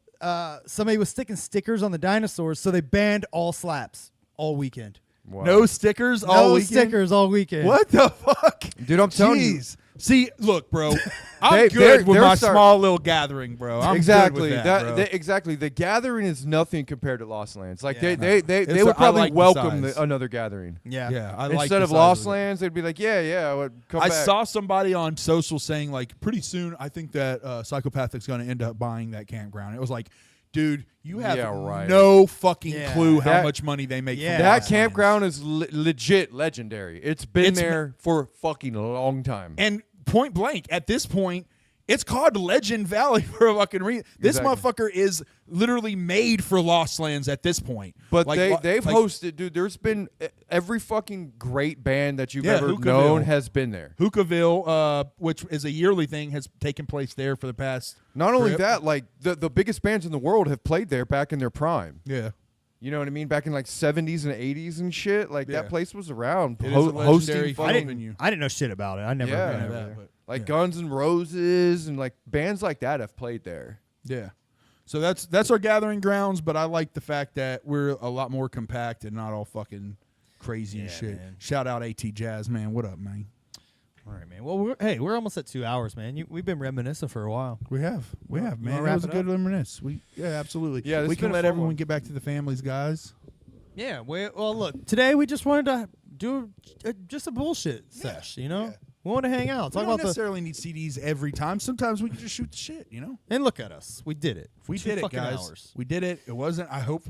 somebody was sticking stickers on the dinosaurs, so they banned all slaps all weekend. Wow. No stickers all No weekend? stickers all weekend. What the fuck? Dude, I'm telling you. Jeez. See, look, bro. I'm They- good with they're my start- small little gathering, bro. I'm exactly. good with that, bro. Exactly. The Gathering is nothing compared to Lost Lands. Like Yeah, they It's would I probably like the welcome size. another Gathering. Yeah. Yeah, I like Instead the of size Lost of it. Lands, they'd be like, yeah, come I back. saw somebody on social saying like pretty soon I think that Psychopathic's going to end up buying that campground. It was like, dude, you have Yeah, right. no fucking Yeah. clue how That- much money they make Yeah. from that Lost Lands. campground is legit legendary. It's been It's- there for a fucking long time. And point blank, at this point, it's called Legend Valley for a fucking reason. This Exactly. motherfucker is literally made for Lost Lands at this point. But Like, they've like, hosted, dude. There's been every fucking great band that you've Yeah, ever Hookahville. known has been there. Hookahville, which is a yearly thing, has taken place there for the past. Not only trip. that, like the biggest bands in the world have played there back in their prime. Yeah. You know what I mean? Back in like 70s and 80s and shit. Like Yeah. that place was around It is a legendary hosting film fucking venue. I didn't know shit about it. I never Yeah. been Yeah, over that, there. but- like yeah. Guns N' Roses and like bands like that have played there. Yeah. So that's our gathering grounds, but I like the fact that we're a lot more compact and not all fucking crazy and Yeah, shit. man. Shout out AT Jazz, man. What up, man? All right, man. Well, we're almost at 2 hours, man. We've been reminiscing for a while. We have, You man. wanna That wrap was a it good up? reminisce. Absolutely. Yeah, this we has can been a let fun everyone one. get back to the families, guys. Yeah. Well, look, today we just wanted to do just a bullshit sesh, you know? yeah. We want to hang out, We talk don't about the, necessarily need CDs every time. Sometimes we can just shoot the shit, you know. and look at us. We did it. We 2 did it, fucking guys. hours. We did it. It wasn't. I hope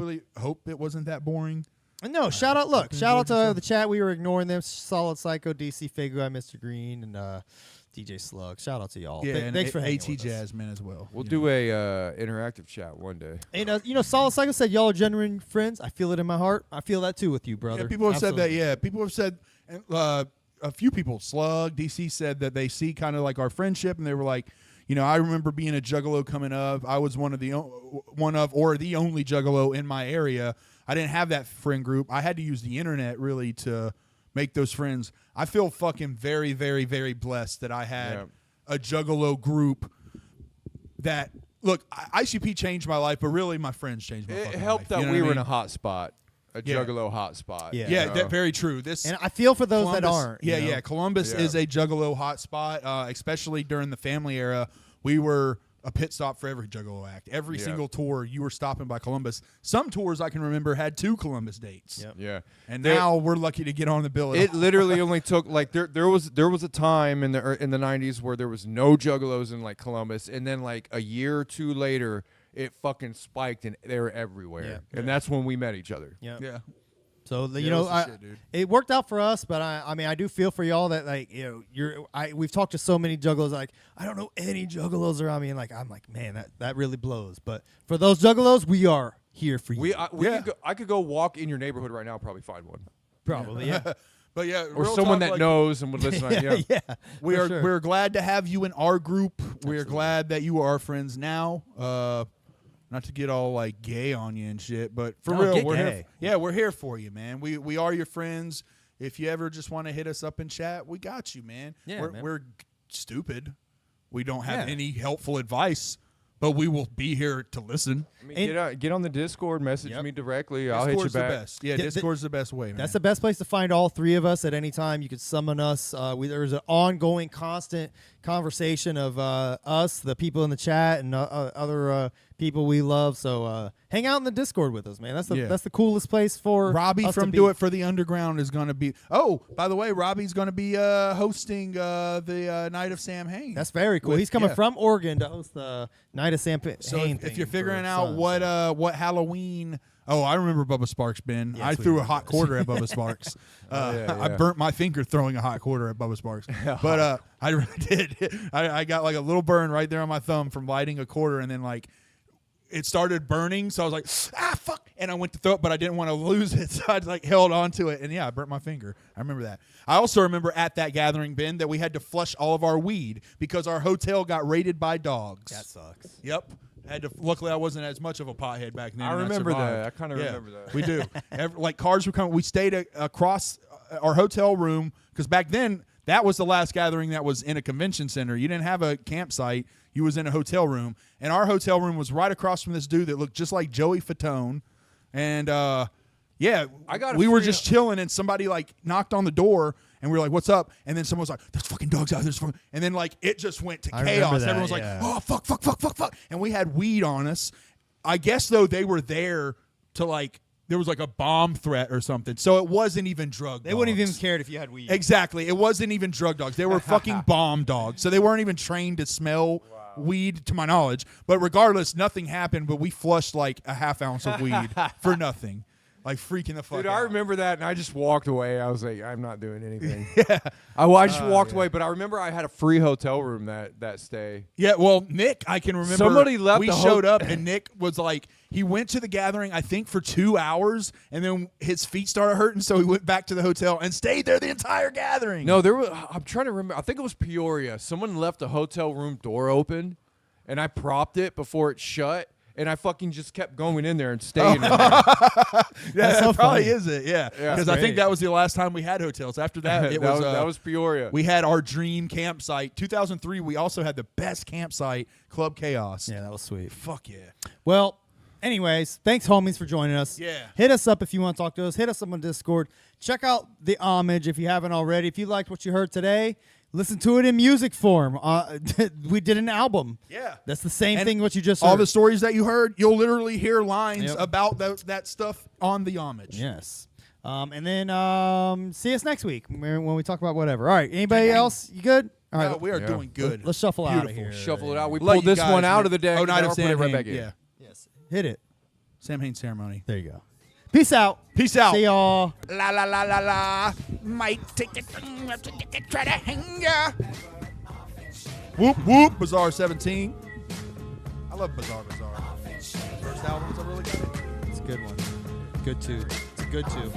it wasn't that boring. And no, shout out enjoyed to yourself. the chat. We were ignoring them. Solid Psycho, DC Fig Guy, Mr. Green, and DJ Slug. Shout out to y'all. Yeah, and Thanks for hanging AT with us. Jazz, man, as well. We'll You do know. a interactive chat one day. And you know, Solid Psycho said y'all are genuine friends. I feel it in my heart. I feel that too with you, brother. Yeah, people have said that. Absolutely. Yeah, people have said. A few people, Slug, DC said that they see kind of like our friendship, and they were like, you know, I remember being a Juggalo coming up. I was or the only Juggalo in my area. I didn't have that friend group. I had to use the internet really to make those friends. I feel fucking very, very, very blessed that I had Yeah. a Juggalo group that. Look, ICP changed my life, but really my friends changed my It fucking helped life. that You know we what were I in a mean? hot spot, a Yeah. Juggalo hot spot. Yeah. Yeah, you know? that very true. This And I feel for those that Columbus- aren't. Yeah, you know? yeah. Columbus Yeah. is a Juggalo hotspot, especially during the family era. We were a pit stop for every Juggalo act. Every Yeah. single tour, you were stopping by Columbus. Some tours I can remember had 2 Columbus dates. Yep. Yeah. And There- now we're lucky to get on the bill. It literally only took like there was a time in the 90s where there was no Juggalos in like Columbus, and then like a year or 2 later it fucking spiked and they were everywhere. Yeah. And that's when we met each other. Yeah. yeah. So Yeah, you know, that's the shit, dude. it worked out for us, but I mean, I do feel for y'all that like we've talked to so many juggalos. Like I don't know any juggalos around me, and like I'm like, man, that really blows. But for those juggalos, we are here for you. I could go walk in your neighborhood right now and probably find one. Probably, yeah. But yeah, or real someone talk, that like, knows and would listen. yeah. We're glad to have you in our group. We're glad that you are our friends now. Not to get all like gay on you and shit, but for No, real, get we're gay. here. We're here for you, man. We are your friends. If you ever just want to hit us up and chat, we got you, man. Yeah, we're, man. we're stupid. We don't have Yeah. any helpful advice, but we will be here to listen. I mean, get on the Discord, message me directly. I'll hit you Discord's the back. best. Yeah, Yeah, Discord's the best way, man. That's the best place to find all three of us at any time. You could summon us. There's an ongoing, constant conversation of us, the people in the chat, and other people we love. So hang out in the Discord with us, man. That's the coolest place for Robbie us from to Do be. It for the Underground is going to be. Oh, by the way, Robbie's going to be hosting the Night of Sam Hain. That's very cool. He's coming yeah. from Oregon to host the Night of Sam So Hain if you're thing figuring for out Sons. what Halloween, I remember Bubba Sparks, Ben. Yeah, I sweet threw a Bubba. hot quarter at Bubba Sparks. I burnt my finger throwing a hot quarter at Bubba Sparks. But I really did. I got like a little burn right there on my thumb from lighting a quarter, and then like it started burning. So I was like, fuck. And I went to throw it, but I didn't want to lose it. So I like held on to it. And yeah, I burnt my finger. I remember that. I also remember at that gathering, Ben, that we had to flush all of our weed because our hotel got raided by dogs. That sucks. Yep. Luckily, I wasn't as much of a pothead back then. I and remember survived. that. I kind of remember that. We do. Like cars were coming. We stayed across our hotel room because back then that was the last gathering that was in a convention center. You didn't have a campsite. You was in a hotel room, and our hotel room was right across from this dude that looked just like Joey Fatone. And yeah, we were just chilling, and somebody like knocked on the door. And we were like, "What's up?" And then someone was like, "There's fucking dogs out there." And then like it just went to I remember chaos. that, Everyone's yeah. like, "Oh fuck!" And we had weed on us. I guess though they were there to like there was like a bomb threat or something. So it wasn't even drug. They wouldn't have even dogs. cared if you had weed. Exactly. It wasn't even drug dogs. They were fucking bomb dogs. So they weren't even trained to smell weed, to my knowledge. But regardless, nothing happened. But we flushed like a half ounce of weed for nothing. Like freaking the fuck Dude, out. I remember that, and I just walked away. I was like, I'm not doing anything. I just walked away, but I remember I had a free hotel room that stay. Yeah, well, Nick, I can remember. Somebody left We the showed up, and Nick was like, he went to the gathering, I think, for 2 hours, and then his feet started hurting, so he went back to the hotel and stayed there the entire gathering. No, there was. I'm trying to remember. I think it was Peoria. Someone left the hotel room door open, and I propped it before it shut. And I fucking just kept going in there and staying in there. Yeah, That's so that probably funny. is it. Yeah, Yeah. because I think that was the last time we had hotels. After that, that was Peoria. we had our dream campsite. 2003, we also had the best campsite, Club Chaos. Yeah, that was sweet. Fuck yeah. Well, anyways, thanks, homies, for joining us. Yeah. Hit us up if you want to talk to us. Hit us up on Discord. Check out the homage if you haven't already. If you liked what you heard today, listen to it in music form. We did an album. Yeah. That's the same And thing what you just all heard. the stories that you heard, you'll literally hear lines Yep. about that stuff on the homage. Yes. And then see us next week when we talk about whatever. All right. Anybody else? You good? All right. No, we are doing good. Let's shuffle out of Beautiful. here. Shuffle it out. We Love pulled you this guys, one out man. of the deck. Oh, and Night now of we're putting Sam it right Hain. back in. Yeah. Yes. Hit it. Sam Hain ceremony. There you go. Peace out. Peace out. See y'all. La la la la la. Might take it. Try to hang ya. Whoop whoop. Bazaar 17. I love Bazaar. First album's a really good. It's a good one. Good too. It's a good too.